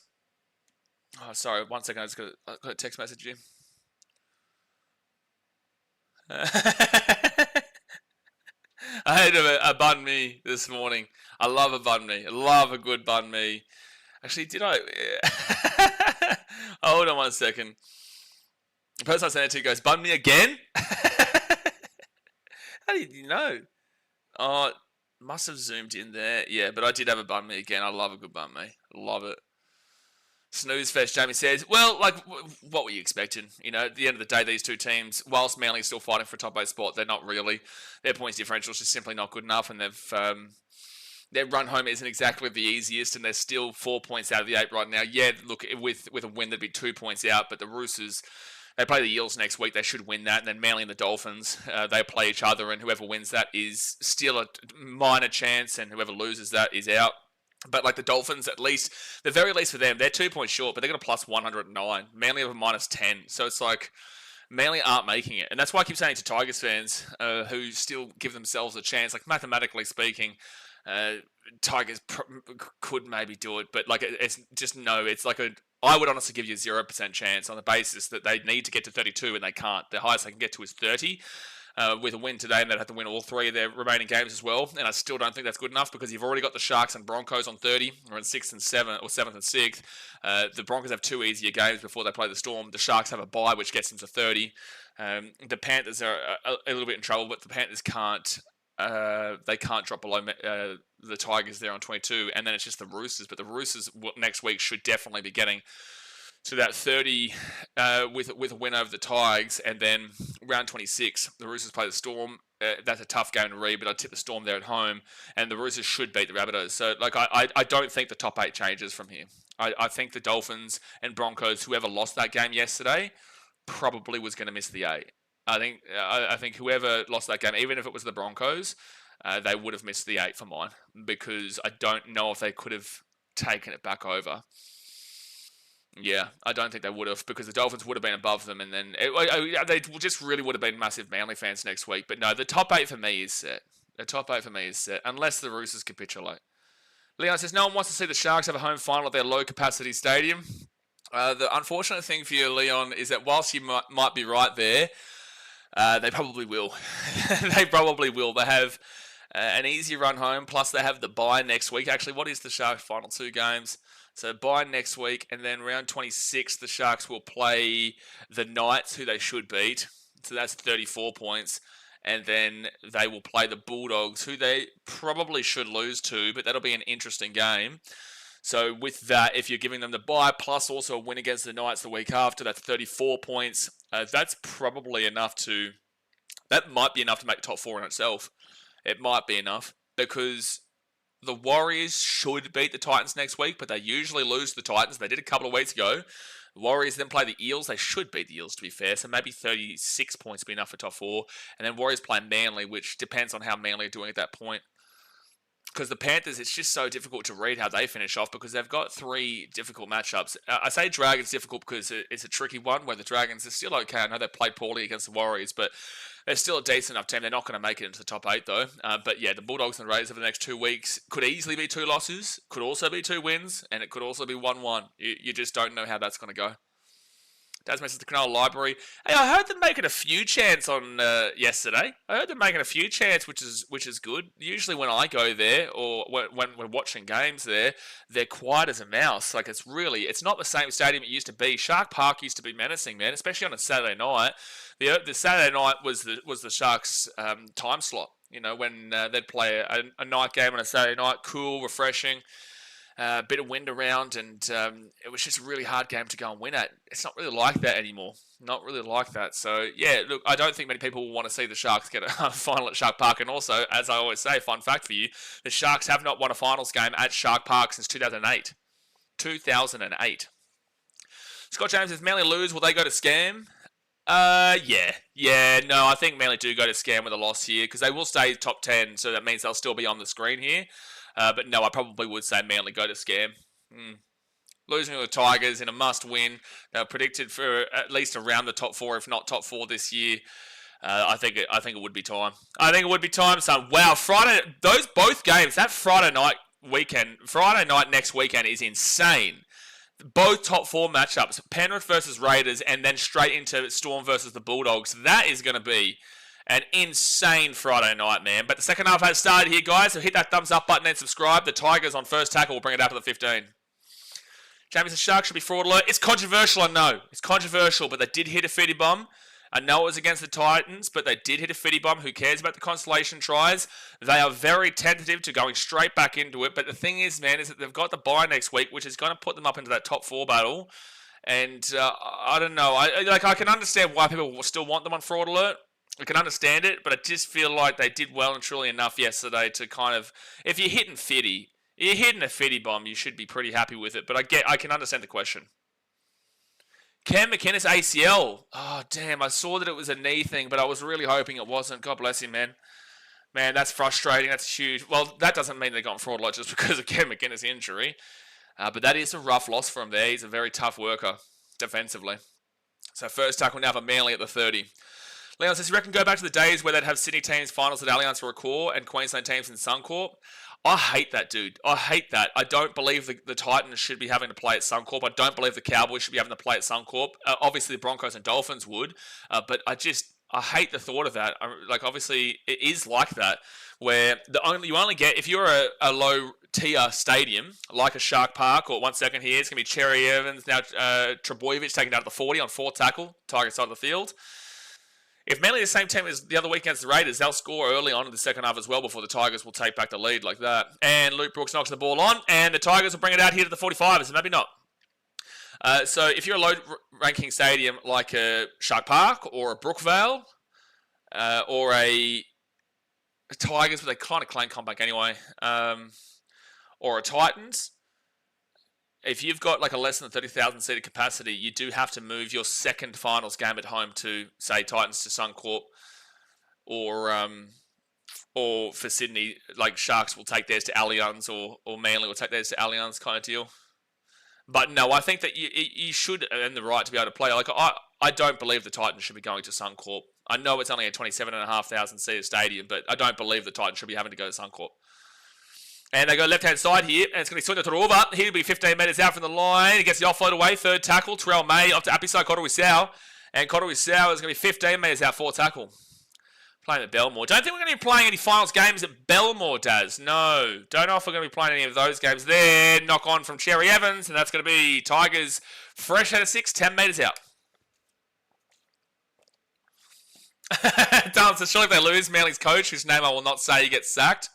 Oh, sorry. 1 second. I got a text message here. I had a banh mi this morning. I love a banh mi. I love a good banh mi. Actually, did I? Hold on 1 second. The person I sent it to goes, banh mi again? How did you know? Oh, must have zoomed in there. Yeah, but I did have a banh mi again. I love a good banh mi. Love it. Snooze fest, Jamie says. Well, what were you expecting? At the end of the day, these two teams, whilst Manly's still fighting for a top 8 spot, they're not really. Their points differential is just simply not good enough, and their run home isn't exactly the easiest, and they're still 4 points out of the 8 right now. Yeah, look, with a win, they'd be 2 points out, but the Roosters, they play the Eels next week. They should win that, and then Manly and the Dolphins, they play each other, and whoever wins that is still a minor chance, and whoever loses that is out. But the Dolphins, at least, the very least for them, they're 2 points short, but they're going to plus 109. Manly have a minus 10. So it's Manly aren't making it. And that's why I keep saying to Tigers fans who still give themselves a chance, mathematically speaking, Tigers could maybe do it. But it's just no. It's I would honestly give you a 0% chance on the basis that they need to get to 32 and they can't. The highest they can get to is 30. With a win today, and they'd have to win all 3 of their remaining games as well. And I still don't think that's good enough because you've already got the Sharks and Broncos on 30, or in 6th and 7th, or 7th and 6th. The Broncos have 2 easier games before they play the Storm. The Sharks have a bye, which gets them to 30. The Panthers are a little bit in trouble, but the Panthers can't. They can't drop below the Tigers there on 22, and then it's just the Roosters. But the Roosters next week should definitely be getting to that 30 with a win over the Tigers, and then round 26, the Roosters play the Storm. That's a tough game to read, but I'd tip the Storm there at home, and the Roosters should beat the Rabbitohs. So, I don't think the top 8 changes from here. I think the Dolphins and Broncos, whoever lost that game yesterday, probably was going to miss the 8. I think whoever lost that game, even if it was the Broncos, they would have missed the 8 for mine, because I don't know if they could have taken it back over. Yeah, I don't think they would have, because the Dolphins would have been above them, and then they just really would have been massive Manly fans next week. But no, the top 8 for me is set. The top 8 for me is set, unless the Roosters capitulate. Leon says, no one wants to see the Sharks have a home final at their low-capacity stadium. The unfortunate thing for you, Leon, is that whilst you might be right there, they probably will. They probably will. They have an easy run home, plus they have the bye next week. Actually, what is the Sharks' final 2 games? So bye next week, and then round 26, the Sharks will play the Knights, who they should beat. So that's 34 points. And then they will play the Bulldogs, who they probably should lose to, but that'll be an interesting game. So with that, if you're giving them the bye, plus also a win against the Knights the week after, that's 34 points. That's probably enough that might be enough to make top 4 in itself. It might be enough, because the Warriors should beat the Titans next week, but they usually lose to the Titans. They did a couple of weeks ago. The Warriors then play the Eels. They should beat the Eels, to be fair. So maybe 36 points would be enough for top 4. And then Warriors play Manly, which depends on how Manly are doing at that point. because the Panthers, it's just so difficult to read how they finish off because they've got 3 difficult matchups. I say Dragons difficult because it's a tricky one where the Dragons are still okay. I know they played poorly against the Warriors, but they're still a decent enough team. They're not going to make it into the top 8 though. But yeah, the Bulldogs and the Raiders over the next 2 weeks could easily be 2 losses, could also be 2 wins, and it could also be 1-1. You just don't know how that's going to go. Daz mentions the Cronulla Library. Hey, I heard them making a few chants on yesterday. I heard them making a few chants, which is good. Usually when I go there or when we're watching games there, they're quiet as a mouse. Like it's not the same stadium it used to be. Shark Park used to be menacing, man, especially on a Saturday night. The Saturday night was the Sharks' time slot. You know, when they'd play a night game on a Saturday night, cool, refreshing. A bit of wind around, and it was just a really hard game to go and win at. It's not really like that anymore. Not really like that. So, yeah, look, I don't think many people will want to see the Sharks get a final at Shark Park. And also, as I always say, fun fact for you, the Sharks have not won a finals game at Shark Park since 2008. 2008. Scott James says, Manly lose, will they go to scam? Yeah, no, I think Manly do go to scam with a loss here, because they will stay top 10, so that means they'll still be on the screen here. But no, I probably would say Manly go to scam. Losing to the Tigers in a must-win. They were predicted for at least around the top 4, if not top 4 this year. I think it would be time. I think it would be time. So wow, Friday, both games, that Friday night next weekend is insane. Both top 4 matchups, Penrith versus Raiders, and then straight into Storm versus the Bulldogs. That is going to be an insane Friday night, man. But the second half has started here, guys, so hit that thumbs up button and subscribe. The Tigers on first tackle will bring it out to the 15. James and Sharks should be fraud alert. It's controversial, I know. It's controversial, but they did hit a fitty bomb. I know it was against the Titans, but they did hit a fitty bomb. Who cares about the consolation tries? They are very tentative to going straight back into it. But the thing is, man, is that they've got the bye next week, which is going to put them up into that top 4 battle. And I don't know. I can understand why people will still want them on fraud alert. I can understand it, but I just feel like they did well and truly enough yesterday to kind of, if you're hitting a fitty bomb, you should be pretty happy with it. But I can understand the question. Cam McInnes ACL. Oh, damn, I saw that it was a knee thing, but I was really hoping it wasn't. God bless him, man. Man, that's frustrating. That's huge. Well, that doesn't mean they got fraud alert just because of Cam McInnes' injury. But that is a rough loss for him there. He's a very tough worker defensively. So first tackle now for Manly at the 30. Leon says, you reckon go back to the days where they'd have Sydney teams finals at Allianz for a core and Queensland teams in Suncorp? I hate that, dude. I hate that. I don't believe the Titans should be having to play at Suncorp. I don't believe the Cowboys should be having to play at Suncorp. Obviously, the Broncos and Dolphins would, but I hate the thought of that. Obviously, it is like that, where you only get, if you're a low-tier stadium, like a Shark Park, or 1 second here, it's going to be Cherry Evans, now Trebojevic taken out at the 40 on 4th tackle, Tigers side of the field. If Manly the same team as the other week against the Raiders, they'll score early on in the second half as well before the Tigers will take back the lead like that. And Luke Brooks knocks the ball on, and the Tigers will bring it out here to the 45, so maybe not. So if you're a low-ranking stadium like a Shark Park or a Brookvale or a Tigers, but they kind of claim comeback anyway, or a Titans, if you've got like a less than 30,000 seated capacity, you do have to move your second finals game at home to, say, Titans to Suncorp, or for Sydney, like Sharks will take theirs to Allianz, or Manly will take theirs to Allianz kind of deal. But no, I think that you should earn the right to be able to play. Like I don't believe the Titans should be going to Suncorp. I know it's only a 27,500 seated stadium, but I don't believe the Titans should be having to go to Suncorp. And they go left-hand side here, and it's going to be Sunda Turuva. He'll be 15 metres out from the line. He gets the offload away, 3rd tackle. Terrell May off to Apisai Koroisau. And Koroisau is going to be 15 metres out, 4th tackle. Playing at Belmore. Don't think we're going to be playing any finals games at Belmore, Daz. No. Don't know if we're going to be playing any of those games there. Knock on from Cherry Evans, and that's going to be Tigers fresh out of 6, 10 metres out. Darren says, surely if they lose, Manly's coach, whose name I will not say, gets sacked.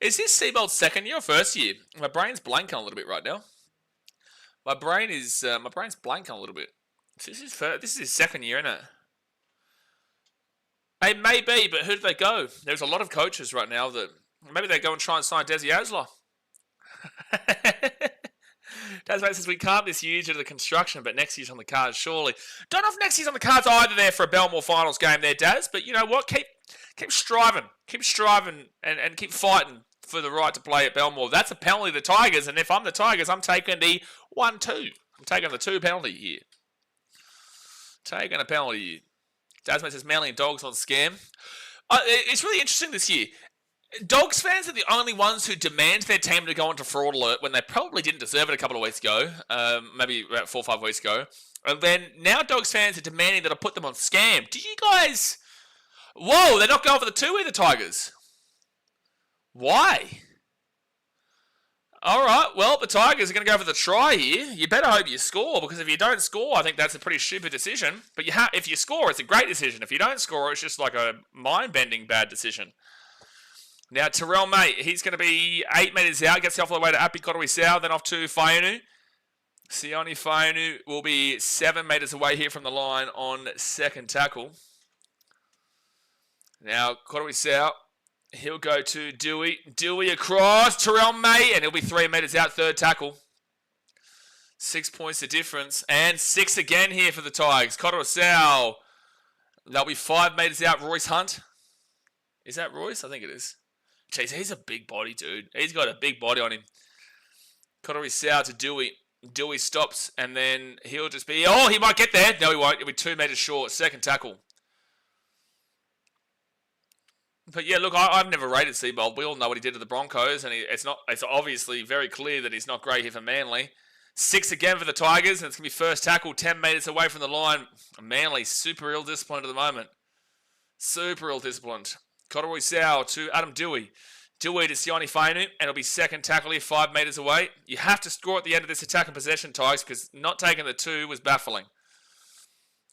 Is this Seabold's second year or first year? My brain's blanking a little bit right now. My brain's blanking a little bit. This is his second year, isn't it? It may be, but who do they go? There's a lot of coaches right now that maybe they go and try and sign Desi Osler. Tasmania says we can't this year due to the construction, but next year's on the cards, surely. Don't know if next year's on the cards either there for a Belmore finals game there, Daz, but you know what? Keep striving. Keep striving and keep fighting for the right to play at Belmore. That's a penalty to the Tigers, and if I'm the Tigers, I'm taking the 1-2. I'm taking the 2 penalty here. Taking a penalty here. Dasman says Manly and Dogs on scam. It's really interesting this year. Dogs fans are the only ones who demand their team to go into fraud alert when they probably didn't deserve it a couple of weeks ago. Maybe about 4 or 5 weeks ago. And then now Dogs fans are demanding that I put them on scam. Do you guys... Whoa, they're not going for the 2 either, Tigers. Why? Alright, well, the Tigers are going to go for the try here. You better hope you score, because if you don't score, I think that's a pretty stupid decision. But if you score, it's a great decision. If you don't score, it's just like a mind-bending bad decision. Now, Terrell Mate, he's going to be 8 metres out, gets off the way to Api Koroisau, then off to Fainu. Sione Fainu will be 7 metres away here from the line on second tackle. Now, Koroisau, he'll go to Dewey. Dewey across, Terrell May, and he'll be 3 metres out, third tackle. 6 points the difference, and 6 again here for the Tigers. Koroisau, they'll be 5 metres out, Royce Hunt. Is that Royce? I think it is. Jeez, he's a big body, dude. He's got a big body on him. Koroisau to Dewey. Dewey stops, and then he'll just be... Oh, he might get there. No, he won't. He'll be 2 metres short. Second tackle. But yeah, look, I've never rated Seabold. We all know what he did to the Broncos, and it's obviously very clear that he's not great here for Manly. 6 again for the Tigers, and it's going to be first tackle, 10 metres away from the line. Manly, super ill-disciplined at the moment. Super ill-disciplined. Koroisau to Adam Dewey. Dewey to Sione Fainu, and it'll be second tackle here, 5 metres away. You have to score at the end of this attack and possession, Tigers, because not taking the 2 was baffling.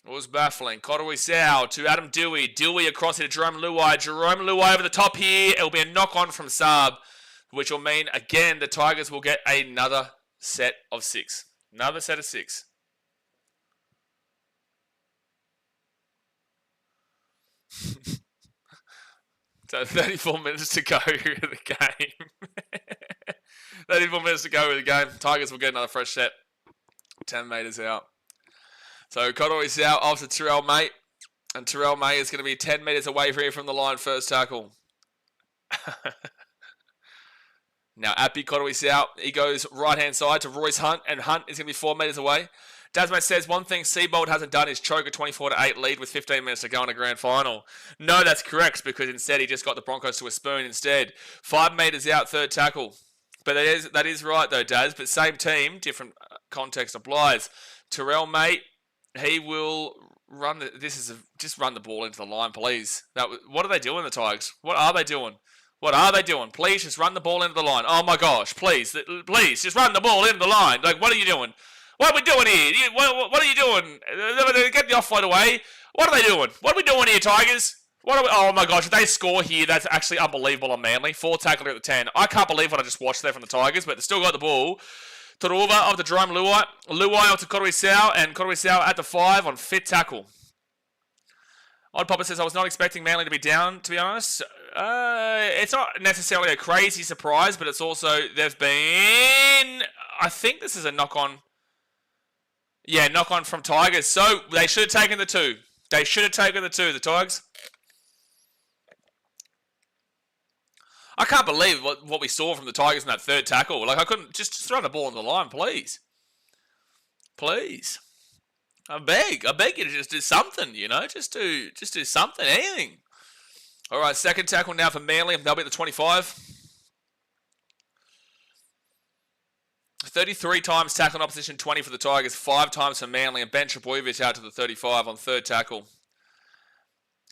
It was baffling. Koroisau to Adam Dewey. Dewey across here to Jerome Luai. Jerome Luai over the top here. It'll be a knock-on from Saab, which will mean, again, the Tigers will get another set of 6. Another set of 6. So 34 minutes to go with the game. 34 minutes to go with the game. Tigers will get another fresh set. 10 metres out. So Koroisau off to Terrell May. And Terrell May is going to be 10 metres away here from the line, first tackle. Now Api Koroisau, he goes right-hand side to Royce Hunt. And Hunt is going to be 4 metres away. Dasmate says, one thing Seabold hasn't done is choke a 24-8 lead with 15 minutes to go in a grand final. No, that's correct, because instead he just got the Broncos to a spoon instead. 5 metres out, third tackle. But that is right, though, Daz. But same team, different context applies. Terrell Mate, he will run just run the ball into the line, please. What are they doing, the Tigers? What are they doing? What are they doing? Please just run the ball into the line. Oh, my gosh, please just run the ball into the line. Like, what are you doing? What are we doing here? What are you doing? Get the offload away. What are they doing? What are we doing here, Tigers? Oh my gosh, if they score here, that's actually unbelievable on Manly. 4 tackle at the 10. I can't believe what I just watched there from the Tigers, but they still got the ball. Taruva off to Jerome Luai. Luai off to Koroisau, and Koroisau at the 5 on fit tackle. Odd Papa says, I was not expecting Manly to be down, to be honest. It's not necessarily a crazy surprise, but it's also, they've been... I think this is a knock-on. Yeah, knock-on from Tigers. So, they should have taken the 2. They should have taken the 2, the Tigers. I can't believe what we saw from the Tigers in that third tackle. Like, I couldn't... Just throw the ball on the line, please. Please. I beg you to just do something, you know? Just do something, anything. All right, second tackle now for Manly. They'll be at the 25. 33 times tackle in opposition, 20 for the Tigers, 5 times for Manly, and Ben Trebojevic out to the 35 on third tackle.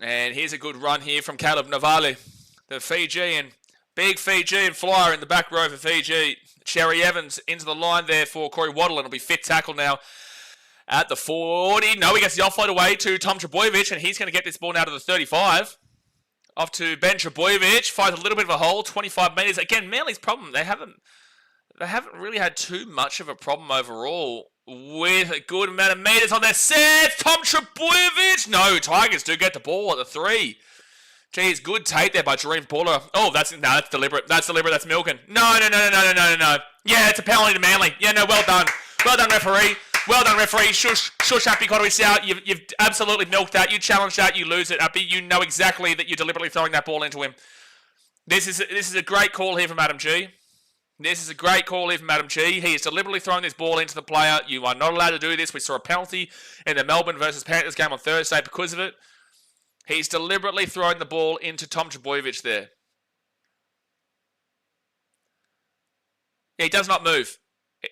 And here's a good run here from Caleb Navale, the Fijian, big Fijian flyer in the back row for Fiji. Cherry Evans into the line there for Corey Waddle, and it'll be fit tackle now at the 40. No, he gets the offload away to Tom Trebojevic, and he's going to get this ball now to the 35. Off to Ben Trebojevic, finds a little bit of a hole, 25 metres. Again, Manly's problem, they haven't really had too much of a problem overall with a good amount of meters on their set. Tom Trebojevic. No, Tigers do get the ball at the 3. Geez, good take there by Jareem Paula. Oh, that's deliberate. That's deliberate. That's milking. No. Yeah, it's a penalty to Manly. Yeah, no, well done. Well done, referee. Well done, referee. Shush, Happy Koroisau. You've absolutely milked that. You challenge that. You lose it, Happy. You know exactly that you're deliberately throwing that ball into him. This is a great call here from Adam G. This is a great call here from Adam G. He is deliberately throwing this ball into the player. You are not allowed to do this. We saw a penalty in the Melbourne versus Panthers game on Thursday because of it. He's deliberately throwing the ball into Tom Trbojevic there. He does not move.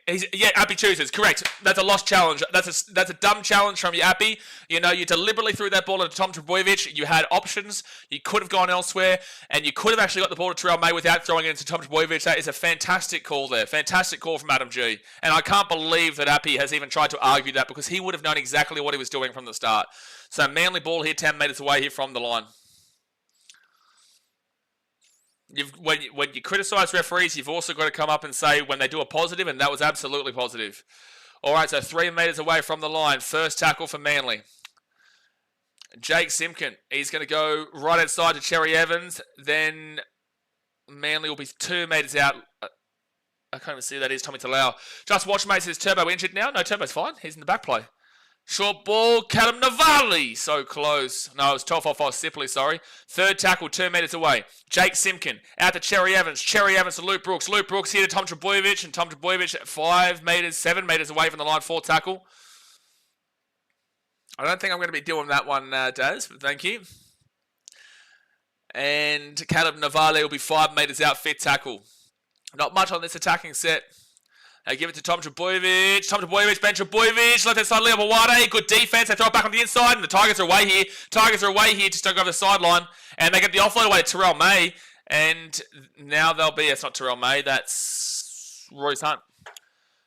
Appy chooses. Correct. That's a lost challenge. That's a dumb challenge from you, Appy. You know, you deliberately threw that ball into Tom Trbojevic. You had options. You could have gone elsewhere, and you could have actually got the ball to Terrell May without throwing it into Tom Trbojevic. That is a fantastic call there. Fantastic call from Adam G. And I can't believe that Appy has even tried to argue that, because he would have known exactly what he was doing from the start. So Manly ball here, 10 metres away here from the line. When you criticise referees, you've also got to come up and say when they do a positive, and that was absolutely positive. All right, so 3 metres away from the line. First tackle for Manly. Jake Simpkin, he's going to go right outside to Cherry Evans. Then Manly will be 2 metres out. I can't even see who that is. Tommy Talau. Just watch, mate. Is Turbo injured now? No, Turbo's fine. He's in the back play. Short ball, Callum Navali. So close. No, it was 12 off Sipley, sorry. Third tackle, 2 metres away. Jake Simpkin out to Cherry Evans. Cherry Evans to Luke Brooks. Luke Brooks here to Tom Trbojevic. And Tom Trbojevic at 5 metres, 7 metres away from the line. 4th tackle. I don't think I'm going to be doing that one, Daz, but thank you. And Caleb Navali will be 5 metres out. 5th tackle. Not much on this attacking set. They give it to Tom Trbojevic. Tom Trbojevic, Ben Trbojevic. Left hand side, Leo Mawade. Good defense. They throw it back on the inside, and the Tigers are away here. Tigers are away here, just don't go over the sideline. And they get the offload away to Terrell May. And now they'll be, it's not Terrell May, that's Royce Hunt.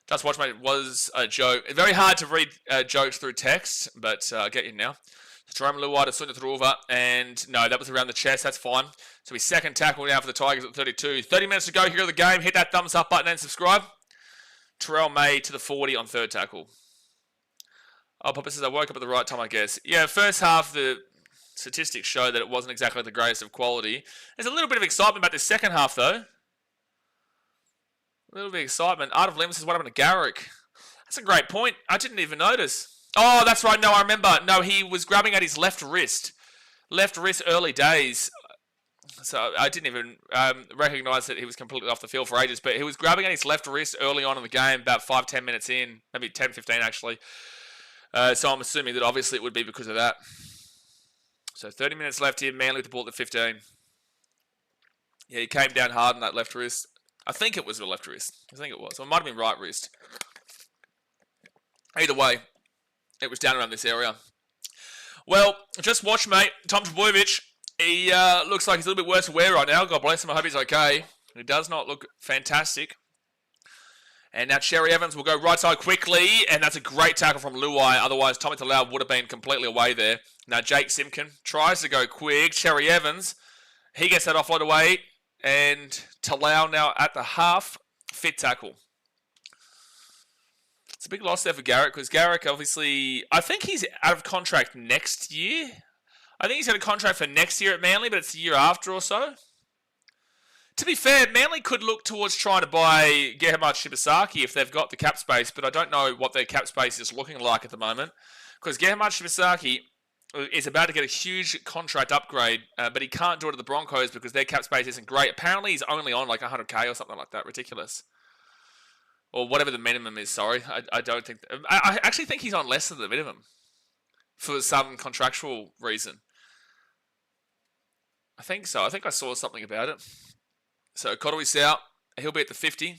Just watch, mate. It was a joke. Very hard to read jokes through text, but I get you now. Jerome Luai to Sunda Thruva. And no, that was around the chest. That's fine. So his second tackle now for the Tigers at 32. 30 minutes to go here of the game. Hit that thumbs up button and subscribe. Terrell May to the 40 on 3rd tackle. Oh, Papa says I woke up at the right time, I guess. Yeah, first half, the statistics show that it wasn't exactly the greatest of quality. There's a little bit of excitement about the second half, though. A little bit of excitement. Art of Lim says, what happened to Garrick? That's a great point. I didn't even notice. Oh, that's right. No, I remember. No, he was grabbing at his left wrist. Left wrist early days. So I didn't even recognise that he was completely off the field for ages. But he was grabbing at his left wrist early on in the game, about 5-10 minutes in. Maybe 10-15 actually. So I'm assuming that obviously it would be because of that. So 30 minutes left here. Manly with the ball at 15. Yeah, he came down hard on that left wrist. I think it was the left wrist. I think it was. Or it might have been right wrist. Either way, it was down around this area. Well, just watch, mate. Tom Trbojevic. He looks like he's a little bit worse for wear right now. God bless him. I hope he's okay. He does not look fantastic. And now Cherry Evans will go right side quickly. And that's a great tackle from Luai. Otherwise, Tommy Talau would have been completely away there. Now Jake Simpkin tries to go quick. Cherry Evans. He gets that offload away. And Talau now at the half. 5th tackle. It's a big loss there for Garrick. Because Garrick, obviously, I think he's out of contract next year. I think he's got a contract for next year at Manly, but it's the year after or so. To be fair, Manly could look towards trying to buy Gerhard Shibasaki if they've got the cap space, but I don't know what their cap space is looking like at the moment. Because Gerhard Shibasaki is about to get a huge contract upgrade, but he can't do it at the Broncos because their cap space isn't great. Apparently, he's only on like 100k or something like that. Ridiculous. Or whatever the minimum is, sorry. I don't think... I actually think he's on less than the minimum for some contractual reason. I think so. I think I saw something about it. So, Kotowi's out. He'll be at the 50.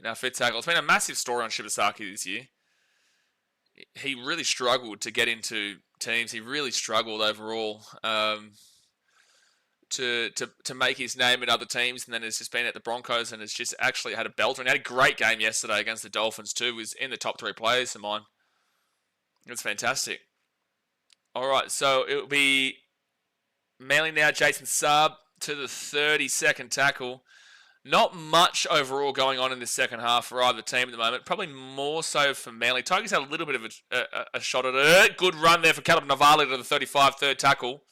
Now, 5th tackle. It's been a massive story on Shibasaki this year. He really struggled to get into teams. He really struggled overall to make his name in other teams. And then it's just been at the Broncos and it's just actually had a belter. And he had a great game yesterday against the Dolphins too. He was in the top 3 players of mine. It's fantastic. All right, so it'll be Manly now, Jason Saab to the 32nd tackle. Not much overall going on in this second half for either team at the moment. Probably more so for Manly. Tigers had a little bit of a shot at it. Good run there for Caleb Navali to the 35, 3rd tackle.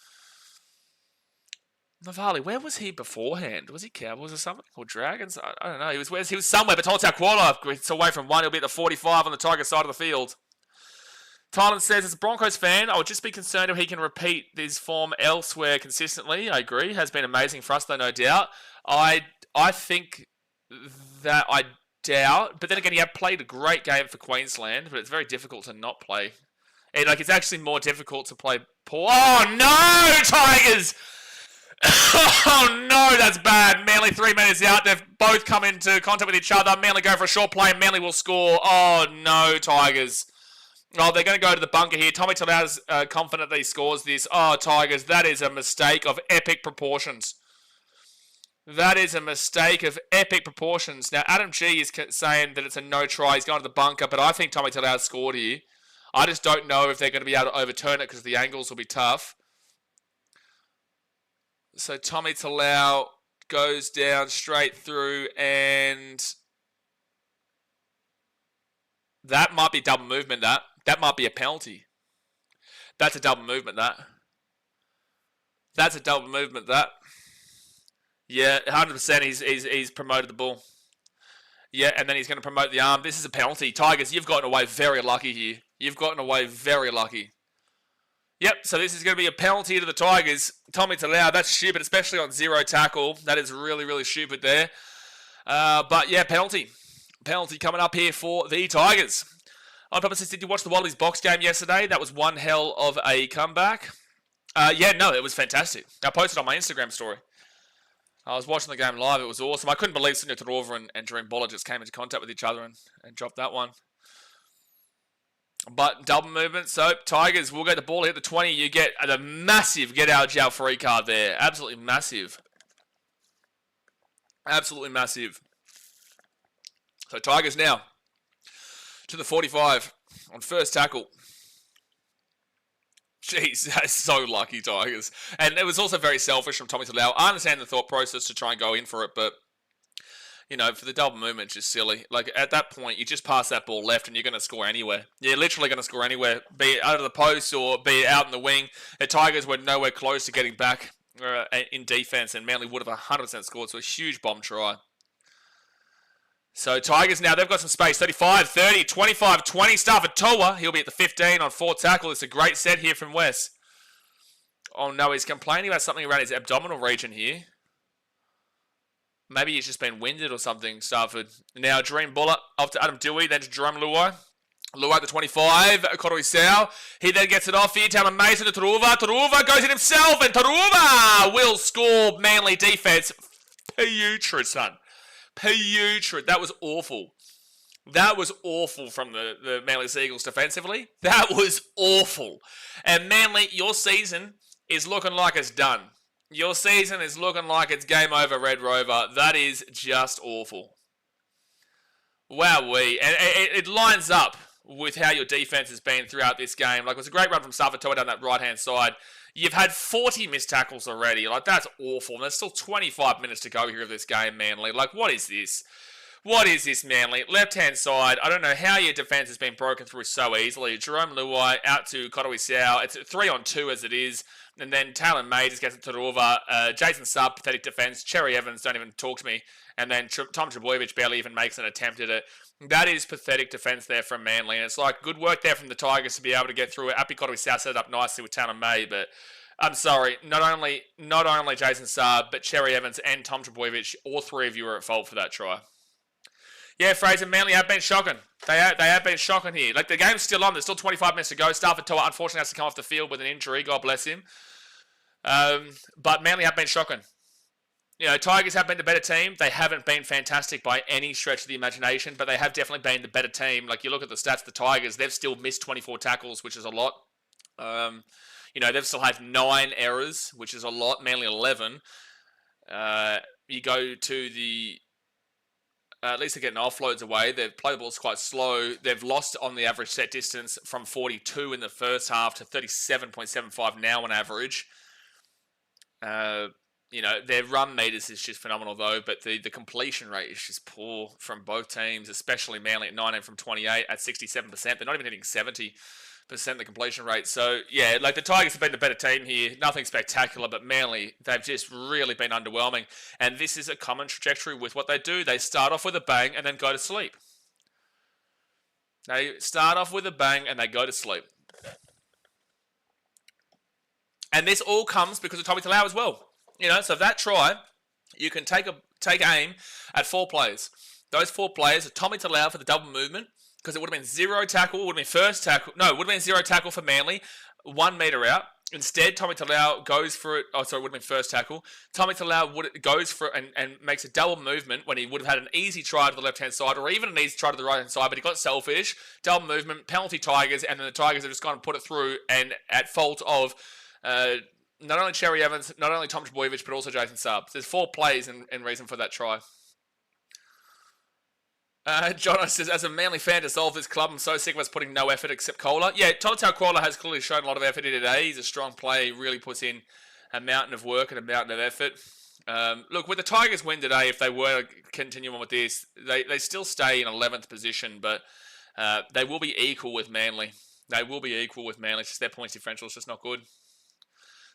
Navali, where was he beforehand? Was he Cowboys or something? Or Dragons? I don't know. He was somewhere, but Toltau Kuala, it's away from one. He'll be at the 45 on the Tiger side of the field. Tylen says, as a Broncos fan, I would just be concerned if he can repeat this form elsewhere consistently. I agree. Has been amazing for us, though, no doubt. I think that I doubt. But then again, he had played a great game for Queensland, but it's very difficult to not play. And, it's actually more difficult to play poor. Oh, no, Tigers! Oh, no, that's bad. Manly 3 minutes out. They've both come into contact with each other. Manly go for a short play, and Manly will score. Oh, no, Tigers. Oh, they're going to go to the bunker here. Tommy Talau's confident that he scores this. Oh, Tigers, that is a mistake of epic proportions. That is a mistake of epic proportions. Now, Adam G is saying that it's a no try. He's going to the bunker, but I think Tommy Talau scored here. I just don't know if they're going to be able to overturn it because the angles will be tough. So Tommy Talau goes down straight through, and that might be double movement, that. That might be a penalty. That's a double movement, that. That's a double movement, that. Yeah, 100% he's promoted the ball. Yeah, and then he's going to promote the arm. This is a penalty. Tigers, you've gotten away very lucky here. You've gotten away very lucky. Yep, so this is going to be a penalty to the Tigers. Tommy Talau, that's stupid, especially on zero tackle. That is really, really stupid there. But yeah, penalty. Penalty coming up here for the Tigers. On Papa says, did you watch the Wallabies box game yesterday? That was one hell of a comeback. Yeah, no, it was fantastic. I posted on my Instagram story. I was watching the game live. It was awesome. I couldn't believe Sunil Tadorova and Dream Bola just came into contact with each other and dropped that one. But double movement. So Tigers will get the ball, hit the 20. You get the massive get out of jail free card there. Absolutely massive. Absolutely massive. So Tigers now to the 45 on first tackle. Jeez, that's so lucky, Tigers. And it was also very selfish from Tommy Talau. I understand the thought process to try and go in for it, but, for the double movement, it's just silly. At that point, you just pass that ball left and you're going to score anywhere. You're literally going to score anywhere, be it out of the post or be it out in the wing. The Tigers were nowhere close to getting back in defense, and Manly would have 100% scored, so a huge bomb try. So Tigers now, they've got some space. 35, 30, 25, 20. Stafford Toa, he'll be at the 15 on fourth tackle. It's a great set here from Wes. Oh no, he's complaining about something around his abdominal region here. Maybe he's just been winded or something, Stafford. Now Dream Buller off to Adam Dewey, then to Jerome Luai. Luai at the 25, Kodoi Sao. He then gets it off here. Talon Mason to Taruva. Taruva goes in himself, and Taruva will score. Manly defense. Putrid, son. Putrid. That was awful. That was awful from the Manly Seagulls defensively. That was awful. And Manly, your season is looking like it's done. Your season is looking like it's game over, Red Rover. That is just awful. Wowee. And it lines up with how your defense has been throughout this game. It was a great run from Stafford Toa down that right-hand side. You've had 40 missed tackles already. That's awful. And there's still 25 minutes to go here of this game, Manly. What is this? What is this, Manly? Left-hand side, I don't know how your defense has been broken through so easily. Jerome Luai out to Kodoi Sao. It's 3-on-2 as it is. And then Talon May just gets it to Taruva. Jason Saab, pathetic defense. Cherry Evans, don't even talk to me. And then Tom Trbojevic barely even makes an attempt at it. That is pathetic defense there from Manly. And it's good work there from the Tigers to be able to get through it. Api Kodoi Sao set it up nicely with Talon May. But I'm sorry, not only Jason Saab, but Cherry Evans and Tom Trbojevic, all three of you are at fault for that try. Yeah, Fraser, Manly have been shocking. They have been shocking here. The game's still on. There's still 25 minutes to go. Stafford Toa, unfortunately, has to come off the field with an injury. God bless him. But Manly have been shocking. Tigers have been the better team. They haven't been fantastic by any stretch of the imagination, but they have definitely been the better team. You look at the stats, the Tigers, they've still missed 24 tackles, which is a lot. They've still had 9 errors, which is a lot. Manly 11. You go to the... at least they're getting offloads away. They've played the balls quite slow. They've lost on the average set distance from 42 in the first half to 37.75 now on average. Their run meters is just phenomenal though, but the completion rate is just poor from both teams, especially Manly at 19 from 28 at 67%. They're not even hitting 70% the completion rate. So, yeah, the Tigers have been the better team here. Nothing spectacular, but Manly, they've just really been underwhelming. And this is a common trajectory with what they do. They start off with a bang and then go to sleep. They start off with a bang and they go to sleep. And this all comes because of Tommy Talau as well. So that try, you can take aim at 4 players. Those 4 players are Tommy Talau for the double movement, because it would have been 0 tackle, would have been first tackle. No, it would have been 0 tackle for Manly, 1 metre out. Instead, Tommy Talau goes for it. Oh, sorry, it would have been first tackle. Tommy Talau goes for it and makes a double movement when he would have had an easy try to the left-hand side, or even an easy try to the right-hand side, but he got selfish. Double movement, penalty Tigers, and then the Tigers have just gone and put it through, and at fault of not only Cherry Evans, not only Tom Trbojevic, but also Jason Saab. There's 4 plays in reason for that try. Jono says, as a Manly fan to solve this club, I'm so sick of us putting no effort except Kohler. Yeah, Tolotau Kohler has clearly shown a lot of effort here today. He's a strong player. He really puts in a mountain of work and a mountain of effort. Look, with the Tigers win today, if they were to continue on with this, they still stay in 11th position, but they will be equal with Manly. They will be equal with Manly. It's just their points differential is just not good.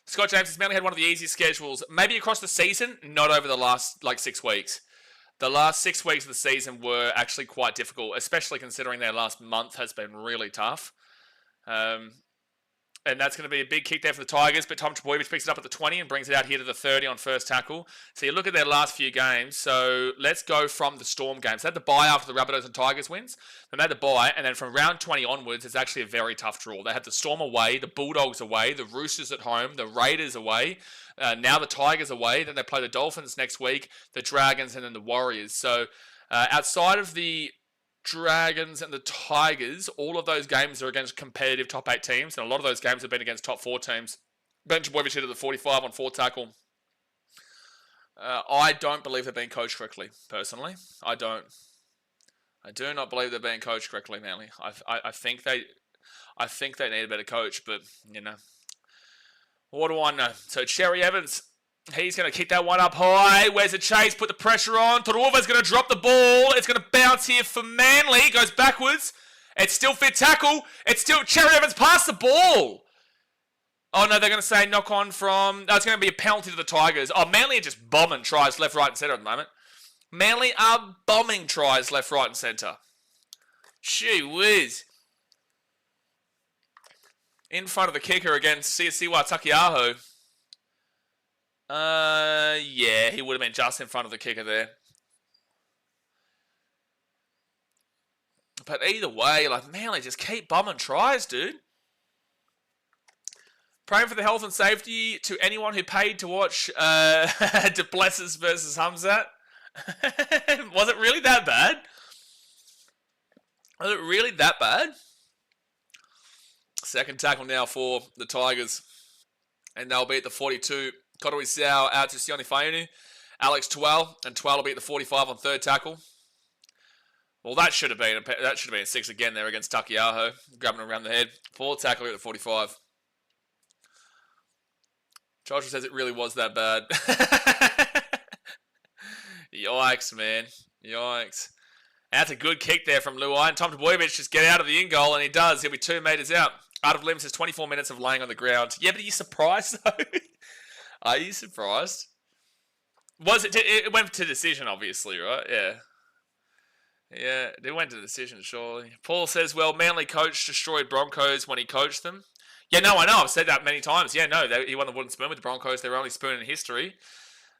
Scott James says, Manly had one of the easiest schedules, maybe across the season, not over the last 6 weeks. The last 6 weeks of the season were actually quite difficult, especially considering their last month has been really tough. And that's going to be a big kick there for the Tigers, but Tom Trbojevic picks it up at the 20 and brings it out here to the 30 on first tackle. So you look at their last few games. So let's go from the Storm games. They had the bye after the Rabbitohs and Tigers wins. Then they had the bye, and then from round 20 onwards, it's actually a very tough draw. They had the Storm away, the Bulldogs away, the Roosters at home, the Raiders away, now the Tigers away. Then they play the Dolphins next week, the Dragons, and then the Warriors. So outside of the Dragons and the Tigers, all of those games are against competitive top 8 teams, and a lot of those games have been against top 4 teams. Ben Trbojevic hit at the 45 on 4 tackle. I don't believe they're being coached correctly, personally. I don't. I do not believe they're being coached correctly, Manly. I think they need a better coach, but, what do I know? So Cherry Evans, he's going to kick that one up high. Where's the chase? Put the pressure on. Taruva's going to drop the ball. It's going to bounce here for Manly. Goes backwards. It's still fit tackle. It's still Cherry Evans past the ball. Oh, no, they're going to say knock on from... No, it's going to be a penalty to the Tigers. Oh, Manly are just bombing tries left, right, and centre at the moment. Manly are bombing tries left, right, and centre. Gee whiz. In front of the kicker against Siwa Takiaho. Yeah, he would have been just in front of the kicker there. But either way, Manly just keep bombing tries, dude. Praying for the health and safety to anyone who paid to watch Duplessis versus Hamzat. Was it really that bad? Was it really that bad? Second tackle now for the Tigers. And they'll be at the 42. Kodoi Sau out to Sione Faiunu. Alex Twell. And Twell will be at the 45 on third tackle. Well, that should have been a 6 again there against Takiaho. Grabbing him around the head. Fourth tackle at the 45. Joshua says it really was that bad. Yikes, man. Yikes. That's a good kick there from Luai. And Tom Trbojevic just get out of the in-goal, and he does. He'll be 2 metres out. Out of limb says 24 minutes of laying on the ground. Yeah, but are you surprised, though? Are you surprised? It went to decision, obviously, right? Yeah. Yeah, it went to decision, surely. Paul says, well, Manly coach destroyed Broncos when he coached them. Yeah, no, I know. I've said that many times. Yeah, no, he won the wooden spoon with the Broncos. They were only spoon in history.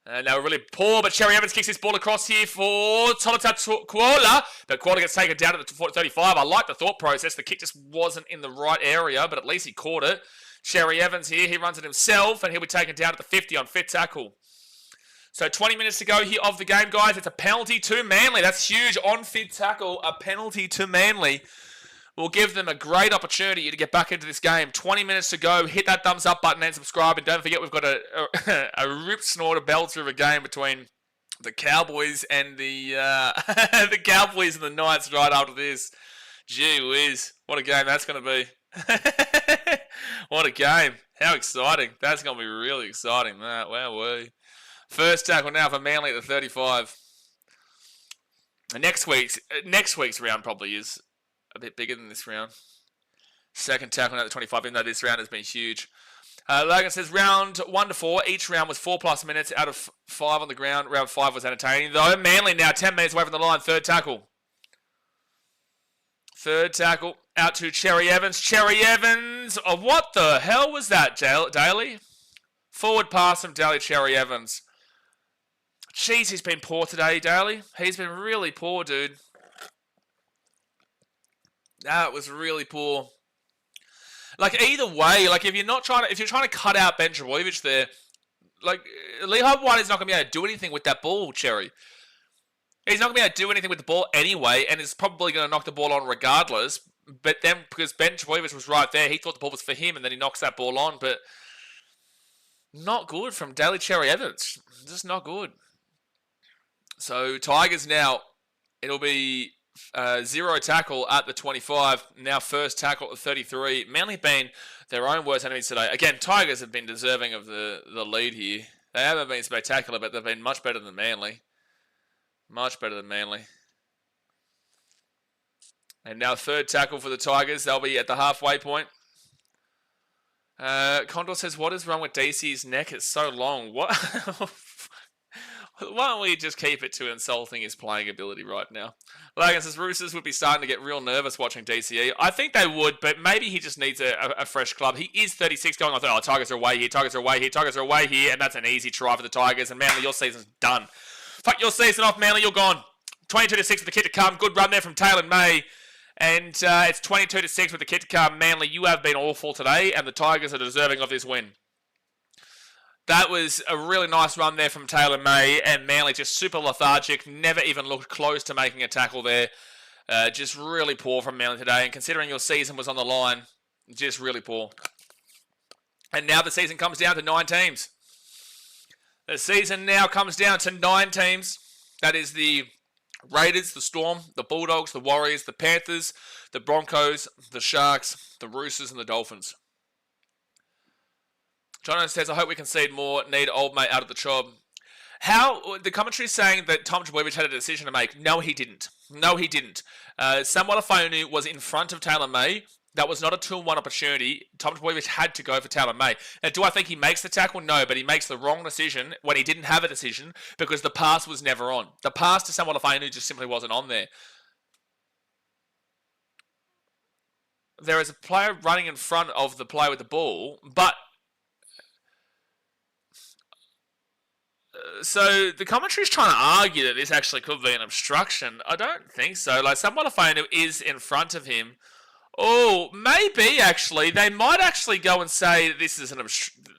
And they were really poor, but Cherry Evans kicks this ball across here for Tolotau Koala. But Koala gets taken down at the 35. I like the thought process. The kick just wasn't in the right area, but at least he caught it. Cherry Evans here. He runs it himself, and he'll be taken down at the 50 on fifth tackle. So 20 minutes to go here of the game, guys. It's a penalty to Manly. That's huge. On fifth tackle, a penalty to Manly will give them a great opportunity to get back into this game. 20 minutes to go. Hit that thumbs up button and subscribe. And don't forget, we've got a rip snorter belter of a game between the Cowboys and the the Cowboys and the Knights right after this. Gee whiz. What a game that's going to be. What a game. How exciting. That's going to be really exciting. Wowee. First tackle now for Manly at the 35. And next week's round probably is a bit bigger than this round. Second tackle now at the 25, even though this round has been huge. Logan says round 1 to 4. Each round was 4+ minutes out of 5 on the ground. Round 5 was entertaining, though. Manly now 10 minutes away from the line. Third tackle. Third tackle out to Cherry Evans. Cherry Evans. Oh, what the hell was that, Daly? Forward pass from Daly Cherry Evans. Jeez, he's been poor today, Daly. He's been really poor, dude. That was really poor. Like, either way, like, if you're trying to cut out Ben Trbojevic there, like, Lehigh White is not going to be able to do anything with that ball, Cherry. He's not going to be able to do anything with the ball anyway, and is probably going to knock the ball on regardless. But then, because Ben Trbojevic was right there, he thought the ball was for him, and then he knocks that ball on. But not good from Daly Cherry Evans. Just not good. So, Tigers now, it'll be 0 tackle at the 25. Now first tackle at the 33. Manly been their own worst enemies today. Again, Tigers have been deserving of the lead here. They haven't been spectacular, but they've been much better than Manly. Much better than Manly. And now third tackle for the Tigers. They'll be at the halfway point. Condor says, what is wrong with DC's neck? It's so long. What? Why don't we just keep it to insulting his playing ability right now? Logan says, Roosters would be starting to get real nervous watching DCE. I think they would, but maybe he just needs a fresh club. He is 36 going on. Oh, Tigers are away here, Tigers are away here, Tigers are away here, and that's an easy try for the Tigers. And Manly, your season's done. Fuck your season off, Manly, you're gone. 22-6 with the kit to come. Good run there from Taylor May. And it's 22-6 with the kit to come. Manly, you have been awful today, and the Tigers are deserving of this win. That was a really nice run there from Taylor May, and Manly just super lethargic, never even looked close to making a tackle there. Just really poor from Manly today, and considering your season was on the line, just really poor. And now the season comes down to 9 teams. The season now comes down to 9 teams. That is the Raiders, the Storm, the Bulldogs, the Warriors, the Panthers, the Broncos, the Sharks, the Roosters, and the Dolphins. John says, I hope we concede more. Need old mate out of the job. How the commentary is saying that Tom Trbojevic had a decision to make. No, he didn't. No, he didn't. Sam Walafonu was in front of Taylor May. That was not a 2-1 opportunity. Tom Trbojevic had to go for Taylor May. Now, do I think he makes the tackle? No, but he makes the wrong decision when he didn't have a decision because the pass was never on. The pass to Sam Walafonu just simply wasn't on there. There is a player running in front of the player with the ball, but so the commentary is trying to argue that this actually could be an obstruction. I don't think so. Like, someone on the phone who is in front of him. Oh, maybe actually. They might actually go and say that this is an obstruction.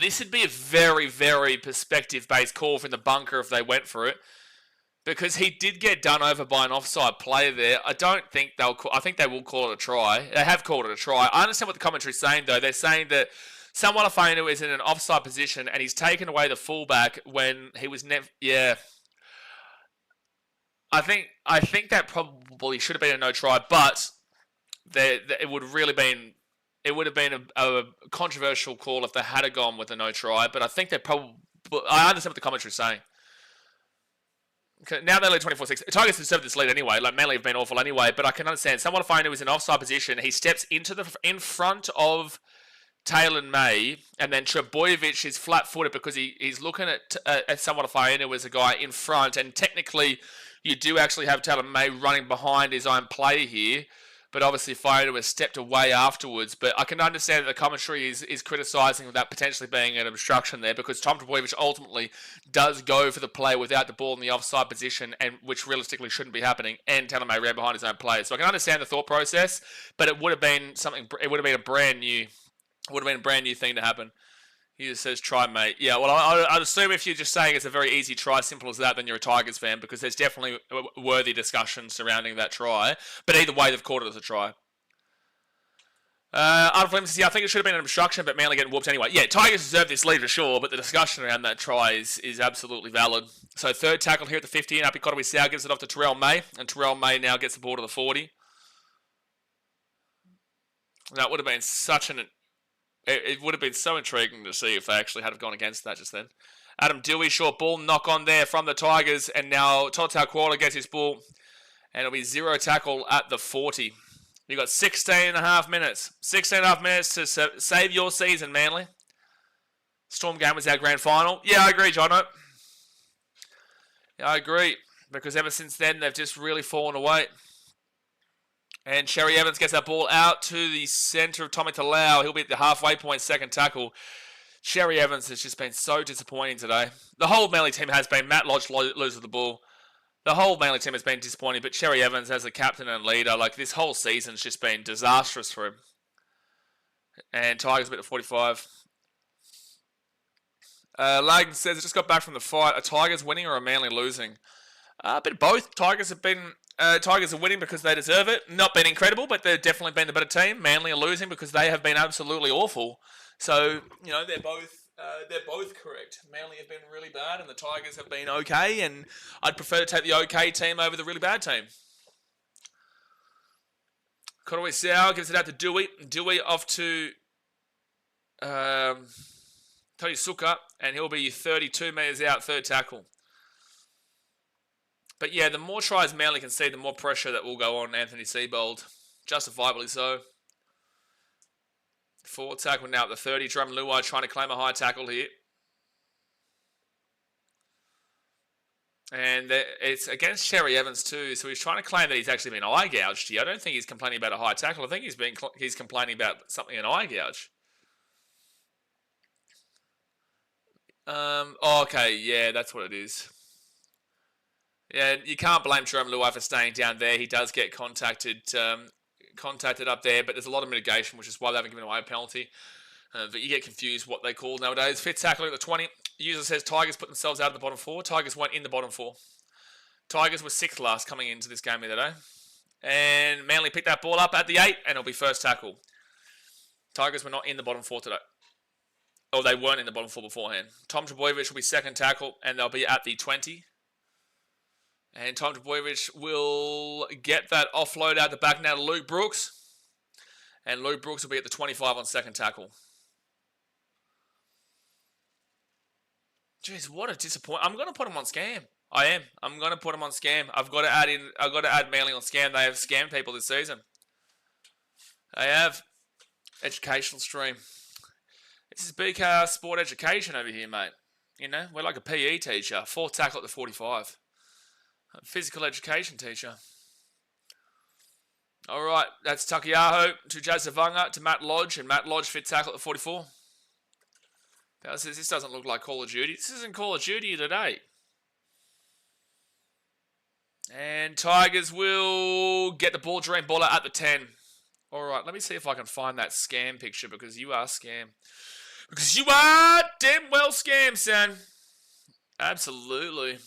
This would be a very, very perspective-based call from the bunker if they went for it. Because he did get done over by an offside player there. I don't think they'll call... I think they will call it a try. They have called it a try. I understand what the commentary is saying, though. They're saying that someone Afenu is in an offside position and he's taken away the fullback when he was never... Yeah. I think that probably should have been a no try, but it would have really been... It would have been a controversial call if they had gone with a no try, but I think they probably... I understand what the commentary is saying. Okay, now they lead 24-6. Tigers deserve this lead anyway. Like, Manly have been awful anyway, but I can understand. Someone who is in offside position, he steps in front of Taylor May, and then Trbojevic is flat-footed because he's looking at someone who is a guy in front, and technically you do actually have Taylor May running behind his own player here, but obviously Fiona has stepped away afterwards. But I can understand that the commentary is criticising that potentially being an obstruction there because Tom Trbojevic ultimately does go for the play without the ball in the offside position, and which realistically shouldn't be happening, and Taylor May ran behind his own player. So I can understand the thought process, but it would have been something. It would have been a brand new thing to happen. He just says, try, mate. Yeah, well, I'd assume if you're just saying it's a very easy try, simple as that, then you're a Tigers fan, because there's definitely a worthy discussion surrounding that try. But either way, they've called it as a try. Arnold Fleming says, yeah, I think it should have been an obstruction, but Manly getting whooped anyway. Yeah, Tigers deserve this lead for sure, but the discussion around that try is absolutely valid. So third tackle here at the 15, Api Kotowi-Sau gives it off to Terrell May, and Terrell May now gets the ball to the 40. That would have been such an... It would have been so intriguing to see if they actually had gone against that just then. Adam Dewey, short ball, knock on there from the Tigers. And now Totau Kuala gets his ball. And it'll be 0 tackle at the 40. You've got 16 and a half minutes. 16 and a half minutes to save your season, Manly. Storm game was our grand final. Yeah, I agree, Jono. Yeah, I agree. Because ever since then, they've just really fallen away. And Cherry Evans gets that ball out to the centre of Tommy Talau. He'll be at the halfway point, second tackle. Cherry Evans has just been so disappointing today. The whole Manly team has been. Matt Lodge loses the ball. The whole Manly team has been disappointing, but Cherry Evans as a captain and leader, like this whole season's just been disastrous for him. And Tigers a bit at 45. Lagan says, I just got back from the fight. Are Tigers winning or are Manly losing? A bit of both. Tigers are winning because they deserve it. Not been incredible, but they've definitely been the better team. Manly are losing because they have been absolutely awful. So, you know, they're both correct. Manly have been really bad and the Tigers have been okay, and I'd prefer to take the okay team over the really bad team. Conway Sow gives it out to Dewey. Dewey off to Tony Suka, and he'll be 32 metres out, third tackle. But yeah, the more tries Manly can see, the more pressure that will go on Anthony Seibold. Justifiably so. Forward tackle now at the 30. Drum Luai trying to claim a high tackle here. And it's against Cherry Evans too, so he's trying to claim that he's actually been eye gouged here. I don't think he's complaining about a high tackle. I think he's complaining about something an eye gouge. Okay, yeah, that's what it is. Yeah, you can't blame Jerome Luai for staying down there. He does get contacted up there, but there's a lot of mitigation, which is why they haven't given away a penalty. But you get confused what they call nowadays. Fifth tackle at the 20. User says Tigers put themselves out of the bottom four. Tigers weren't in the bottom four. Tigers were sixth last coming into this game the other day. And Manly picked that ball up at the 8, and it'll be first tackle. Tigers were not in the bottom four today. Oh, they weren't in the bottom four beforehand. Tom Trbojevic will be second tackle, and they'll be at the 20. And Tom Trbojevic will get that offload out the back now to Luke Brooks. And Luke Brooks will be at the 25 on second tackle. Jeez, what a disappointment. I'm going to put him on scam. I am. I'm going to put him on scam. I've got to add Manly on scam. They have scammed people this season. They have. Educational stream. This is BKR Sport Education over here, mate. You know, we're like a PE teacher. Fourth tackle at the 45. A physical education teacher. All right, that's Takiaho to Jazavanga to Matt Lodge, and Matt Lodge fifth tackle at the 44. Pal says this doesn't look like Call of Duty. This isn't Call of Duty today. And Tigers will get the ball drain baller at the 10. All right, let me see if I can find that scam picture, because you are scam. Because you are damn well scam, son. Absolutely.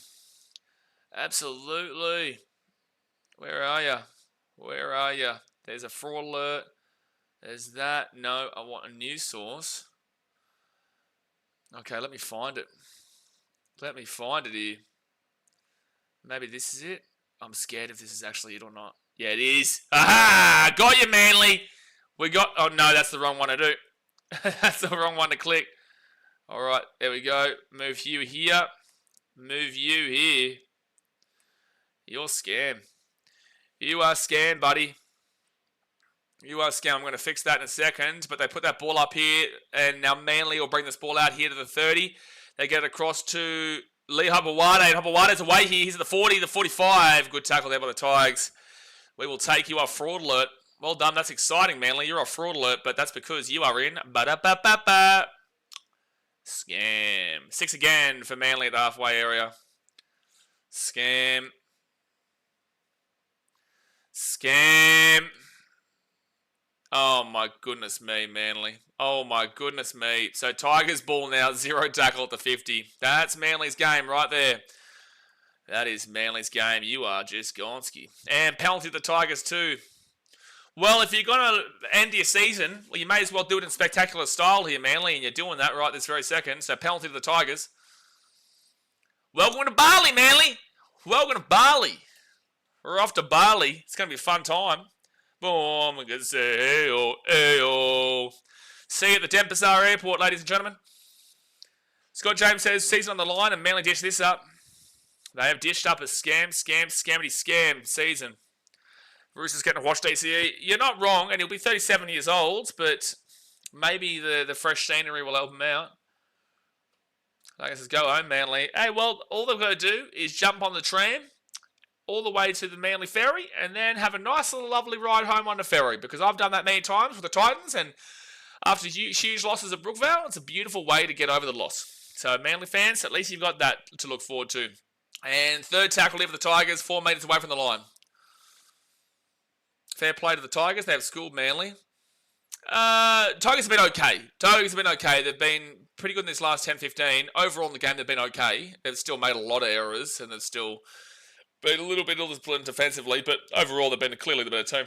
Absolutely. Where are you? Where are you? There's a fraud alert. There's that. No, I want a news source. Okay, let me find it. Let me find it here. Maybe this is it. I'm scared if this is actually it or not. Yeah, it is. Aha! Got you, Manly. We got... Oh, no, that's the wrong one to do. That's the wrong one to click. All right, there we go. Move you here. Move you here. You're scam. You are scam, buddy. You are scam. I'm going to fix that in a second. But they put that ball up here. And now Manly will bring this ball out here to the 30. They get it across to Lee Hubawade. And Hubawade's away here. He's at the 40, the 45. Good tackle there by the Tigers. We will take you off fraud alert. Well done. That's exciting, Manly. You're off fraud alert. But that's because you are in. Ba-da-ba-ba-ba. Scam. 6 again for Manly at the halfway area. Scam. Scam. Oh my goodness me, Manly. Oh my goodness me. So Tigers ball now, 0 tackle at the 50. That's Manly's game right there. That is Manly's game. You are just Gonski. And penalty to the Tigers too. Well, if you're going to end your season, well, you may as well do it in spectacular style here, Manly, and you're doing that right this very second. So penalty to the Tigers. Welcome to Bali, Manly. Welcome to Bali. We're off to Bali. It's going to be a fun time. Boom. We're going to say, hey-oh, hey-oh. See you at the Denpasar Airport, ladies and gentlemen. Scott James says, season on the line, and Manly dished this up. They have dished up a scam season. Roosters getting a wash DCE. You're not wrong, and he'll be 37 years old, but maybe the fresh scenery will help him out. Like I says, go home, Manly. Hey, well, all they've got to do is jump on the tram, all the way to the Manly Ferry and then have a nice little lovely ride home on the ferry, because I've done that many times with the Titans, and after huge losses at Brookvale, it's a beautiful way to get over the loss. So Manly fans, at least you've got that to look forward to. And third tackle here for the Tigers, 4 metres away from the line. Fair play to the Tigers. They have schooled Manly. Tigers have been okay. They've been pretty good in this last 10-15. Overall in the game, they've been okay. They've still made a lot of errors, and they've still been a little bit disciplined defensively, but overall they've been clearly the better team.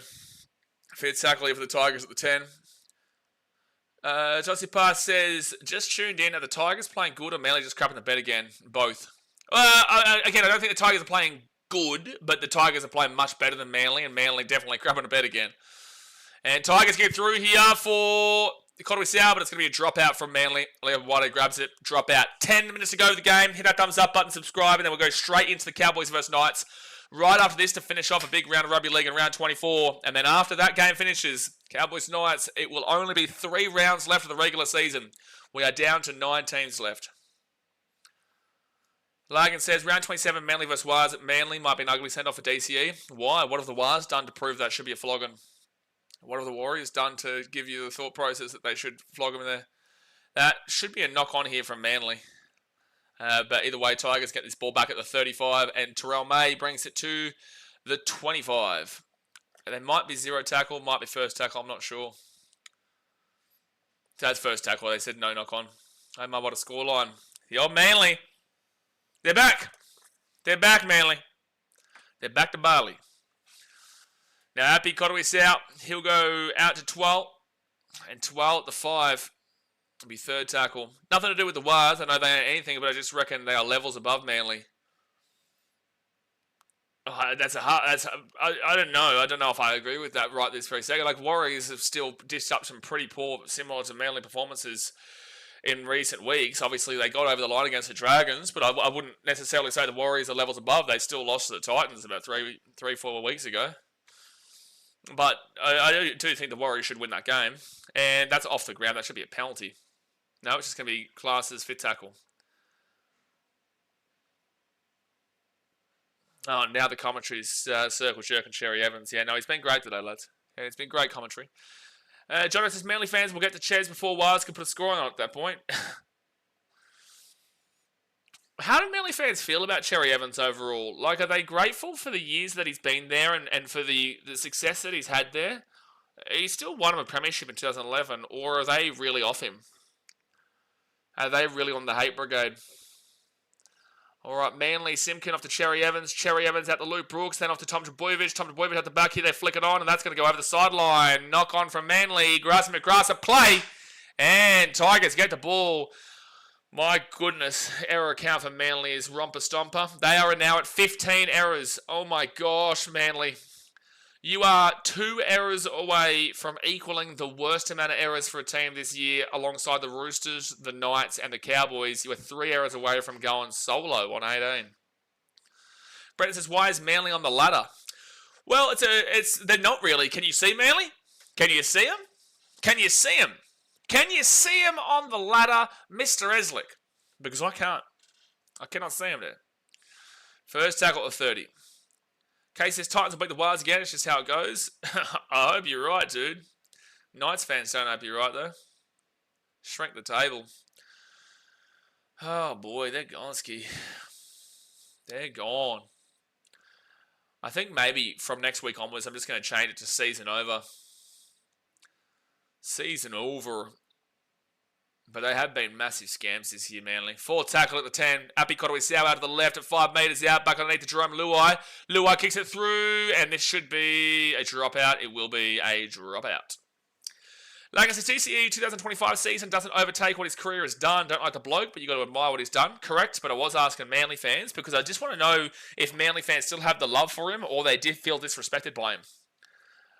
Fifth tackle here for the Tigers at the 10. Jossie Pass says, just tuned in. Are the Tigers playing good or Manly just crapping the bed again? Both. Again, I don't think the Tigers are playing good, but the Tigers are playing much better than Manly, and Manly definitely crapping the bed again. And Tigers get through here for the Cottery Sow, but it's going to be a dropout from Manly. Liam White grabs it, drop out. 10 minutes to go to the game. Hit that thumbs up button, subscribe, and then we'll go straight into the Cowboys versus Knights. Right after this to finish off a big round of rugby league in round 24. And then after that game finishes, Cowboys Knights, it will only be 3 rounds left of the regular season. We are down to 9 teams left. Largan says, round 27, Manly versus Wars at Manly might be an ugly send-off for DCE. Why? What have the Wars done to prove that should be a flogging? What have the Warriors done to give you the thought process that they should flog them in there? That should be a knock-on here from Manly. But either way, Tigers get this ball back at the 35, and Terrell May brings it to the 25. And there might be 0 tackle, might be first tackle, I'm not sure. So that's first tackle. They said no knock-on. Oh my, what a scoreline. The old Manly. They're back. They're back, Manly. They're back to Bali. Now, Happy Cottery's out. He'll go out to 12. And 12 at the 5. It'll be third tackle. Nothing to do with the Wars. I know they ain't anything, but I just reckon they are levels above Manly. Oh, I don't know. I don't know if I agree with that right this very second. Like, Warriors have still dished up some pretty poor, similar to Manly performances in recent weeks. Obviously, they got over the line against the Dragons, but I wouldn't necessarily say the Warriors are levels above. They still lost to the Titans about 4 weeks ago. But I do think the Warriors should win that game. And that's off the ground. That should be a penalty. No, it's just going to be classed as fifth tackle. Oh, now the commentary's Circle Jerk and Cherry Evans. Yeah, no, he's been great today, lads. Yeah, it's been great commentary. John says, Manly fans will get to Ches before Wires can put a score on it at that point. How do Manly fans feel about Cherry Evans overall? Like, are they grateful for the years that he's been there and for the success that he's had there? He still won him a premiership in 2011, or are they really off him? Are they really on the hate brigade? All right, Manly, Simkin off to Cherry Evans. Cherry Evans out to Luke Brooks, then off to Tom Trbojevic. Tom Trbojevic at the back here, they flick it on, and that's going to go over the sideline. Knock on from Manly. Grass McGrath at play, and Tigers get the ball. My goodness, error count for Manly is romper stomper. They are now at 15 errors. Oh my gosh, Manly. You are 2 errors away from equaling the worst amount of errors for a team this year alongside the Roosters, the Knights, and the Cowboys. You are 3 errors away from going solo on 18. Brett says, why is Manly on the ladder? Well, they're not really. Can you see Manly? Can you see him? Can you see him? Can you see him on the ladder, Mr. Eslick? Because I can't. I cannot see him there. First tackle at 30. Case says Titans will beat the Wires again. It's just how it goes. I hope you're right, dude. Knights fans don't hope you're right, though. Shrink the table. Oh, boy. They're gone, Ski. They're gone. I think maybe from next week onwards, I'm just going to change it to season over. Season over. But they have been massive scams this year, Manly. 4th tackle at the 10. Api Kotoi-Sau out to the left at 5 metres out. Back underneath to Jerome Luai. Luai kicks it through. And this should be a dropout. It will be a dropout. Like I said, TCE 2025 season doesn't overtake what his career has done. Don't like the bloke, but you've got to admire what he's done. Correct, but I was asking Manly fans because I just want to know if Manly fans still have the love for him or they did feel disrespected by him.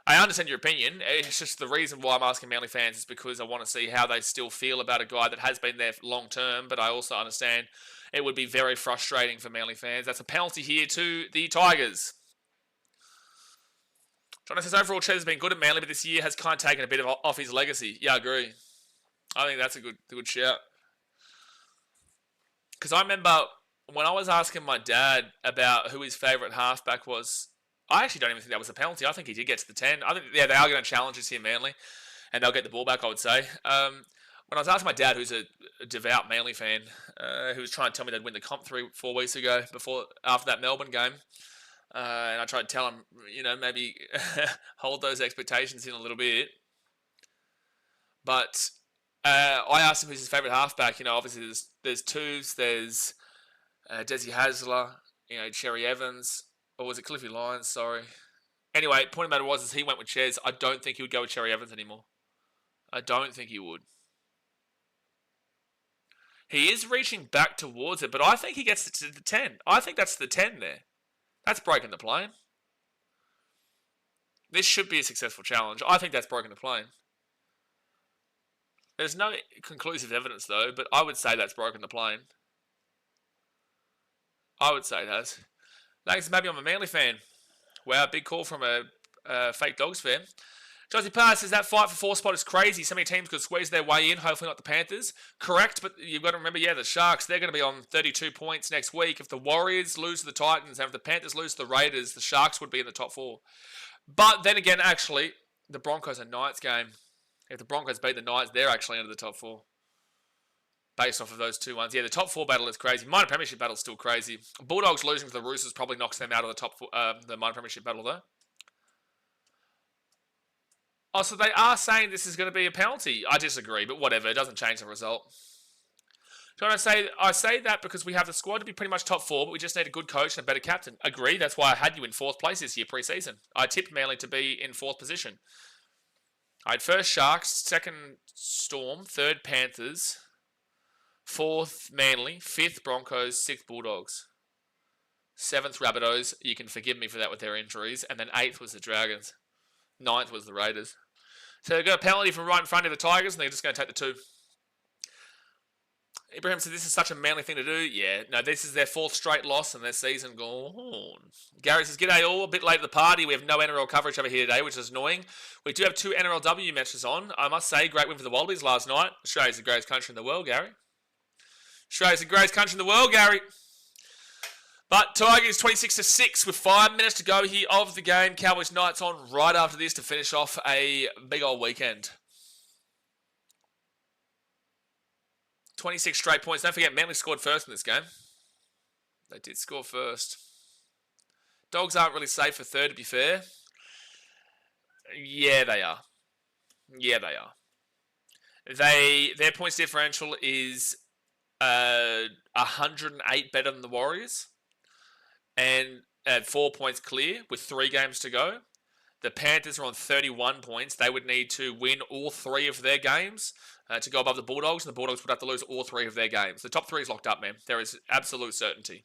I understand your opinion. It's just the reason why I'm asking Manly fans is because I want to see how they still feel about a guy that has been there long term, but I also understand it would be very frustrating for Manly fans. That's a penalty here to the Tigers. John says, overall, Ches has been good at Manly, but this year has kind of taken a bit off his legacy. Yeah, I agree. I think that's a good shout. Because I remember when I was asking my dad about who his favourite halfback was, I actually don't even think that was a penalty. I think he did get to the 10. I think, yeah, they are going to challenge us here, Manly, and they'll get the ball back, I would say. When I was asking my dad, who's a devout Manly fan, who was trying to tell me they'd win the comp 3-4 weeks ago, after that Melbourne game, and I tried to tell him, maybe hold those expectations in a little bit. But I asked him who's his favourite halfback. Obviously there's twos, there's Desi Hasler, Cherry Evans, or was it Cliffy Lyons? Sorry. Anyway, point of the matter was he went with Ches. I don't think he would go with Cherry Evans anymore. I don't think he would. He is reaching back towards it, but I think he gets to the 10. I think that's the 10 there. That's broken the plane. This should be a successful challenge. I think that's broken the plane. There's no conclusive evidence, though, but I would say that's broken the plane. I would say it has. Thanks, maybe I'm a Manly fan. Wow, big call from a fake Dogs fan. Josie Parr says that fight for 4 spot is crazy. So many teams could squeeze their way in. Hopefully not the Panthers. Correct, but you've got to remember, the Sharks, they're going to be on 32 points next week. If the Warriors lose to the Titans and if the Panthers lose to the Raiders, the Sharks would be in the top 4. But then again, actually, the Broncos and Knights game. If the Broncos beat the Knights, they're actually into the top 4. Based off of those 2 ones. Yeah, the top 4 battle is crazy. Minor Premiership battle is still crazy. Bulldogs losing to the Roosters probably knocks them out of the top 4, the Minor Premiership battle, though. Oh, so they are saying this is going to be a penalty. I disagree, but whatever. It doesn't change the result. So I say that because we have the squad to be pretty much top 4, but we just need a good coach and a better captain. Agree. That's why I had you in 4th place this year pre-season. I tipped Manly to be in 4th position. I had 1st Sharks, 2nd Storm, 3rd Panthers, 4th Manly, 5th Broncos, 6th Bulldogs, 7th Rabbitohs. You can forgive me for that with their injuries. And then 8th was the Dragons. 9th was the Raiders. So they've got a penalty from right in front of the Tigers, and they're just going to take the 2. Ibrahim said this is such a Manly thing to do. Yeah, no, this is their 4th straight loss and their season gone. Gary says, g'day all, a bit late to the party. We have no NRL coverage over here today, which is annoying. We do have 2 NRLW matches on. I must say, great win for the Wallabies last night. Australia's the greatest country in the world, Gary. Australia's the greatest country in the world, Gary. But Tigers 26-6 with 5 minutes to go here of the game. Cowboys Knights on right after this to finish off a big old weekend. 26 straight points. Don't forget, Manly scored first in this game. They did score first. Dogs aren't really safe for 3rd, to be fair. Yeah, they are. Yeah, they are. Their points differential is 108 better than the Warriors. And at 4 points clear with 3 games to go. The Panthers are on 31 points. They would need to win all 3 of their games to go above the Bulldogs, and the Bulldogs would have to lose all 3 of their games. The top 3 is locked up, man. There is absolute certainty.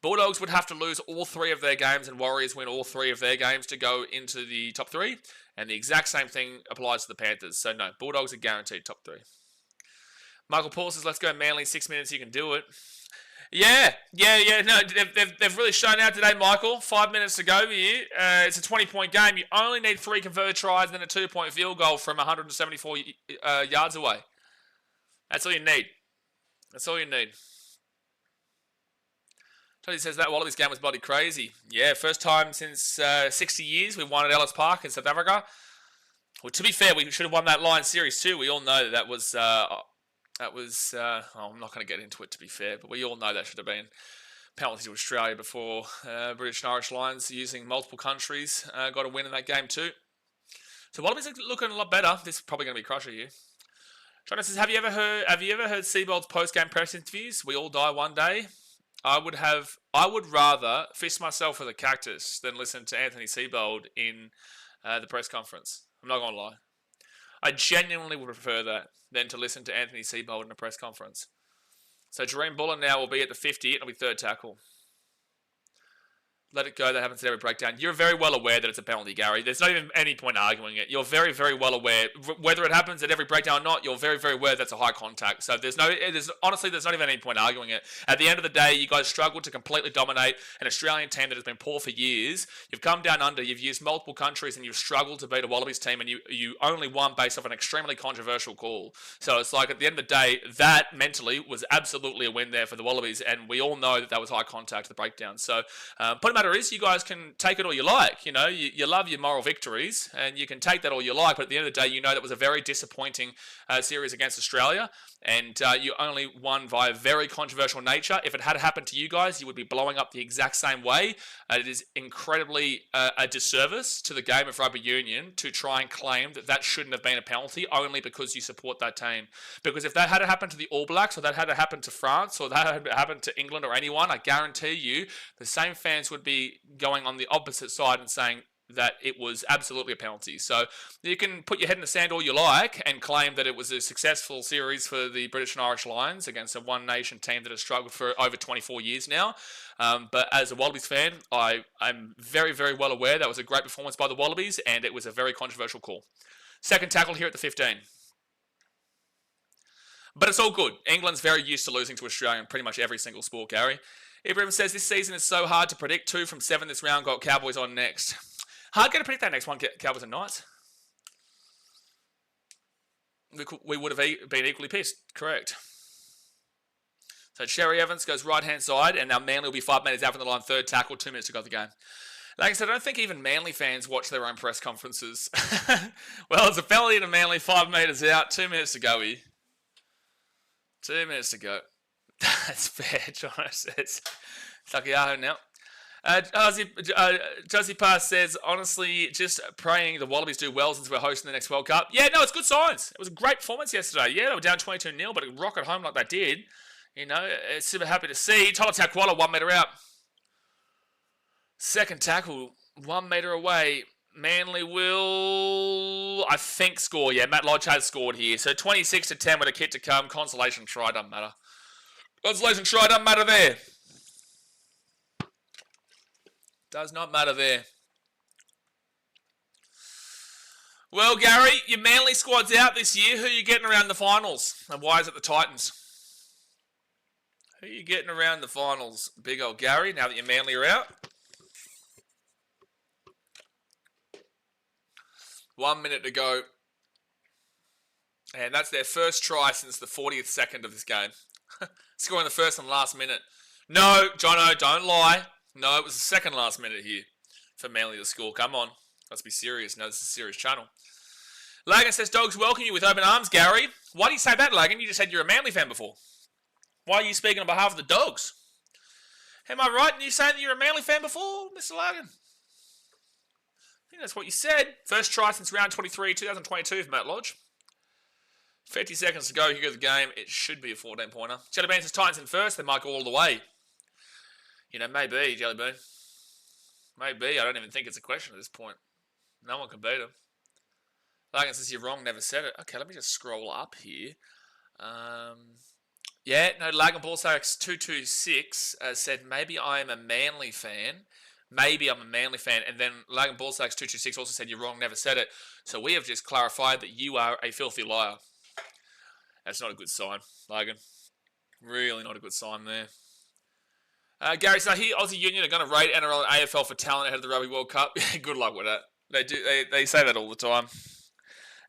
Bulldogs would have to lose all 3 of their games, and Warriors win all 3 of their games to go into the top 3. And the exact same thing applies to the Panthers. So no, Bulldogs are guaranteed top 3. Michael Paul says, let's go Manly, 6 minutes, you can do it. Yeah. No, they've really shown out today, Michael. 5 minutes to go here. It's a 20-point game. You only need 3 converted tries and then a 2-point field goal from 174 yards away. That's all you need. That's all you need. Tony says that Wallabies game was bloody crazy. Yeah, first time since 60 years we won at Ellis Park in South Africa. Well, to be fair, we should have won that Lions series too. We all know that was... I'm not going to get into it, to be fair, but we all know that should have been penalty to Australia before British and Irish Lions, using multiple countries, got a win in that game too. So Wallabies are looking a lot better. This is probably going to be a crusher here. China says, have you ever heard Seabold's post-game press interviews? We all die one day. I would rather fist myself with a cactus than listen to Anthony Seabold in the press conference. I'm not going to lie. I genuinely would prefer that than to listen to Anthony Seabold in a press conference. So Jareem Bullen now will be at the 50. It'll be 3rd tackle. Let it go. That happens at every breakdown. You're very well aware that it's a penalty, Gary. There's not even any point arguing it. You're very, very well aware. Whether it happens at every breakdown or not, you're very, very aware that's a high contact. So honestly, there's not even any point arguing it. At the end of the day, you guys struggled to completely dominate an Australian team that has been poor for years. You've come down under, you've used multiple countries, and you've struggled to beat a Wallabies team, and you only won based off an extremely controversial call. So it's like, at the end of the day, that mentally was absolutely a win there for the Wallabies, and we all know that was high contact at the breakdown. So point of matter is, you guys can take it all you like. You know, you love your moral victories, and you can take that all you like, but at the end of the day, you know that was a very disappointing series against Australia, and you only won via very controversial nature. If it had happened to you guys, you would be blowing up the exact same way. It is incredibly a disservice to the game of rugby union to try and claim that that shouldn't have been a penalty only because you support that team. Because if that had happened to the All Blacks, or that had happened to France, or that had happened to England or anyone, I guarantee you the same fans would be going on the opposite side and saying that it was absolutely a penalty. So you can put your head in the sand all you like and claim that it was a successful series for the British and Irish Lions against a one nation team that has struggled for over 24 years now. But as a Wallabies fan, I'm very, very well aware that was a great performance by the Wallabies, and it was a very controversial call. Second tackle here at the 15. But it's all good. England's very used to losing to Australia in pretty much every single sport, Gary. Ibrahim says, this season is so hard to predict. 2 from 7 this round, got Cowboys on next. Hard to predict that next one, Cowboys and Knights. We would have been equally pissed, correct. So Cherry Evans goes right-hand side, and now Manly will be 5 metres out from the line, third tackle, 2 minutes to go of the game. Like I said, I don't think even Manly fans watch their own press conferences. Well, it's a penalty to Manly, 5 metres out, 2 minutes to go here. 2 minutes to go. That's fair, Jonas. It's like Yahoo now. Josie Pass says, honestly, just praying the Wallabies do well since we're hosting the next World Cup. Yeah, no, it's good signs. It was a great performance yesterday. Yeah, they were down 22-0, but it rocket home like they did. You know, it's super happy to see. Tola Takwala, 1 metre out. Second tackle, 1 metre away. Manly will, I think, score. Yeah, Matt Lodge has scored here. So 26-10 with a kick to come. Consolation try, doesn't matter. Consolation try, doesn't matter there. Does not matter there. Well, Gary, your Manly squad's out this year. Who are you getting around the finals? And why is it the Titans? Who are you getting around the finals? Big old Gary, now that your Manly are out. 1 minute to go. And that's their first try since the 40th second of this game. Scoring the first and last minute. No, Jono, don't lie. No, it was the second last minute here for Manly to score. Come on. Let's be serious. No, this is a serious channel. Lagan says, dogs welcome you with open arms, Gary. Why do you say that, Lagan? You just said you're a Manly fan before. Why are you speaking on behalf of the dogs? Am I right in you saying that you're a Manly fan before, Mr. Lagan? I think that's what you said. First try since round 23, 2022 for Matt Lodge. 50 seconds to go. Here goes the game. It should be a 14-pointer. Jellybean says Titans in first. They might go all the way. You know, maybe, Jellybean. Maybe. I don't even think it's a question at this point. No one can beat him. Lagan says you're wrong. Never said it. Okay, let me just scroll up here. Yeah, no, Lagan Ballsacks 226 said maybe I am a Manly fan. Maybe I'm a Manly fan. And then Lagan Ballsacks 226 also said you're wrong. Never said it. So we have just clarified that you are a filthy liar. That's not a good sign, Lagan. Really not a good sign there. Gary, so here Aussie Union are going to rate NRL and AFL for talent ahead of the Rugby World Cup. Good luck with that. They say that all the time.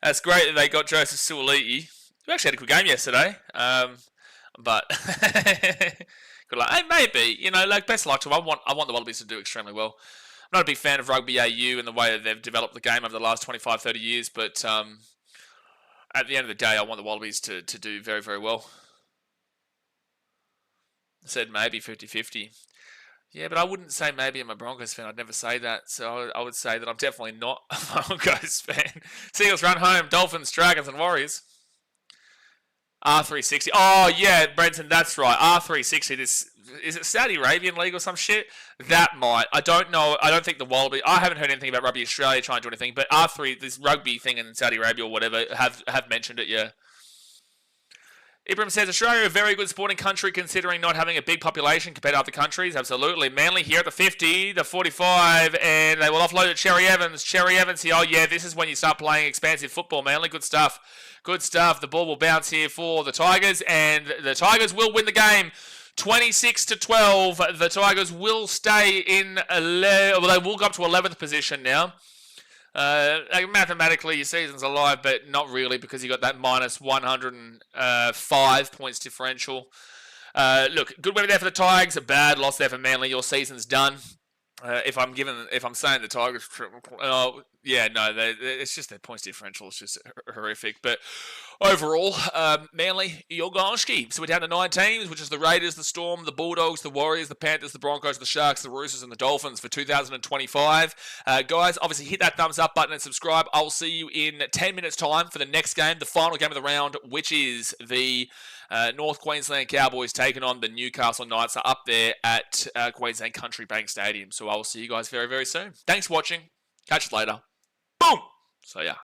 That's great that they got Joseph Suoliti. We actually had a good game yesterday. But good luck. Hey, maybe, you know, like best luck to them. I want the Wallabies to do extremely well. I'm not a big fan of Rugby AU and the way that they've developed the game over the last 25, 30 years, but at the end of the day, I want the Wallabies to do very, very well. I said maybe 50-50. Yeah, but I wouldn't say maybe I'm a Broncos fan. I'd never say that. So I would say that I'm definitely not a Broncos fan. Seagulls run home. Dolphins, Dragons, and Warriors. R360. Oh, yeah, Brenton, that's right. R360. This is it Saudi Arabian League or some shit? That might. I don't know. I don't think the Wallaby. I haven't heard anything about Rugby Australia trying to do anything, but R3, this rugby thing in Saudi Arabia or whatever, have mentioned it, yeah. Ibrahim says, Australia a very good sporting country considering not having a big population compared to other countries. Absolutely. Manly here at the 50, the 45, and they will offload it. Cherry Evans here. Oh, yeah, this is when you start playing expansive football, Manly. Good stuff. Good stuff. The ball will bounce here for the Tigers, and the Tigers will win the game. 26-12. The Tigers will stay in 11. Well, they will go up to 11th position now. Mathematically, your season's alive, but not really because you got that minus 105 points differential. Look, good win there for the Tigers. A bad loss there for Manly. Your season's done. If I'm saying the Tigers, it's just their points differential is just horrific. But overall, Manly, you're going ski. So we're down to 9 teams, which is the Raiders, the Storm, the Bulldogs, the Warriors, the Panthers, the Broncos, the Sharks, the Roosters, and the Dolphins for 2025. Guys, obviously hit that thumbs up button and subscribe. I'll see you in 10 minutes' time for the next game, the final game of the round, which is the North Queensland Cowboys taking on the Newcastle Knights, are up there at Queensland Country Bank Stadium. So I will see you guys very, very soon. Thanks for watching. Catch you later. Boom! So yeah.